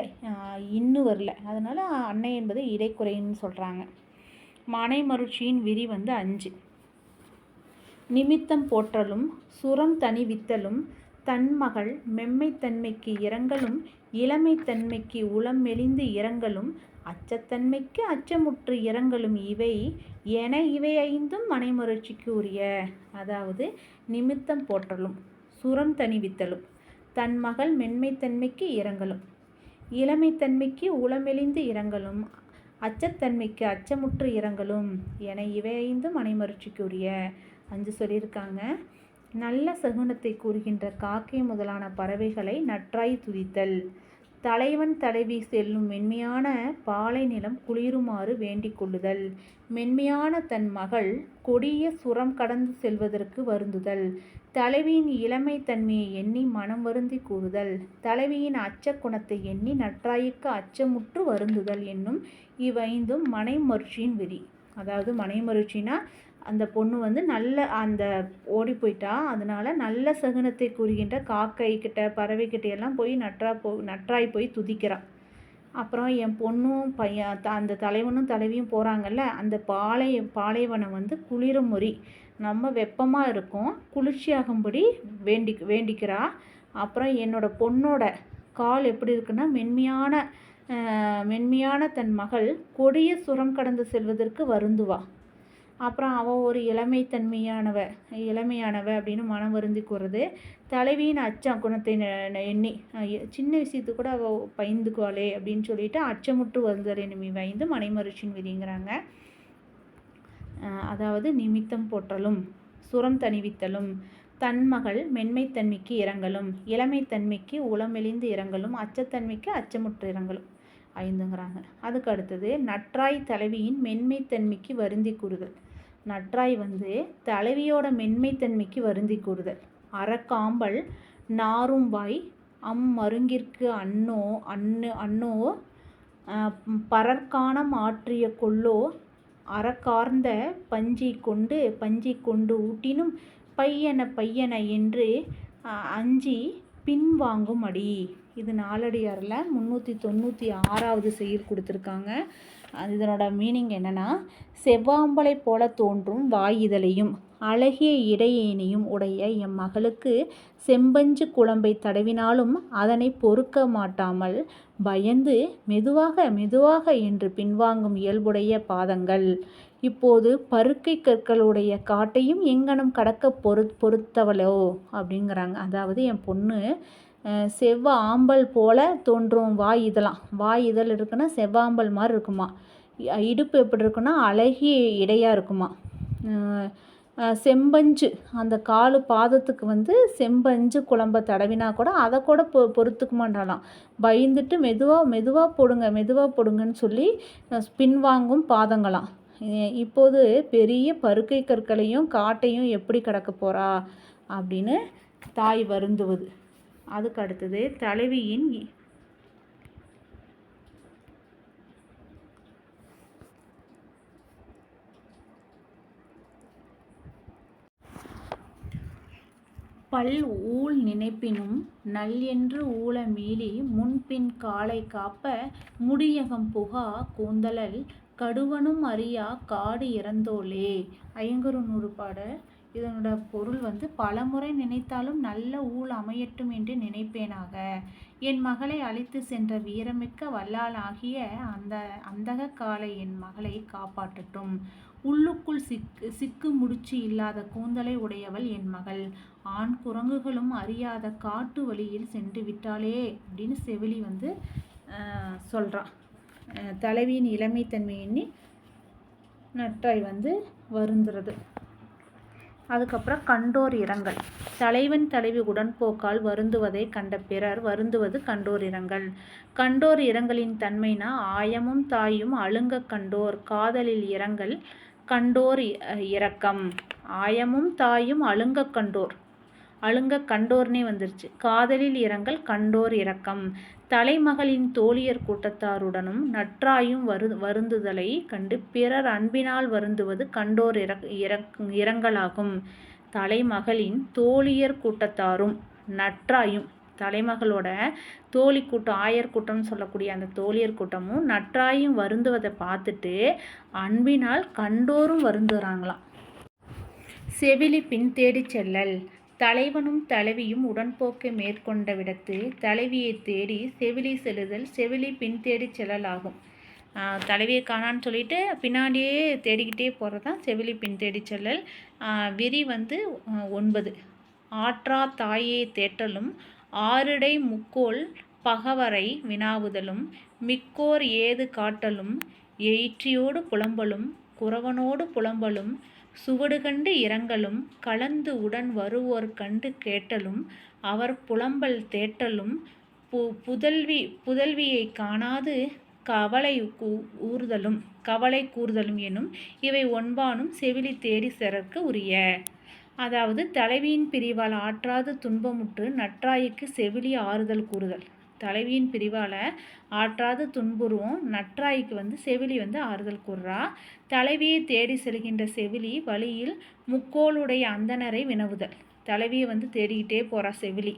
இன்னும் வரல, அதனால அன்னை என்பது இடைக்குறைன்னு சொல்கிறாங்க. மனை மருட்சியின் விரி வந்து 5. நிமித்தம் போற்றலும் சுரம் தணிவித்தலும் தன்மகள் மெம்மைத்தன்மைக்கு இரங்கலும் இளமைத்தன்மைக்கு உளம் மெலிந்து இரங்கலும் அச்சத்தன்மைக்கு அச்சமுற்று இரங்கலும் இவை 5 மனைமருட்சிக்கு உரிய. அதாவது நிமித்தம் போற்றலும் சுரம் தணிவித்தலும் தன்மகள் மென்மைத்தன்மைக்கு இரங்கலும் இளமைத்தன்மைக்கு உளமெலிந்து இரங்கலும் அச்சத்தன்மைக்கு அச்சமுற்று இரங்கலும் என இவை 5 மனைமருட்சிக்கு உரிய. 5 சொல்லியிருக்காங்க. நல்ல சகுனத்தை கூறுகின்ற காக்கை முதலான பறவைகளை நற்றாய் துதித்தல். தலைவன் தலைவி செல்லும் மென்மையான பாலை நிலம் குளிருமாறு வேண்டிக் கொள்ளுதல். மென்மையான தன் மகள் கொடிய சுரம் கடந்து செல்வதற்கு வருந்துதல். தலைவியின் இளமை தன்மையை எண்ணி மனம் வருந்தி கூறுதல். தலைவியின் அச்ச குணத்தை எண்ணி நற்றாய்க்கு அச்சமுற்று வருந்துதல் என்னும் இவ்5 மனைமருட்சியின் விரி. அதாவது மனைமருட்சினா அந்த பொண்ணு வந்து அந்த ஓடி போயிட்டா. அதனால நல்ல சகுனத்தை கூறுகின்ற காக்கை கிட்ட பறவைக்கிட்ட எல்லாம் போய் நற்றாய் போய் துதிக்கிறான். அப்புறம் என் பொண்ணும் அந்த தலைவனும் தலைவியும் போகிறாங்கல்ல, அந்த பாலைவனம் வந்து குளிருமொறி நம்ம வெப்பமாக இருக்கும், குளிர்ச்சியாகும்படி வேண்டிக்கிறா. அப்புறம் என்னோட பொண்ணோட கால் எப்படி இருக்குன்னா மென்மையான தன் மகள் கொடிய சுரம் கடந்து செல்வதற்கு வருந்துவா. அப்புறம் அவள் ஒரு இளமையானவ அப்படின்னு மனம் வருந்தி கூறுறது. தலைவியின் அச்சம் குணத்தை எண்ணி சின்ன விஷயத்துக்கு கூட அவள் பயந்துக்குவாளே அப்படின்னு சொல்லிட்டு அச்சமுற்று வருதல் என்னும் 5 மனைமருட்சியின் விதிங்கிறாங்க. அதாவது நிமித்தம் போற்றலும் சுரம் தணிவித்தலும் தன்மகள் மென்மைத்தன்மைக்கு இரங்கலும் இளமைத்தன்மைக்கு உளமெலிந்து இரங்கலும் அச்சத்தன்மைக்கு அச்சமுற்று இரங்கலும் 5ங்கிறாங்க. அதுக்கு அடுத்தது நற்றாய் தலைவியின் மென்மைத்தன்மைக்கு வருந்தி கூறுதல். நற்றாய் வந்து தலைவியோட மென்மைத்தன்மைக்கு வருந்தி கூறுதல். அறக்காம்பல் நாரும் வாய் மருங்கிற்கு அன்னோ பரற்கானம் ஆற்றிய கொல்லோ அறக்கார்ந்த பஞ்சி கொண்டு ஊட்டினும் பையன என்று அஞ்சி பின்வாங்கும் அடி. இது நாலடியாரில் 396வது செய்யுள் கொடுத்துருக்காங்க. இதனோட மீனிங் என்னென்னா, செவ்வாம்பலை போல தோன்றும் வாயுதலையும் அழகிய இடையேனையும் உடைய எம் மகளுக்கு செம்பஞ்சு குழம்பை தடவினாலும் அதனை பொறுக்க மாட்டாமல் பயந்து மெதுவாக என்று பின்வாங்கும் இயல்புடைய பாதங்கள் இப்போது பருக்கை கற்களுடைய காட்டையும் எங்கனம் கடக்க பொறுத்தவளோ அப்படிங்கிறாங்க. அதாவது என் பொண்ணு செவ்வாம்பல் போல தோன்றும் வாய் இதழ் இருக்குன்னா செவ்வாம்பல் மாதிரி இருக்குமா, இடுப்பு எப்படி இருக்குன்னா அழகிய இடையாக இருக்குமா, செம்பஞ்சு அந்த காலு பாதத்துக்கு வந்து செம்பஞ்சு குழம்பை தடவினா கூட அதை கூட பொறுத்துக்க மாட்டாலாம், பயந்துட்டு மெதுவாக போடுங்கன்னு சொல்லி பின்வாங்கும் பாதங்களாம். இப்போது பெரிய பருக்கை கற்களையும் காட்டையும் எப்படி கடக்க போகிறா அப்படின்னு தாய் வருந்துவது. அதுக்கு அடுத்தது தலைவியின் பல் ஊழ் நினைப்பினும் நல் என்று ஊழ மீளி முன்பின் காலை காப்ப முடியகம் புகா கூந்தலல் கடுவனும் அறியா காடு இறந்தோளே. ஐங்குறு நூறுபாடு. இதனோட பொருள் வந்து, பலமுறை நினைத்தாலும் நல்ல ஊழ் அமையட்டும் என்று நினைப்பேனாக. என் மகளை அழைத்து சென்ற வீரமிக்க வல்லாள் ஆகிய அந்தக காலை என் மகளை காப்பாற்றட்டும். உள்ளுக்குள் சிக்கு முடிச்சு இல்லாத கூந்தலை உடையவள் என் மகள். ஆண் குரங்குகளும் அறியாத காட்டு வழியில் சென்று விட்டாளே அப்படின்னு செவிலி வந்து சொல்கிறான். தலைவியின் இளமைத்தன்மை எண்ணி நற்றாய் வந்து வருந்துறது. அதுக்கப்புறம் கண்டோர் இரங்கல். தலைவன் தலைவி உடன்போக்கால் வருந்துவதை கண்ட பிறர் வருந்துவது கண்டோர் இரங்கல். கண்டோர் இரங்கலின் தன்மைனா, ஆயமும் தாயும் அழுங்க கண்டோர் காதலில் இரங்கல் கண்டோர் இரக்கம். ஆயமும் தாயும் அழுங்க கண்டோர்னே வந்துருச்சு. காதலில் இரங்கல் கண்டோர் இரக்கம். தலைமகளின் தோழியர் கூட்டத்தாருடனும் நற்றாயும் வருந்துதலை கண்டு பிறர் அன்பினால் வருந்துவது கண்டோர் இரங்கலாகும். தலைமகளின் தோழியர் கூட்டத்தாரும் நற்றாயும், தலைமகளோட தோழி கூட்டம், ஆயர் கூட்டம்னு சொல்லக்கூடிய அந்த தோழியர் கூட்டமும் நற்றாயும் வருந்துவதை பார்த்துட்டு அன்பினால் கண்டோரும் வருந்துறாங்களாம். செவிலி பின் தேடி செல்லல். தலைவனும் தலைவியும் உடன்போக்கை மேற்கொண்ட விடத்து தலைவியை தேடி செவிலி செல்லுதல் செவிலி பின் தேடி செல்லலாகும். தலைவியை காணான்னு சொல்லிட்டு பின்னாடியே தேடிக்கிட்டே போகிறது தான் செவிலி பின் தேடி செல்லல். விரி வந்து 9. ஆற்றா தாயே தேட்டலும் ஆறுடை முக்கோல் பகவரை வினாவுதலும் மிக்கோர் ஏது காட்டலும் எயிற்றியோடு புலம்பலும் குறவனோடு புலம்பலும் சுவடு கண்டு இரங்கலும் கலந்து உடன் வருவோர் கண்டு கேட்டலும் அவர் புலம்பல் தேட்டலும் புதல்வியை காணாது கவலை கூறுதலும் எனும் இவை ஒன்பானும் செவிலி தேடி செறற்கு உரிய. அதாவது தலைவியின் பிரிவால் ஆற்றாது துன்பமுற்று நற்றாய்க்கு செவிலி ஆறுதல் கூறுதல். தலைவியின் பிரிவால் ஆற்றாது துன்புறுவோம் நற்றாய்க்கு வந்து செவிலி வந்து ஆறுதல் கூறுறா. தலைவியை தேடி செல்கின்ற செவிலி வழியில் முக்கோளுடைய அந்தணரை வினவுதல். தலைவியை வந்து தேடிக்கிட்டே போகிறா செவிலி.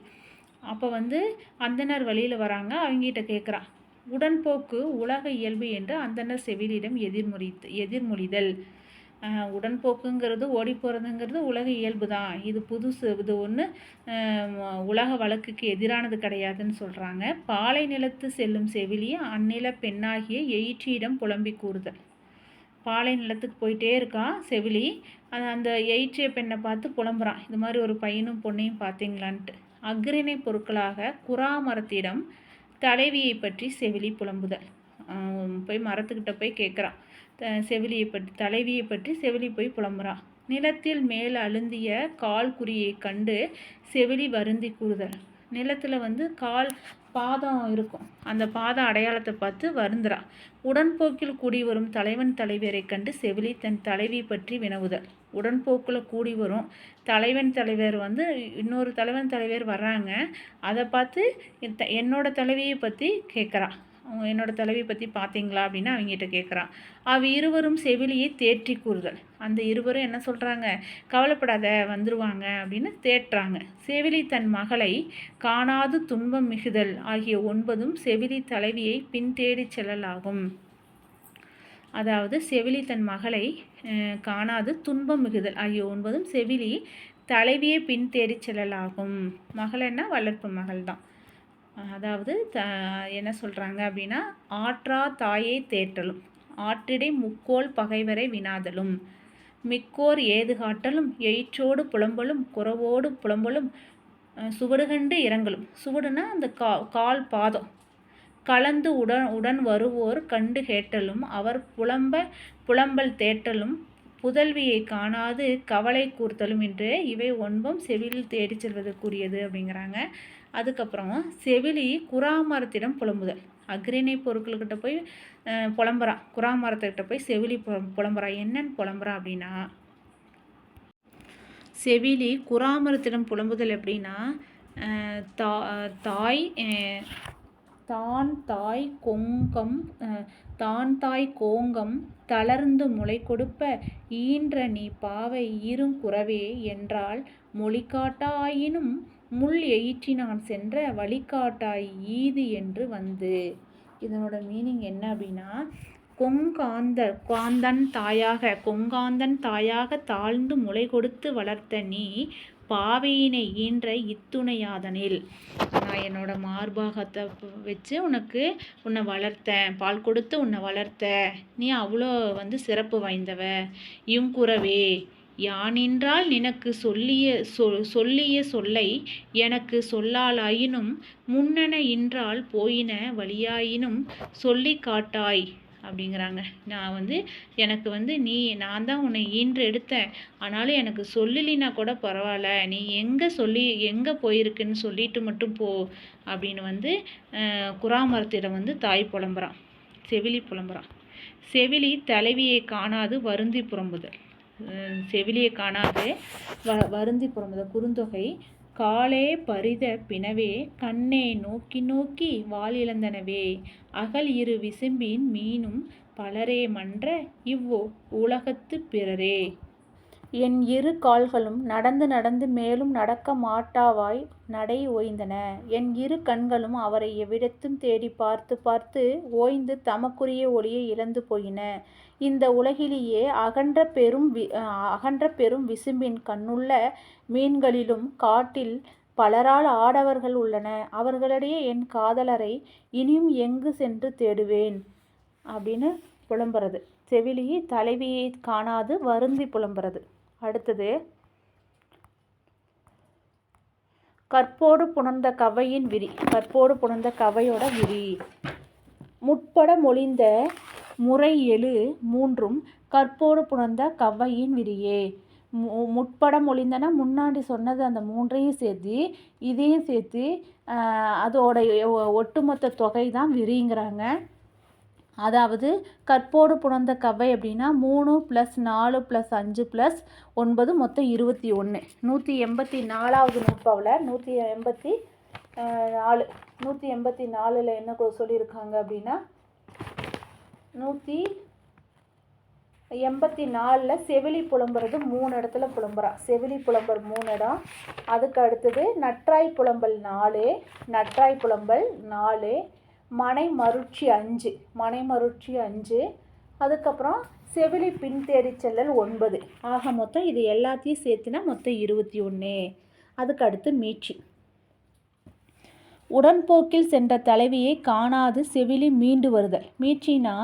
அப்போ வந்து அந்தணர் வழியில் வராங்க, அவங்ககிட்ட கேட்குறா. உடன்போக்கு உலக இயல்பு என்று அந்தணர் செவிலியிடம் எதிர்மொழிதல். உடன்போக்குங்கிறது ஓடி போகிறதுங்கிறது உலக இயல்பு தான், இது புதுசு, இது ஒன்று உலக வழக்குக்கு எதிரானது கிடையாதுன்னு சொல்கிறாங்க. பாலை நிலத்து செல்லும் செவிலி அந்நில பெண்ணாகிய எயிற்றியிடம் புலம்பி கூறுதல். பாலை நிலத்துக்கு போயிட்டே இருக்கான் செவிலி, அந்த எயிற்றிய பெண்ணை பார்த்து புலம்புறான், இது மாதிரி ஒரு பையனும் பொண்ணையும் பார்த்தீங்களான்ட்டு. அக்ரிணை பொருட்களாக குறாமரத்திடம் தலைவியை பற்றி செவிலி புலம்புதல். போய் மரத்துக்கிட்ட போய் கேட்குறான் தலைவியை பற்றி செவிலி போய் புலம்புறான். நிலத்தில் மேல் அழுந்திய கால் குறியை கண்டு செவிலி வருந்தி கூறுதல். நிலத்தில் வந்து பாதம் இருக்கும், அந்த பாத அடையாளத்தை பார்த்து வருந்துறா. உடன்போக்கில் கூடி வரும் தலைவன் தலைவரை கண்டு செவிலி தன் தலைவி பற்றி வினவுதல். உடன்போக்கில் கூடி வரும் தலைவர் வந்து இன்னொரு தலைவன் தலைவர் வர்றாங்க, அதை பார்த்து என்னோட தலைவியை பற்றி கேட்குறா. என்னோட தலைவி பற்றி பார்த்தீங்களா அப்படின்னு அவங்ககிட்ட கேட்குறான். இருவரும் செவிலியை தேற்றி கூறுதல். அந்த இருவரும் என்ன சொல்கிறாங்க, கவலைப்படாத வந்துருவாங்க அப்படின்னு தேற்றுறாங்க. செவிலி தன் மகளை காணாது துன்பம் மிகுதல் ஆகிய 9ம் செவிலி தலைவியை பின் தேடி செல்லலாகும். அதாவது செவிலி தன் மகளை காணாது துன்பம் மிகுதல் ஆகிய 9ம் செவிலி தலைவியை பின் தேடி செல்லலாகும். மகள்னா வளர்ப்பு மகள் தான். அதாவது என்ன சொல்கிறாங்க அப்படின்னா, ஆற்றா தாயை தேற்றலும் ஆற்றிடை முக்கோள் பகைவரை வினாதலும் மிக்கோர் ஏது காட்டலும் எயிற்றோடு புலம்பலும் குறவோடு புலம்பலும் சுவடுகண்டு இறங்கலும். சுவடுனா அந்த கால் பாதம் கலந்து உடன் வருவோர் கண்டு கேட்டலும் அவர் புலம்பல் தேட்டலும் புதல்வியை காணாது கவலை கூர்த்தலும் என்று இவை 9ம் செவிலில் தேடி செல்வதற்குரியது அப்படிங்கிறாங்க. அதுக்கப்புறம் செவிலி குறாமரத்திடம் புலம்புதல். அக்ரிணை பொருட்கள்கிட்ட போய் புலம்புறான். குறாமரத்துக்கிட்ட போய் செவிலி புலம்புறான். என்னன்னு புலம்புறான் அப்படின்னா, செவிலி குறாமரத்திடம் புலம்புதல் எப்படின்னா, தான் தாய் கோங்கம் தளர்ந்து முளை கொடுப்ப ஈன்ற நீ பாவை இருங்குறவே என்றால் மொழிகாட்டா ஆயினும் முள் எயிற்றினான் சென்ற வழிகாட்டாய் ஈது என்று வந்து. இதனோட மீனிங் என்ன அப்படின்னா, கொங்காந்தன் தாயாக தாழ்ந்து முளை கொடுத்து வளர்த்த நீ பாவையினை ஈன்ற இத்துணையாதனில், நான் என்னோட மார்பாகத்தை வச்சு உன்னை வளர்த்தேன், பால் கொடுத்து உன்னை வளர்த்த, நீ அவ்வளோ சிறப்பு வாய்ந்தவ. இங்குறவே யானின்றால் நினக்கு சொல்லிய சொல்லை எனக்கு சொல்லாலாயினும் முன்னென இன்றால் போயின வழியாயினும் சொல்லி காட்டாய் அப்படிங்கிறாங்க. நான் எனக்கு நான் தான் உன்னை ஈன்று எடுத்தேன், ஆனாலும் எனக்கு சொல்லலினா கூட பரவாயில்ல, நீ எங்கே போயிருக்குன்னு சொல்லிட்டு மட்டும் போ அப்படின்னு குறாமரத்திடம் தாய் புலம்புறான், செவிலி புலம்புறான். செவிலி தலைவியை காணாது வருந்தி புலம்புதல். செவிலியை காணாது வருந்தி புலம்புதல். குறுந்தொகை. காலே பரித பினவே கண்ணே நோக்கி நோக்கி வால் இழந்தனவே அகல் இரு விசும்பின் மீனும் பலரே மன்ற இவ்வோ உலகத்து பிறரே. என் இரு கால்களும் நடந்து நடந்து மேலும் நடக்க மாட்டாவாய் நடை ஓய்ந்தன. என் இரு கண்களும் அவரை எவ்விடத்தும் தேடி பார்த்து பார்த்து ஓய்ந்து தமக்குரிய ஒளியை இழந்து போயின. இந்த உலகிலேயே அகன்ற பெரும் விசும்பின் கண்ணுள்ள மீன்களிலும் காட்டில் பலரால் ஆடவர்கள் உள்ளன. அவர்களிடையே என் காதலரை இனியும் எங்கு சென்று தேடுவேன் அப்படின்னு புலம்புறது. செவிலி தலைவியை காணாது வருந்தி புலம்புறது. அடுத்தது, கற்போடு புணர்ந்த கவ்வையின் விரி. கற்போடு புணர்ந்த கவ்வையோட விரி. முற்பட மொழிந்த முறை எழு 3ம் கற்போடு புணர்ந்த கவ்வையின் விரியே. முற்பட மொழிந்தனா முன்னாடி சொன்னது அந்த 3ஐயும் சேர்த்து இதையும் சேர்த்து அதோட ஒட்டுமொத்த தொகை தான் விரிங்கிறாங்க. அதாவது கற்போடு புணர்ந்த கவ்வை அப்படின்னா 3 + 4 + 5 + 9 மொத்தம் 21. 184வது நூற்பாவில் 184ல் என்ன சொல்லியிருக்காங்க அப்படின்னா, 184ல் செவிலி புலம்புறது 3 இடத்துல புலம்புறா. செவிலி புலம்பர் 3 இடம். அதுக்கு அடுத்தது நற்றாய் புலம்பல் 4, மனை மருட்சி 5, அதுக்கப்புறம் செவிலி பின் தேடி செல்லல் 9. ஆக மொத்தம் இது எல்லாத்தையும் சேர்த்துனா மொத்தம் 21. அதுக்கு அடுத்து மீட்சி. உடன்போக்கில் சென்ற தலைவியை காணாது செவிலி மீண்டு வருதல். மீட்சினா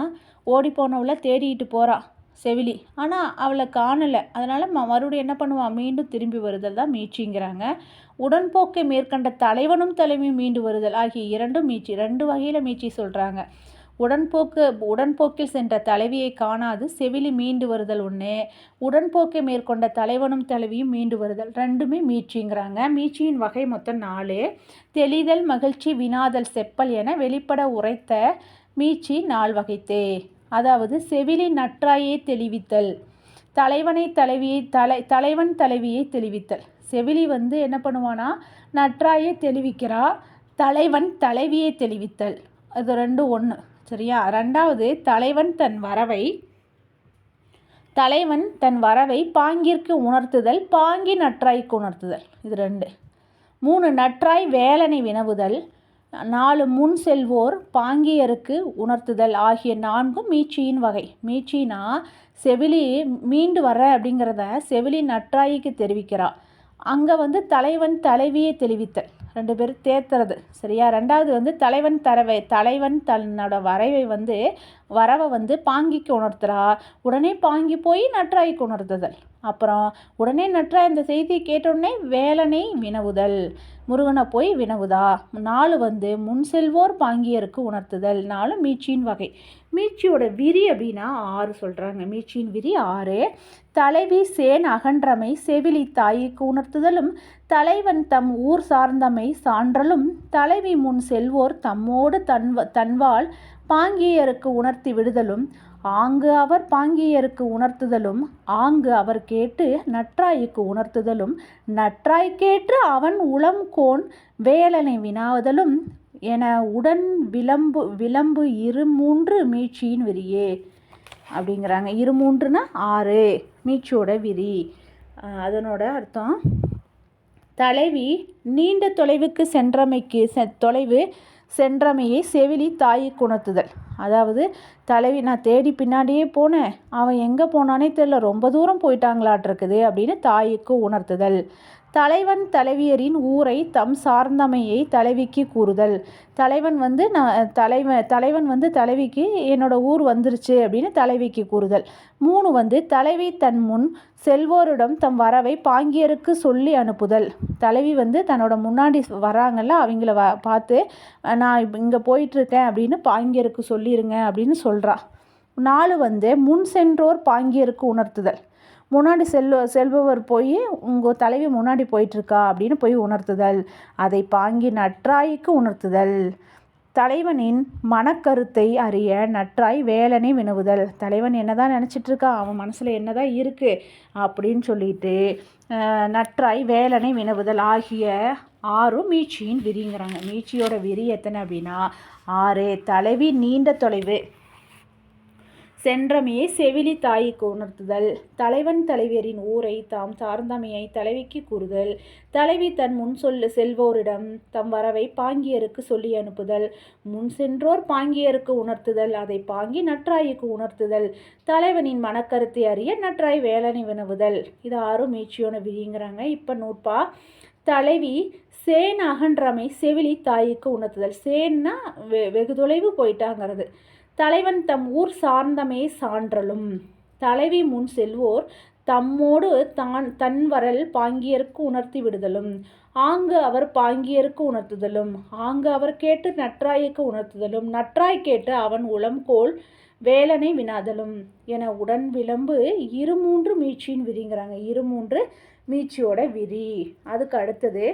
ஓடிப்போனவளை தேடிட்டு போகிறா செவிலி, ஆனால் அவளை காணலை. அதனால் மறுபடியும் என்ன பண்ணுவான், மீண்டும் திரும்பி வருதல் தான் மீட்சிங்கிறாங்க. உடன்போக்கை மேற்கண்ட தலைவனும் தலைவியும் மீண்டு வருதல் ஆகிய 2ம் மீட்சி. 2 வகையில் மீட்சி சொல்கிறாங்க. உடன்போக்கில் சென்ற தலைவியை காணாது செவிலி மீண்டு வருதல் 1, உடன்போக்கை மேற்கொண்ட தலைவனும் தலைவியும் மீண்டு வருதல் 2மே மீட்சிங்கிறாங்க. மீட்சியின் வகை மொத்தம் 4. தெளிதல், மகிழ்ச்சி, வினாதல், செப்பல் என வெளிப்பட உரைத்த மீட்சி 4 வகைத்தே. அதாவது செவிலி நற்றாயை தெளிவித்தல், தலைவன் தலைவியை தெளிவித்தல். செவிலி என்ன பண்ணுவானா, நற்றாயை தெளிவிக்கிறா, தலைவன் தலைவியை தெளிவித்தல். இது ரெண்டும் ஒன்று. சரியா? ரெண்டாவது, தலைவன் தன் வரவை பாங்கிற்கு உணர்த்துதல், பாங்கி நற்றாய்க்கு உணர்த்துதல். இது 2. 3, நற்றாய் வேலனை வினவுதல். 4, முன் செல்வோர் பாங்கியருக்கு உணர்த்துதல் ஆகிய 4ம் மீட்சியின் வகை. மீட்சினா செவிலி மீண்டு வர அப்படிங்கிறத செவிலி நற்றாய்க்கு தெரிவிக்கிறா. அங்கே தலைவன் தலைவியை தெளிவித்தல், 2 பேரும் தேத்துறது. சரியா? ரெண்டாவது தலைவன் தன்னோட வரவை பாங்கிக்கு உணர்த்துறா. உடனே பாங்கி போய் நற்றாய்க்கு உணர்த்துதல். அப்புறம் உடனே நற்றாய் அந்த செய்தியை கேட்டோடனே வேலனை வினவுதல், முருகனை போய் வினவுதா. 4 முன் செல்வோர் பாங்கியருக்கு உணர்த்துதல். 4 மீட்சியின் வகை. மீட்சியோட விரி அப்படின்னா 6 சொல்கிறாங்க. மீட்சியின் விரி 6. தலைவி சேன் அகன்றமை செவிலி தாய்க்கு உணர்த்துதலும், தலைவன் தம் ஊர் சார்ந்தமை சான்றலும், தலைவி முன் செல்வோர் தம்மோடு தன்வாள் பாங்கியருக்கு உணர்த்தி விடுதலும், ஆங்கு அவர் பாங்கியருக்கு உணர்த்துதலும், ஆங்கு அவர் கேட்டு நற்றாய்க்கு உணர்த்துதலும், நற்றாய் கேட்டு அவன் உளம் கோன் வேலனை வினாவுதலும் என உடன் விளம்பு 2 மீட்சியின் விரியே அப்படிங்கிறாங்க. 2 6 மீட்சியோட விரி. அதனோட அர்த்தம், தலைவி நீண்ட தொலைவுக்கு சென்றமையை செவிலி தாய்க்கு உணர்த்துதல். அதாவது தலைவி, நான் தேடி பின்னாடியே போனேன், அவன் எங்கே போனானே தெரியல, ரொம்ப தூரம் போயிட்டாங்களாட்டிருக்குது அப்படின்னு தாய்க்கு உணர்த்துதல். தலைவன் தலைவியரின் ஊரை தம் சார்ந்தமையை தலைவிக்கு கூறுதல். தலைவன் தலைவிக்கு என்னோட ஊர் வந்துருச்சு அப்படின்னு தலைவிக்கு கூறுதல். 3 தலைவி தன் முன் செல்வோரிடம் தம் வரவை பாங்கியருக்கு சொல்லி அனுப்புதல். தலைவி தன்னோட முன்னாடி வராங்கல்ல, அவங்கள பார்த்து நான் இங்கே போயிட்டுருக்கேன் அப்படின்னு பாங்கியருக்கு சொல்லிடுங்க அப்படின்னு சொல்கிறா. 4 முன் சென்றோர் பாங்கியருக்கு உணர்த்துதல். முன்னாடி செல்பவர் போய் உங்கள் தலைவி முன்னாடி போயிட்டுருக்கா அப்படின்னு போய் உணர்த்துதல். அதை பாங்கி நற்றாய்க்கு உணர்த்துதல். தலைவனின் மனக்கருத்தை அறிய நற்றாய் வேலனை வினவுதல். தலைவன் என்னதான் நினச்சிட்ருக்கா, அவன் மனசில் என்னதான் இருக்குது அப்படின்னு சொல்லிட்டு நற்றாய் வேலனை வினவுதல் ஆகிய 6 மீட்சியின் விரிங்கிறாங்க. மீட்சியோட விரி எத்தனை அப்படின்னா 6. தலைவி நீண்ட தொலைவு சென்றமையை செவிலி தாய்க்கு உணர்த்துதல். தலைவன் தலைவியரின் ஊரை தாம் சார்ந்தமையை தலைவிக்கு கூறுதல். தலைவி தன் முன் செல்வோரிடம் தம் வரவை பாங்கியருக்கு சொல்லி அனுப்புதல். முன் சென்றோர் பாங்கியருக்கு உணர்த்துதல். அதை பாங்கி நற்றாய்க்கு உணர்த்துதல். தலைவனின் மனக்கருத்தை அறிய நற்றாய் வேலனை வினவுதல். இது 6 மீட்சியோட விரிங்கிறாங்க. இப்போ நூற்பா, தலைவி சேன் அகன்றமை செவிலி தாய்க்கு உணர்த்துதல். சேன்னா வெகு தொலைவு போயிட்டாங்கிறது. தலைவன் தம் ஊர் சார்ந்தமே சான்றலும். தலைவி முன் செல்வோர் தம்மோடு தன்வரல் பாங்கியருக்கு உணர்த்தி விடுதலும். ஆங்கு அவர் பாங்கியருக்கு உணர்த்துதலும். ஆங்கு அவர் கேட்டு நற்றாய்க்கு உணர்த்துதலும். நற்றாய் கேட்டு அவன் உளம்கோல் வேலனை வினாதலும் என உடன் விளம்பு 2 மீட்சியின் விரிங்கிறாங்க. 2 மீட்சியோட விரி. அதுக்கு அடுத்தது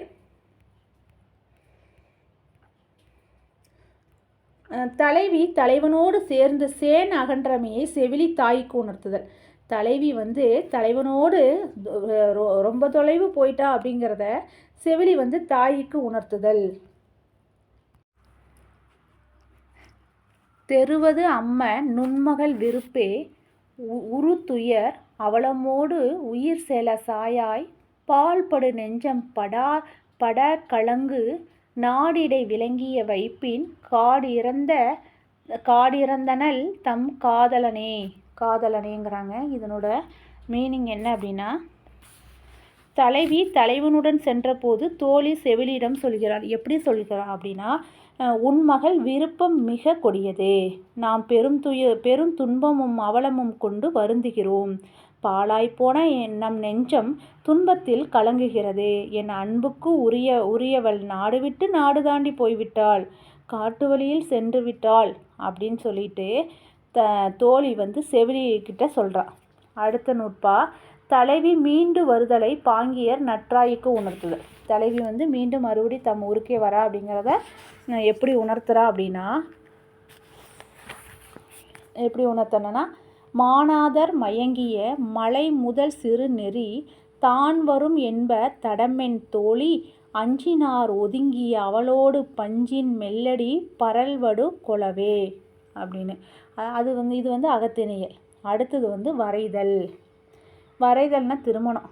தலைவி தலைவனோடு சேர்ந்து சேன் அகன்றமையை செவிலி தாய்க்கு உணர்த்துதல். தலைவி தலைவனோடு ரொம்ப தொலைவு போயிட்டா அப்படிங்கிறத செவிலி தாய்க்கு உணர்த்துதல். தெருவது அம்ம நுண்மகள் விருப்பே உருத்துயர் அவலமோடு உயிர் செல சாயாய் பால்படு நெஞ்சம் பட கலங்கு நாடிடை விளங்கிய வைப்பின் காடிறந்தனல் தம் காதலனேங்கிறாங்க. இதனோட மீனிங் என்ன அப்படின்னா, தலைவி தலைவனுடன் சென்றபோது தோழி செவிலியிடம் சொல்கிறாள். எப்படி சொல்கிறாள் அப்படின்னா, உன் மகள் விருப்பம் மிக கொடியது, நாம் பெரும் துன்பமும் அவலமும் கொண்டு வருந்துகிறோம். பாழாய்ப்போன நம் நெஞ்சம் துன்பத்தில் கலங்குகிறது. என் அன்புக்கு உரியவள் நாடு விட்டு நாடு தாண்டி போய்விட்டாள், காட்டு வழியில் சென்று விட்டாள் அப்படின்னு சொல்லிட்டு தோழி செவிலிக்கிட்ட சொல்கிறா. அடுத்த நூற்பா, தலைவி மீண்டு வருதலை பாங்கியர் நற்றாய்க்கு உணர்த்துதல். தலைவி மீண்டும் மறுபடி தம் ஊருக்கே வரா அப்படிங்கிறத எப்படி உணர்த்துறா அப்படின்னா, எப்படி உணர்த்தனா, மானாதர் மயங்கிய மலை முதல் சிறு நெறி தான் வரும் என்ப தடமென் தோழி அஞ்சினார் ஒதுங்கிய அவளோடு பஞ்சின் மெல்லடி பரல்வடு கொளவே அப்படின்னு. இது அகத்திணையல். அடுத்தது வரைதல். வரைதல்னா திருமணம்.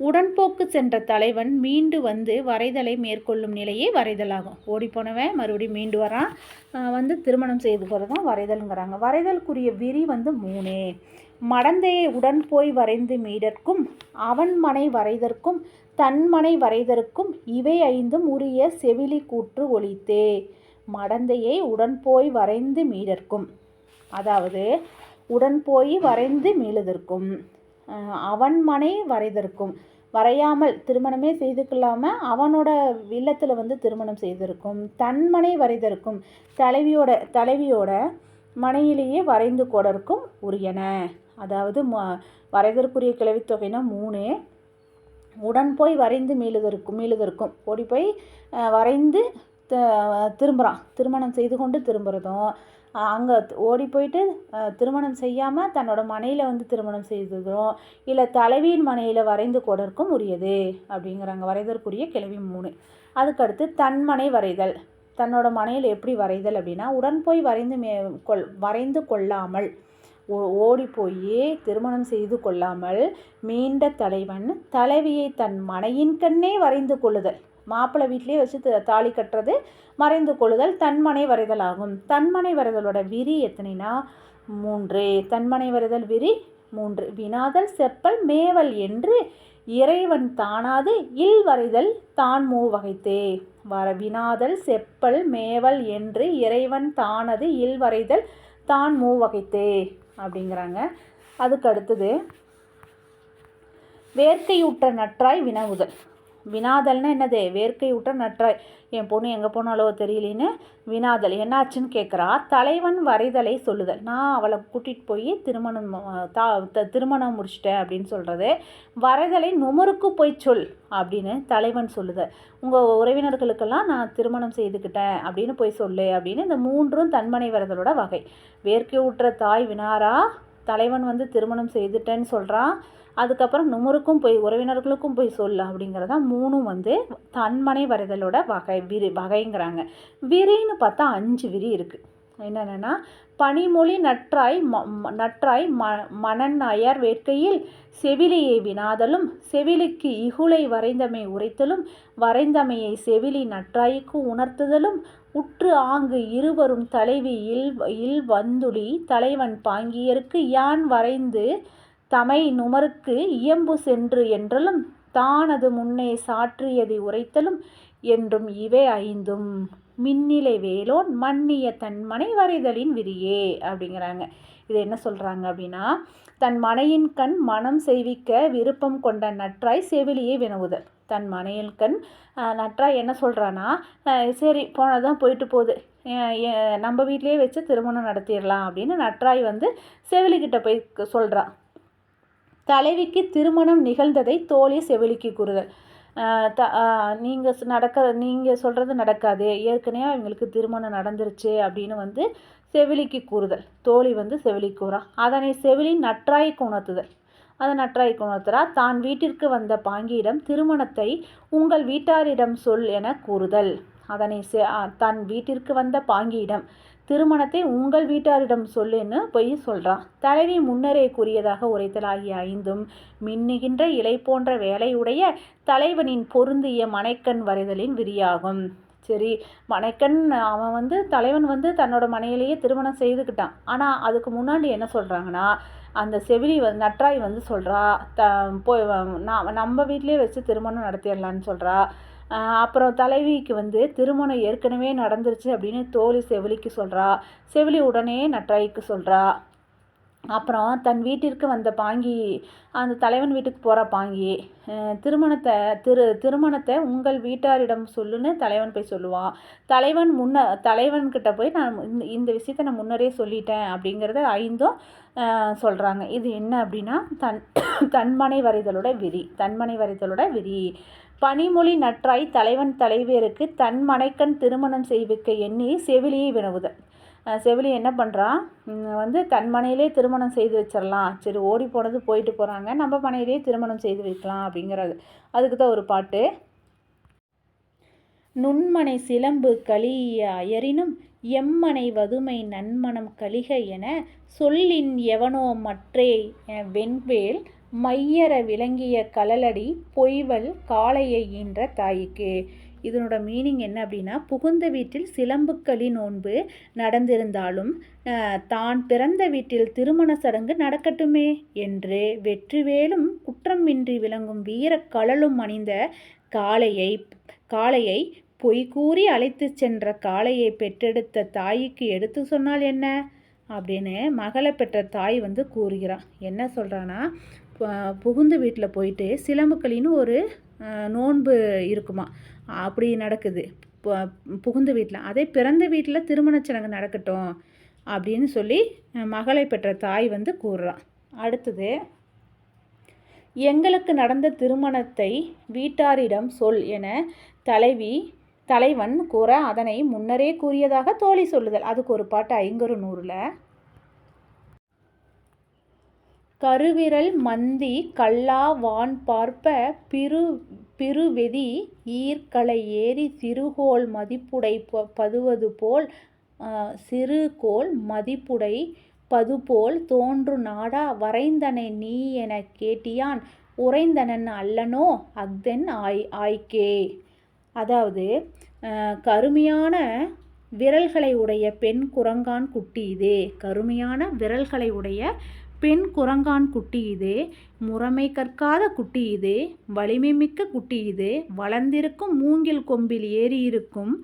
உடன்போக்கு சென்ற தலைவன் மீண்டு வந்து வரைதலை மேற்கொள்ளும் நிலையே வரைதலாகும். ஓடிப்போனவன் மறுபடியும் மீண்டு வரான், திருமணம் செய்து போகிறதான் வரைதல்ங்கிறாங்க. வரைதலுக்குரிய விரி 3. மடந்தையை உடன் போய் வரைந்து மீடற்கும் அவன் மனை வரைதற்கும் தன்மனை வரைதற்கும் இவை 5 உரிய செவிலி கூற்று ஒலித்தே. மடந்தையை உடன் போய் வரைந்து மீடற்கும், அதாவது உடன் போய் வரைந்து மீளுதற்கும், அவன் மனை வரைதற்கும், வரையாமல் திருமணமே செய்துக்கொள்ளாமல் அவனோட இல்லத்தில் திருமணம் செய்திருக்கும், தன்மனை வரைதற்கும் தலைவியோட மனையிலேயே வரைந்து கொடற்கும் உரியன. அதாவது வரைதற்குரிய கிளவித்தொகைனா 3. உடன் போய் வரைந்து மீளுதற்கும் ஓடி போய் வரைந்து திரும்புகிறான், திருமணம் செய்து கொண்டு திரும்புகிறதும், அங்கே ஓடி போயிட்டு திருமணம் செய்யாமல் தன்னோட மனையில் திருமணம் செய்ததும், இல்லை தலைவியின் மனையில் வரைந்து கொடற்கும் உரியது அப்படிங்கிறாங்க. வரைதற்குரிய கிளவி 3. அதுக்கடுத்து தன்மனை வரைதல். தன்னோட மனையில் எப்படி வரைதல் அப்படின்னா, உடன் போய் வரைந்து கொள்ளாமல் ஓடி போய் திருமணம் செய்து கொள்ளாமல் மீண்ட தலைவன் தலைவியை தன் மனையின் கண்ணே வரைந்து கொள்ளுதல். மாப்பிள்ளை வீட்டிலே வச்சு தாலி கட்டுறது மறைந்து கொள்ளுதல் தன்மனை வரைதல் ஆகும். தன்மனை வரைதலோட விரி எத்தனைனா 3. தன்மனை வரைதல் விரி 3. வினாதல் செப்பல் மேவல் என்று இறைவன் தானாது இல் வரைதல் தான் மூவகைத்தே. வினாதல் செப்பல் மேவல் என்று இறைவன் தானது இல் வரைதல் தான் மூவகைத்தே அப்படிங்கிறாங்க. அதுக்கு அடுத்தது வேர்க்கையுற்ற நற்றாய் வினவுதல். வினாதல்னா என்னது? வேர்க்கையுற்ற நற்றாய், என் பொண்ணு எங்கே போனாலோ தெரியலேன்னு வினாதல். என்னாச்சுன்னு கேட்குறா. தலைவன் வரைதலை சொல்லுதல். நான் அவளை கூட்டிகிட்டு போய் திருமணம் முடிச்சிட்டேன் அப்படின்னு சொல்கிறது. வரைதலை நுமருக்கு போய் சொல் அப்படின்னு தலைவன் சொல்லுதல். உங்கள் உறவினர்களுக்கெல்லாம் நான் திருமணம் செய்துக்கிட்டேன் அப்படின்னு போய் சொல்லு அப்படின்னு. இந்த 3ம் தன்மனை வரைதலோட வகை. வேர்க்கையுற்ற தாய் வினாரா, தலைவன் திருமணம் செய்துட்டேன்னு சொல்கிறான். அதுக்கப்புறம் நுமருக்கும் போய் உறவினர்களுக்கும் போய் சொல்லு அப்படிங்கிறதா 3ம் தன்மனை வரைதலோட வகைங்கிறாங்க. விரின்னு பார்த்தா 5 விரி இருக்குது. என்னென்னா, பனிமொழி நற்றாய் மணன் அயர் வேட்கையில் செவிலியை வினாதலும் செவிலிக்கு இகுலை வரைந்தமை உரைத்தலும் வரைந்தமையை செவிலி நற்றாய்க்கு உணர்த்துதலும் உற்று ஆங்கு இருவரும் தலைவி இல் வந்துளி தலைவன் பாங்கியருக்கு யான் வரைந்து தமை நுமருக்கு இயம்பு சென்று என்றலும் தானது முன்னே சாற்றியதை உரைத்தலும் என்றும் இவை 5 மின்னிலை வேலோன் மன்னிய தன்மனை வரைதலின் விரியே அப்படிங்கிறாங்க. இது என்ன சொல்கிறாங்க அப்படின்னா, தன் மனையின் கண் மனம் செய்விக்க விருப்பம் கொண்ட நற்றாய் செவிலியை வினவுதல். தன் மனையின் கண் நற்றாய் என்ன சொல்கிறான்னா, சரி போனதான் போயிட்டு போகுது, நம்ம வீட்டிலேயே வச்சு திருமணம் நடத்திடலாம் அப்படின்னு நற்றாய் செவிலிக்கிட்ட போய் சொல்கிறான். தலைவிக்கு திருமணம் நிகழ்ந்ததை தோழி செவிலிக்கு கூறுதல். நீங்கள் சொல்கிறது நடக்காது, ஏற்கனவே அவங்களுக்கு திருமணம் நடந்துருச்சு அப்படின்னு செவிலிக்கு கூறுதல். தோழி செவிலிக்கு கூறா. அதனை செவிலி நற்றாய்க்கு உணர்த்துதல். அதை நற்றாய்க்கு உணர்த்துறா. தான் வீட்டிற்கு வந்த பாங்கியிடம் திருமணத்தை உங்கள் வீட்டாரிடம் சொல் என கூறுதல். அதனை தன் வீட்டிற்கு வந்த பாங்கியிடம் திருமணத்தை உங்கள் வீட்டாரிடம் சொல்லுன்னு போய் சொல்கிறான். தலைவி முன்னரே கூறியதாக உரைத்தல் ஆகிய 5ம் மின்னுகின்ற இலை போன்ற வேலையுடைய தலைவனின் பொருந்திய மனைக்கண் வரைதலின் விரியாகும். சரி, மனைக்கண் அவன் தலைவன் தன்னோட மனையிலேயே திருமணம் செய்துக்கிட்டான். ஆனால் அதுக்கு முன்னாடி என்ன சொல்கிறாங்கன்னா, அந்த செவிலி நற்றாய் சொல்கிறா, நம்ம வீட்டிலே வச்சு திருமணம் நடத்திடலான்னு சொல்கிறா. அப்புறம் தலைவிக்கு திருமணம் ஏற்கனவே நடந்துருச்சு அப்படின்னு தோழி செவிலிக்கு சொல்கிறா. செவிலி உடனே நற்றாய்க்கு சொல்கிறா. அப்புறம் தன் வீட்டிற்கு வந்த பாங்கி, அந்த தலைவன் வீட்டுக்கு போகிற பாங்கி திருமணத்தை உங்கள் வீட்டாரிடம் சொல்லுன்னு தலைவன் போய் சொல்லுவான். தலைவன்கிட்ட போய் நான் இந்த விஷயத்தை நான் முன்னரே சொல்லிட்டேன் அப்படிங்கிறத 5ம் சொல்கிறாங்க. இது என்ன அப்படின்னா தன்மனை வரைதலோட விரி. பனிமொழி நற்றாய் தலைவன் தலைவியருக்கு தன் மனைக்கண் திருமணம் செய்விக்க எண்ணி செவிலியை வினவுதல். செவிலி என்ன பண்ணுறான், தன் மனையிலே திருமணம் செய்து வச்சிடலாம், சரி ஓடி போனது போயிட்டு போகிறாங்க, நம்ம மனையிலே திருமணம் செய்து வைக்கலாம் அப்படிங்கிறது. அதுக்கு தான் ஒரு பாட்டு. நுண்மனை சிலம்பு கலிய அயரினும் எம்மனை வதுமை நன்மனம் கலிக என சொல்லின் எவனோ மற்றே வெண்வேல் மையற விளங்கிய கழலடி பொய்வல் காளையை ஈன்ற தாய்க்கு. இதனோட மீனிங் என்ன அப்படின்னா, புகுந்த வீட்டில் சிலம்புக்களி நோன்பு நடந்திருந்தாலும் தான் பிறந்த வீட்டில் திருமண சடங்கு நடக்கட்டுமே என்று வெற்றிவேலும் குற்றமின்றி விளங்கும் வீர கழலும் அணிந்த காளையை பொய்கூறி அழைத்து சென்ற காளையை பெற்றெடுத்த தாய்க்கு எடுத்து சொன்னால் என்ன அப்படின்னு மகளை பெற்ற தாய் கூறுகிறான். என்ன சொல்கிறான்னா, புகுந்த வீட்டில் போயிட்டு சிலம்புக்களின்னு ஒரு நோன்பு இருக்குமா, அப்படி நடக்குது புகுந்த வீட்டில். அதே பிறந்த வீட்டில் திருமணச்சடங்கு நடக்கட்டும் அப்படின்னு சொல்லி மகளை பெற்ற தாய் கூறுறான். அடுத்தது, எங்களுக்கு நடந்த திருமணத்தை வீட்டாரிடம் சொல் என தலைவன் கூற அதனை முன்னரே கூறியதாக தோழி சொல்லுதல். அதுக்கு ஒரு பாட்டு ஐங்கரு நூறில். கருவிரல் மந்தி கல்லா வான் பார்ப்ப பிறுவெதி ஈர்க்கலை ஏறி சிறுகோள் மதிப்புடை பதுவது போல் சிறுகோள் மதிப்புடை பதுபோல் தோன்று நாடா வரைந்தனை நீ என கேட்டியான் உறைந்தனன் அல்லனோ அஃதென் ஆய்க்கே. அதாவது, கருமையான விரல்களை உடைய பெண் குரங்கான் குட்டி இதே. கருமையான விரல்களை உடைய பெண் குரங்கான் குட்டி இதே. முறைமை கற்காத குட்டி இதே. வலிமை மிக்க குட்டி இதே. வளர்ந்திருக்கும் மூங்கில் கொம்பில் ஏறியிருக்கும்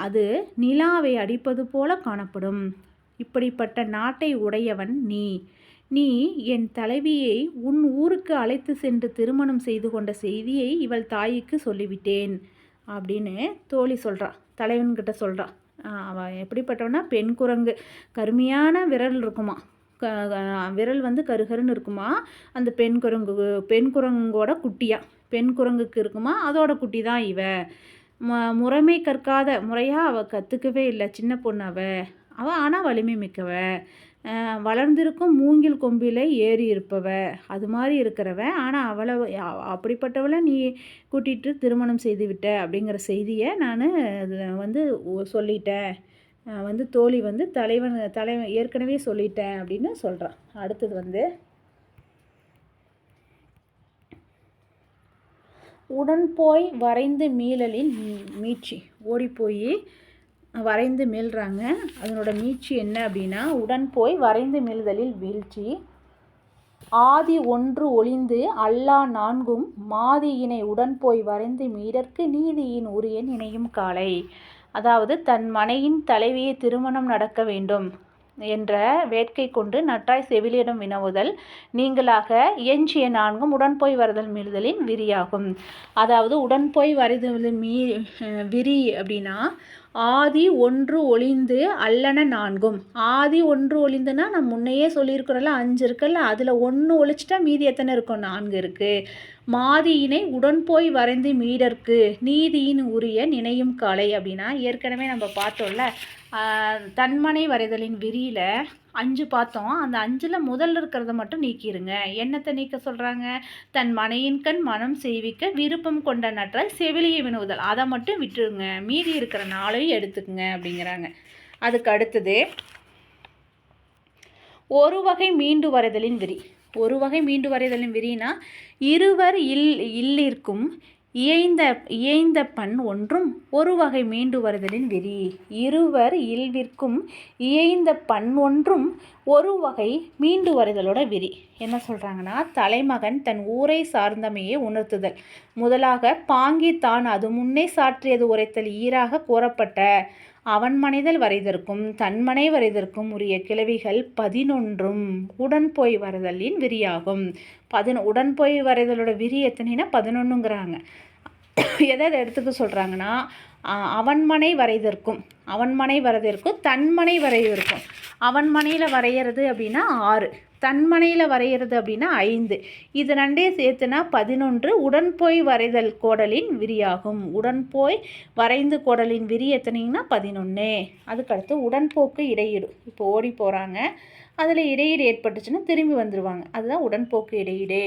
அது நிலாவை அடிப்பது போல காணப்படும். இப்படிப்பட்ட நாட்டை உடையவன் நீ என் தலைவியை உன் ஊருக்கு அழைத்து சென்று திருமணம் செய்து கொண்ட செய்தியை இவள் தாய்க்கு சொல்லிவிட்டேன் அப்படின்னு தோழி சொல்கிறா, தலைவன்கிட்ட சொல்கிறா. அவள் எப்படிப்பட்டவனா, பெண் குரங்கு, கருமையான விரல் இருக்குமா, விரல் கருகருன்னு இருக்குமா. அந்த பெண் குரங்கோட குட்டியா, பெண் குரங்குக்கு இருக்குமா, அதோட குட்டி தான் இவ. முறைமை கற்காத, முறையாக அவள் கற்றுக்கவே இல்லை, சின்ன பொண்ணு அவள் ஆனால் வலிமை மிக்கவ. வளர்ந்திருக்கும் மூங்கில் கொம்பில் ஏறி இருப்பவ, அது மாதிரி இருக்கிறவ. ஆனால் அப்படிப்பட்டவளை நீ கூட்டிகிட்டு திருமணம் செய்து விட்ட அப்படிங்கிற செய்தியை நான் சொல்லிட்டேன். தோழி தலைவன் ஏற்கனவே சொல்லிட்டேன் அப்படின்னு சொல்கிறான். அடுத்தது உடன் போய் வரைந்து மீளலின் மீட்சி. ஓடிப்போய் வரைந்து மீள்றாங்க. அதனோட மீட்சி என்ன அப்படின்னா, உடன் போய் வரைந்து மீள்தலில் வீழ்ச்சி. ஆதி ஒன்று ஒளிந்து அல்லா நான்கும் மாதியினை உடன் போய் வரைந்து மீடற்கு நீதியின் உரிய நினையும் காலை. அதாவது, தன் மனையின் தலைவியை திருமணம் நடக்க வேண்டும் என்ற வேட்கை கொண்டு நற்றாய் செவிலியிடம் வினவுதல் நீங்களாக எஞ்சிய நான்கும் உடன் போய் வருதல் மீறுதலின் விரியாகும். அதாவது, உடன் போய் வரைதலின் விரி அப்படின்னா, ஆதி ஒன்று ஒளிந்து அல்லன நான்கும். ஆதி ஒன்று ஒளிந்துன்னா நம்ம முன்னையே சொல்லியிருக்கிறோம்ல, 5 இருக்குல்ல, அதில் 1 ஒழிச்சிட்டா மீதி எத்தனை இருக்கும், 4 இருக்குது. மாதியினை உடன் போய் வரைந்து மீடற்கு நீதியின் உரிய நினையும் காலை அப்படின்னா, ஏற்கனவே நம்ம பார்த்தோம்ல, தன்மனை வரைதலின் விரியில் 5 பார்த்தோம். அந்த 5ல் முதல்ல இருக்கிறத மட்டும் நீக்கிடுங்க. என்னத்தை நீக்க சொல்கிறாங்க, தன் மனையின் கண் மனம் செய்விக்க விருப்பம் கொண்ட நற்றாய் செவிலியை வினவுதல், அதை மட்டும் விட்டுருங்க, மீதி இருக்கிற 4ஐயும் எடுத்துக்குங்க அப்படிங்கிறாங்க. அதுக்கு அடுத்தது, ஒரு வகை மீண்டு வரைதலின் விரி. ஒரு வகை மீண்டு வரைதலின் விரினா, இருவர் இல்லிற்கும் இயைந்த பண் ஒன்றும் ஒரு வகை மீண்டு வருதலின் விரி. இருவர் இல்விற்கும் இயைந்த பண் ஒன்றும் ஒரு வகை மீண்டு வருதலோட விரி. என்ன சொல்கிறாங்கன்னா, தலைமகன் தன் ஊரை சார்ந்தமையை உணர்த்துதல். முதலாக பாங்கி தான் அது முன்னே சாற்றியது உரைத்தல் ஈராக கூறப்பட்ட அவன் மனைதல் வரைதற்கும் தன்மனை வரைதற்கும் உரிய கிளவிகள் 11 உடன் போய் வருதலின் விரியாகும். உடன் போய் வரைதலோட விரி எத்தனைனா 11ங்கிறாங்க. எதை எடுத்துக்க சொல்கிறாங்கன்னா, அவன்மனை வரைதற்கும் தன்மனை வரைதற்கும். அவன் மனையில் வரைகிறது அப்படின்னா 6, தன்மனையில் வரைகிறது அப்படின்னா 5. இது ரெண்டையும் சேர்த்துனா 11. உடன் போய் வரைதல் கோடலின் விரியாகும். உடன் போய் வரைந்து கோடலின் விரி எத்தனைங்கன்னா 11. அதுக்கடுத்து உடன்போக்கு இடையீடு. இப்போ ஓடி போகிறாங்க, அதில் இடையீடு ஏற்பட்டுச்சுன்னா திரும்பி வந்துடுவாங்க. அதுதான் உடன்போக்கு இடையீடு.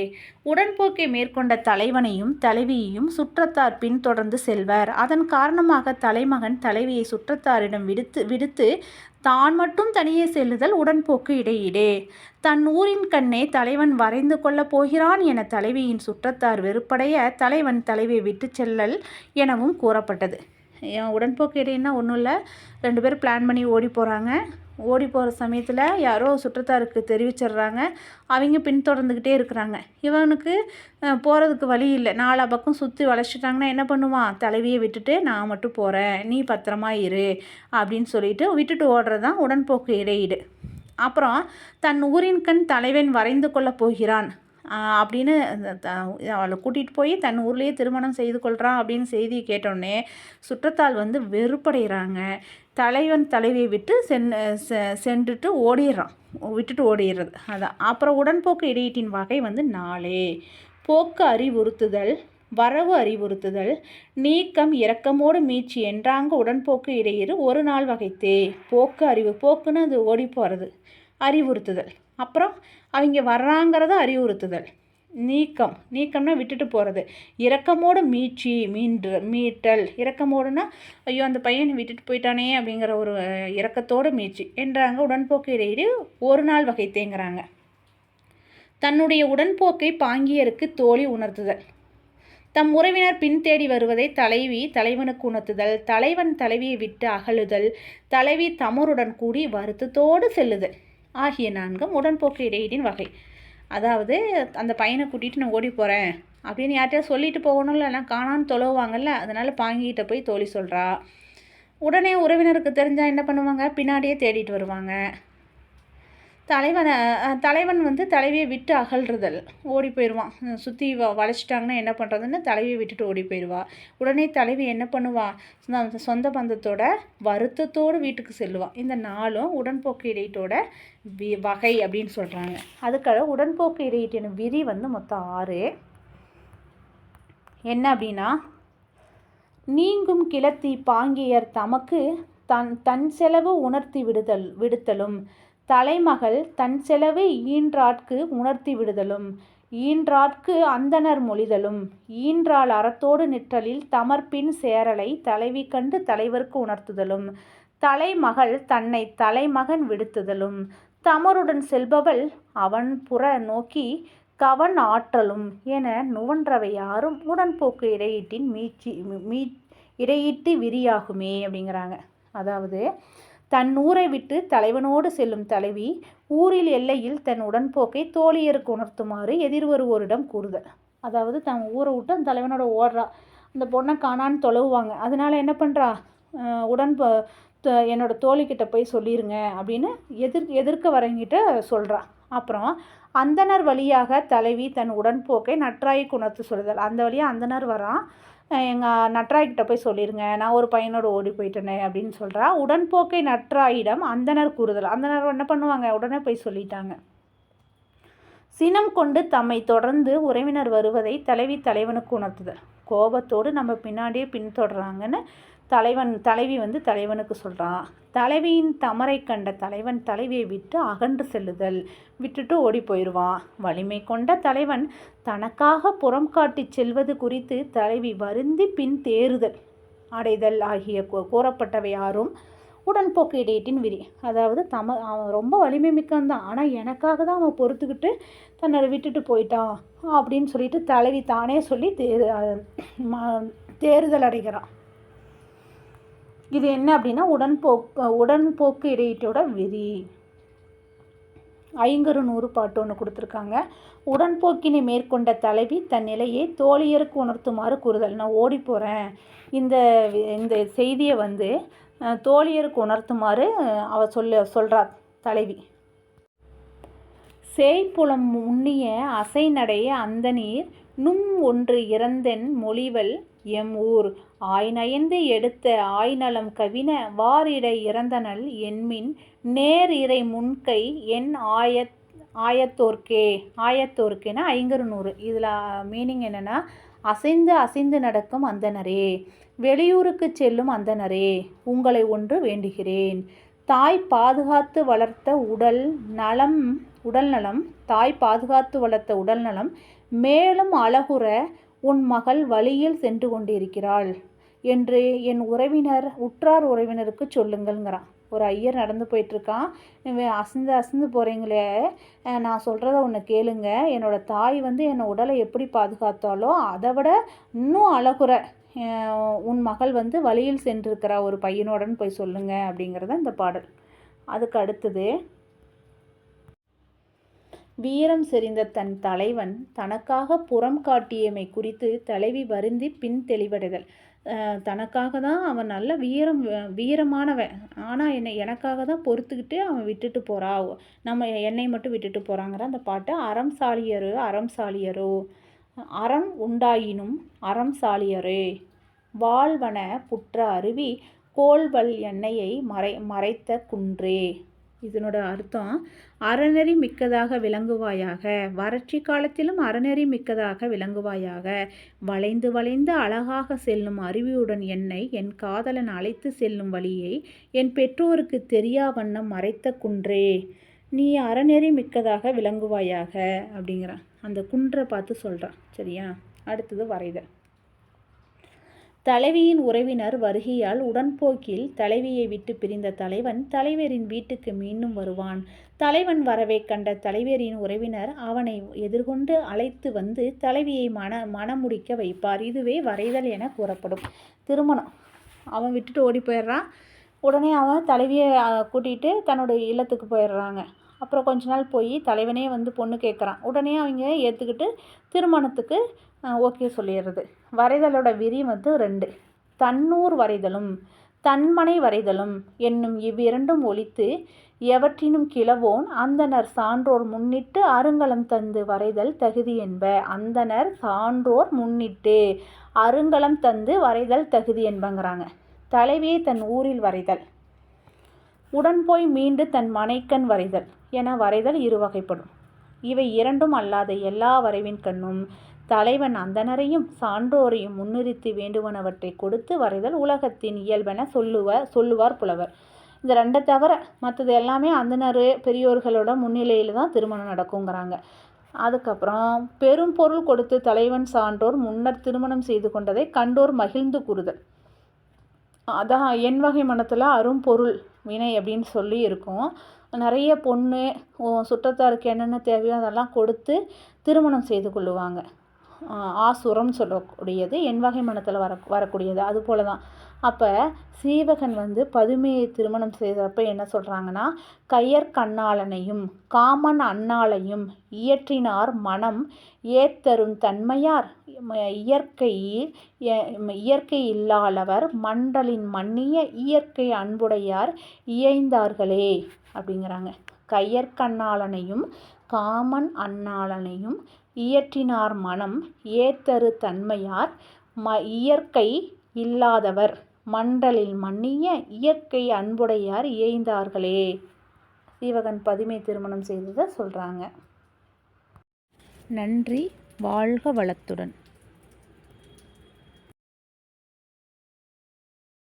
உடன்போக்கை மேற்கொண்ட தலைவனையும் தலைவியையும் சுற்றத்தார் பின்தொடர்ந்து செல்வர். அதன் காரணமாக தலைமகன் தலைவியை சுற்றத்தாரிடம் விடுத்து தான் மட்டும் தனியே செல்லுதல் உடன்போக்கு இடையீடு. தன் ஊரின் கண்ணே தலைவன் வரைந்து கொள்ளப் போகிறான் என தலைவியின் சுற்றத்தார் வெறுப்படைய தலைவன் தலைவியை விட்டு செல்லல் எனவும் கூறப்பட்டது. உடன்போக்கு இடையினா ஒன்றும் இல்லை, 2 பேர் பிளான் பண்ணி ஓடி போகிறாங்க. ஓடி போகிற சமயத்தில் யாரோ சுற்றத்தாருக்கு தெரிவிச்சிடுறாங்க. அவங்க பின்தொடர்ந்துக்கிட்டே இருக்கிறாங்க. இவனுக்கு போகிறதுக்கு வழி இல்லை. 4 பக்கம் சுற்றி வளைச்சிட்டாங்கன்னா என்ன பண்ணுவான்? தலைவியை விட்டுட்டு நான் மட்டும் போகிறேன், நீ பத்திரமா இரு அப்படின்னு சொல்லிட்டு விட்டுட்டு ஓடுறது தான் உடன்போக்கு இடையீடு. அப்புறம் தன் ஊரின் கண் தலைவன் வரைந்து கொள்ளப் போகிறான் அப்படின்னு அவளை கூட்டிகிட்டு போய் தன் ஊர்லேயே திருமணம் செய்து கொள்கிறான் அப்படின்னு செய்தியை கேட்டோடனே சுற்றத்தால் வெறுப்படைகிறாங்க. தலைவன் தலைவியை விட்டு சென்றுட்டு விட்டுட்டு ஓடிடுறது. அதான். அப்புறம் உடன்போக்கு இடையீட்டின் வகை 4. போக்கு அறிவுறுத்துதல், வரவு அறிவுறுத்துதல், நீக்கம், இரக்கமோடு மீட்சி என்றாங்க உடன்போக்கு இடையீடு 1 நாள் வகைத்தே. போக்குன்னு அது ஓடி போகிறது, அறிவுறுத்துதல். அப்புறம் அவங்க வர்றாங்கிறத அறிவுறுத்துதல். நீக்கம்னா விட்டுட்டு போகிறது. இரக்கமோடு மீட்சி, மீட்டல். இரக்கமோடுனா ஐயோ அந்த பையனை விட்டுட்டு போயிட்டானே அப்படிங்கிற ஒரு இரக்கத்தோடு மீட்சி என்றாங்க உடன்போக்கு இடையீடு 1 நாள் வகைத்தேங்கிறாங்க. தன்னுடைய உடன்போக்கை பாங்கியருக்கு தோழி உணர்த்துதல். தம் உறவினர் பின் தேடி வருவதை தலைவி தலைவனுக்கு உணர்த்துதல். தலைவன் தலைவியை விட்டு அகலுதல். தலைவி தமருடன் கூடி வருத்தத்தோடு செல்லுதல் ஆகிய 4 உடன்போக்கு இடையீட்டின் வகை. அதாவது அந்த பையனை கூட்டிகிட்டு நான் ஓடி போகிறேன் அப்படின்னு யார்கிட்டயா சொல்லிட்டு போகணும்ல, எல்லாம் காணான்னு தொலைவாங்கல்ல, அதனால் பாங்கிட்ட போய் தோழி சொல்கிறா. உடனே உறவினருக்கு தெரிஞ்சால் என்ன பண்ணுவாங்க? பின்னாடியே தேடிட்டு வருவாங்க. தலைவன் தலைவியை விட்டு அகல்றுதல், ஓடி போயிடுவான். சுற்றி வளைச்சிட்டாங்கன்னா என்ன பண்ணுறதுன்னு தலைவியை விட்டுட்டு ஓடி போயிடுவா. உடனே தலைவி என்ன பண்ணுவா? சொந்த பந்தத்தோட வருத்தத்தோடு வீட்டுக்கு செல்லுவான். இந்த 4 உடன்போக்கு இடையீட்டோட வகை அப்படின்னு சொல்கிறாங்க. அதுக்காக உடன்போக்கு இடையீட்டின் விரி மொத்தம் 6. என்ன அப்படின்னா, நீங்கும் கிளத்தி பாங்கியர் தமக்கு தன் செலவு உணர்த்தி விடுத்தலும், தலைமகள் தன் செலவு ஈன்றாட்கு உணர்த்தி விடுதலும், ஈன்றாட்கு அந்தணர் மொழிதலும், ஈன்றாள் அறத்தோடு நிற்றலில் தமர்பின் சேரலை தலைவி கண்டு தலைவர்க்கு உணர்த்துதலும், தலைமகள் தன்னை தலைமகன் விடுத்துதலும், தமருடன் செல்பவள் அவன் புற நோக்கி கவன் ஆற்றலும் என நுவன்றவை யாரும் உடன்போக்கு இடையீட்டின் இடையீட்டு விரியாகுமே அப்படிங்கிறாங்க. அதாவது தன் ஊரை விட்டு தலைவனோடு செல்லும் தலைவி ஊரில் எல்லையில் தன் உடன்போக்கை தோழியருக்கு உணர்த்துமாறு எதிர்வருவோரிடம் கூறுதல். அதாவது தன் ஊரை விட்டு அந்த தலைவனோட ஓடுறா, அந்த பொண்ணை காணான்னு தொலைவுவாங்க. அதனால் என்ன பண்ணுறா? என்னோட தோழிக்கிட்ட போய் சொல்லிடுங்க அப்படின்னு எதிர்க்க வரங்கிட்ட சொல்கிறா. அப்புறம் அந்தணர் வழியாக தலைவி தன் உடன்போக்கை நற்றாய்க்கு உணர்த்து சொல்லுதல். அந்த வழியாக அந்தணர் வரான், எங்கள் நற்றாய்கிட்ட போய் சொல்லிடுங்க, நான் ஒரு பையனோட ஓடி போயிட்டேனே அப்படின்னு சொல்கிறா. உடன்போக்கை நற்றாயிடம் அந்தணர் கூறுதல். அந்தணர் என்ன பண்ணுவாங்க? உடனே போய் சொல்லிட்டாங்க. சினம் கொண்டு தம்மை தொடர்ந்து உறவினர் வருவதை தலைவனுக்கு உணர்த்துதல். கோபத்தோடு நம்ம பின்னாடியே பின்தொடர்றாங்கன்னு தலைவி தலைவனுக்கு சொல்கிறான். தலைவியின் தமரை கண்ட தலைவன் தலைவியை விட்டு அகன்று செல்லுதல், விட்டுட்டு ஓடி போயிடுவான். வலிமை கொண்ட தலைவன் தனக்காக புறம் காட்டி செல்வது குறித்து தலைவி வருந்தி பின் தேறுதல் அடைதல் ஆகிய கூறப்பட்டவை யாரும் உடன்போக்கு இடையீட்டின் விரி. அதாவது அவன் ரொம்ப வலிமை மிக்கன் தான், ஆனால் எனக்காக தான் அவன் பொறுத்துக்கிட்டு தன்னோட விட்டுட்டு போயிட்டான் அப்படின்னு சொல்லிட்டு தலைவி தானே சொல்லி தேறுதல் அடைகிறான். இது என்ன அப்படின்னா உடன்போக்கு இடையீட்டோட விரி. ஐங்கரு 100 பாட்டு ஒன்று கொடுத்துருக்காங்க. உடன்போக்கினை மேற்கொண்ட தலைவி தன் நிலையை தோழியருக்கு உணர்த்துமாறு கூறுதல். நான் ஓடி போகிறேன், இந்த செய்தியை தோழியருக்கு உணர்த்துமாறு அவ சொல்கிறா தலைவி. சேய்ப்புலம் உண்ணிய அசை நடைய அந்த நீர் நும் ஒன்று இறந்தென் மொழிவல் எம் ஊர் ஆய்நயந்து எடுத்த ஆய்நலம் கவின வாரிடை இறந்தனள் என்மின் நேர் இறை முன்கை என் ஆயத்தோர்க்கே. ஆயத்தோர்க்கேனா ஐங்கரு நூறு. இதில் மீனிங் என்னென்னா, அசைந்து அசைந்து நடக்கும் அந்தணரே, வெளியூருக்கு செல்லும் அந்தணரே, உங்களை ஒன்று வேண்டுகிறேன். தாய் பாதுகாத்து வளர்த்த உடல் நலம் தாய் பாதுகாத்து வளர்த்த உடல் நலம் மேலும் அழகுற உன் மகள் வழியில் சென்று கொண்டிருக்கிறாள் என்று என் உற்றார் உறவினருக்கு சொல்லுங்கள்ங்கிறான். ஒரு ஐயர் நடந்து போயிட்டுருக்கான். அசந்து அசந்து போகிறீங்களே, நான் சொல்கிறத ஒன்று கேளுங்க. என்னோடய தாய் வந்து என்னை உடலை எப்படி பாதுகாத்தாலோ அதை விட இன்னும் அழகுற உன் மகள் வந்து வழியில் சென்றிருக்கிறா ஒரு பையனோடன்னு போய் சொல்லுங்க அப்படிங்கிறத இந்த பாடல். அதுக்கு அடுத்தது, வீரம் செறிந்த தன் தலைவன் தனக்காக புறம் காட்டியமை குறித்து தலைவி வருந்தி பின் தெளிவடைதல். தனக்காக தான் அவன் நல்ல வீரமானவன், ஆனால் எனக்காக தான் பொறுத்துக்கிட்டு அவன் விட்டுட்டு போகிறா, என்னை மட்டும் விட்டுட்டு போகிறாங்கிற அந்த பாட்டு. அறம் சாலியரோ அறம் உண்டாயினும் அறம் சாலியரே, வாழ்வன புற்ற அருவி கோள்வல் எண்ணெயை மறைத்த குன்றே. இதனோட அர்த்தம், அறநெறி மிக்கதாக விளங்குவாயாக, வறட்சி காலத்திலும் அறநெறி மிக்கதாக விளங்குவாயாக, வளைந்து வளைந்து அழகாக செல்லும் அருவியுடன் என்னை என் காதலன் அழைத்து செல்லும் வழியை என் பெற்றோருக்கு தெரியா வண்ணம் மறைத்த குன்றே, நீ அறநெறி மிக்கதாக விளங்குவாயாக அப்படிங்கிறான். அந்த குன்றை பார்த்து சொல்கிறான். சரியா? அடுத்தது வரைதல். தலைவியின் உறவினர் வருகையால் உடன்போக்கில் தலைவியை விட்டு பிரிந்த தலைவன் தலைவரின் வீட்டுக்கு மீண்டும் வருவான். தலைவன் வரவே கண்ட தலைவரின் உறவினர் அவனை எதிர்கொண்டு அழைத்து வந்து தலைவியை மணமுடிக்க வைப்பார். இதுவே வரைதல் என கூறப்படும். திருமணம், அவன் விட்டுட்டு ஓடி போயிடுறான். உடனே அவன் தலைவியை கூட்டிகிட்டு தன்னுடைய இல்லத்துக்கு போயிடுறாங்க. அப்புறம் கொஞ்ச நாள் போய் தலைவனே வந்து பொண்ணு கேட்குறான். உடனே அவங்க ஏற்றுக்கிட்டு திருமணத்துக்கு ஓகே சொல்லிடுறது. வரைதலோட விரி வந்து 2. தன்னூர் வரைதலும் தன்மனை வரைதலும் என்னும் இவ்விரண்டும் ஒழித்து எவற்றினும் கிளவோன் அந்தனர் சான்றோர் முன்னிட்டு அருங்கலம் தந்து வரைதல் தகுதி என்ப. அந்தனர் சான்றோர் முன்னிட்டு அருங்கலம் தந்து வரைதல் தகுதி என்பங்கிறாங்க. தலைவியை தன் ஊரில் வரைதல், உடன் போய் மீண்டு தன் மனைக்கண் வரைதல் என வரைதல் 2 வகைப்படும். இவை இரண்டும் அல்லாத எல்லா வரைவின் கண்ணும் தலைவன் அந்தனரையும் சான்றோரையும் முன்னிறுத்தி வேண்டுவனவற்றை கொடுத்து வரைதல் உலகத்தின் இயல்பென சொல்லுவார் புலவர். இந்த 2 தவிர மற்றது எல்லாமே அந்தனர் பெரியோர்களோட முன்னிலையில் தான் திருமணம் நடக்குங்கிறாங்க. அதுக்கப்புறம் பெரும் பொருள் கொடுத்து தலைவன் சான்றோர் முன்னர் திருமணம் செய்து கொண்டதை கண்டோர் மகிழ்ந்து கூறுதல். அதான் என் வகை மனத்தில் அரும்பொருள் வினை அப்படின்னு சொல்லி இருக்கும். நிறைய பொண்ணு சுற்றத்தாருக்கு என்னென்ன தேவையோ அதெல்லாம் கொடுத்து திருமணம் செய்து கொள்ளுவாங்க. ஆசுரம் சொல்லக்கூடியது என் வகை மனத்தில் வரக்கூடியது. அதுபோல தான். அப்போ சீவகன் வந்து பதுமையை திருமணம் செய்தப்போ என்ன சொல்கிறாங்கன்னா, கையற்கண்ணாளனையும் காமன் அண்ணாளையும் இயற்றினார் மனம் ஏத்தரும் தன்மையார் இயற்கை இல்லாளவர் மண்டலின் மன்னிய இயற்கை அன்புடையார் இயைந்தார்களே அப்படிங்கிறாங்க. கையற்கண்ணாளனையும் காமன் அண்ணாளனையும் இயற்றினார் மனம் ஏத்தரு தன்மையார் இயற்கை இல்லாதவர் மண்டலில் மன்னிய இயற்கை அன்புடையார் இயைந்தார்களே. சீவகன் பதுமை திருமணம் செய்ததை சொல்கிறாங்க. நன்றி. வாழ்க வளத்துடன்.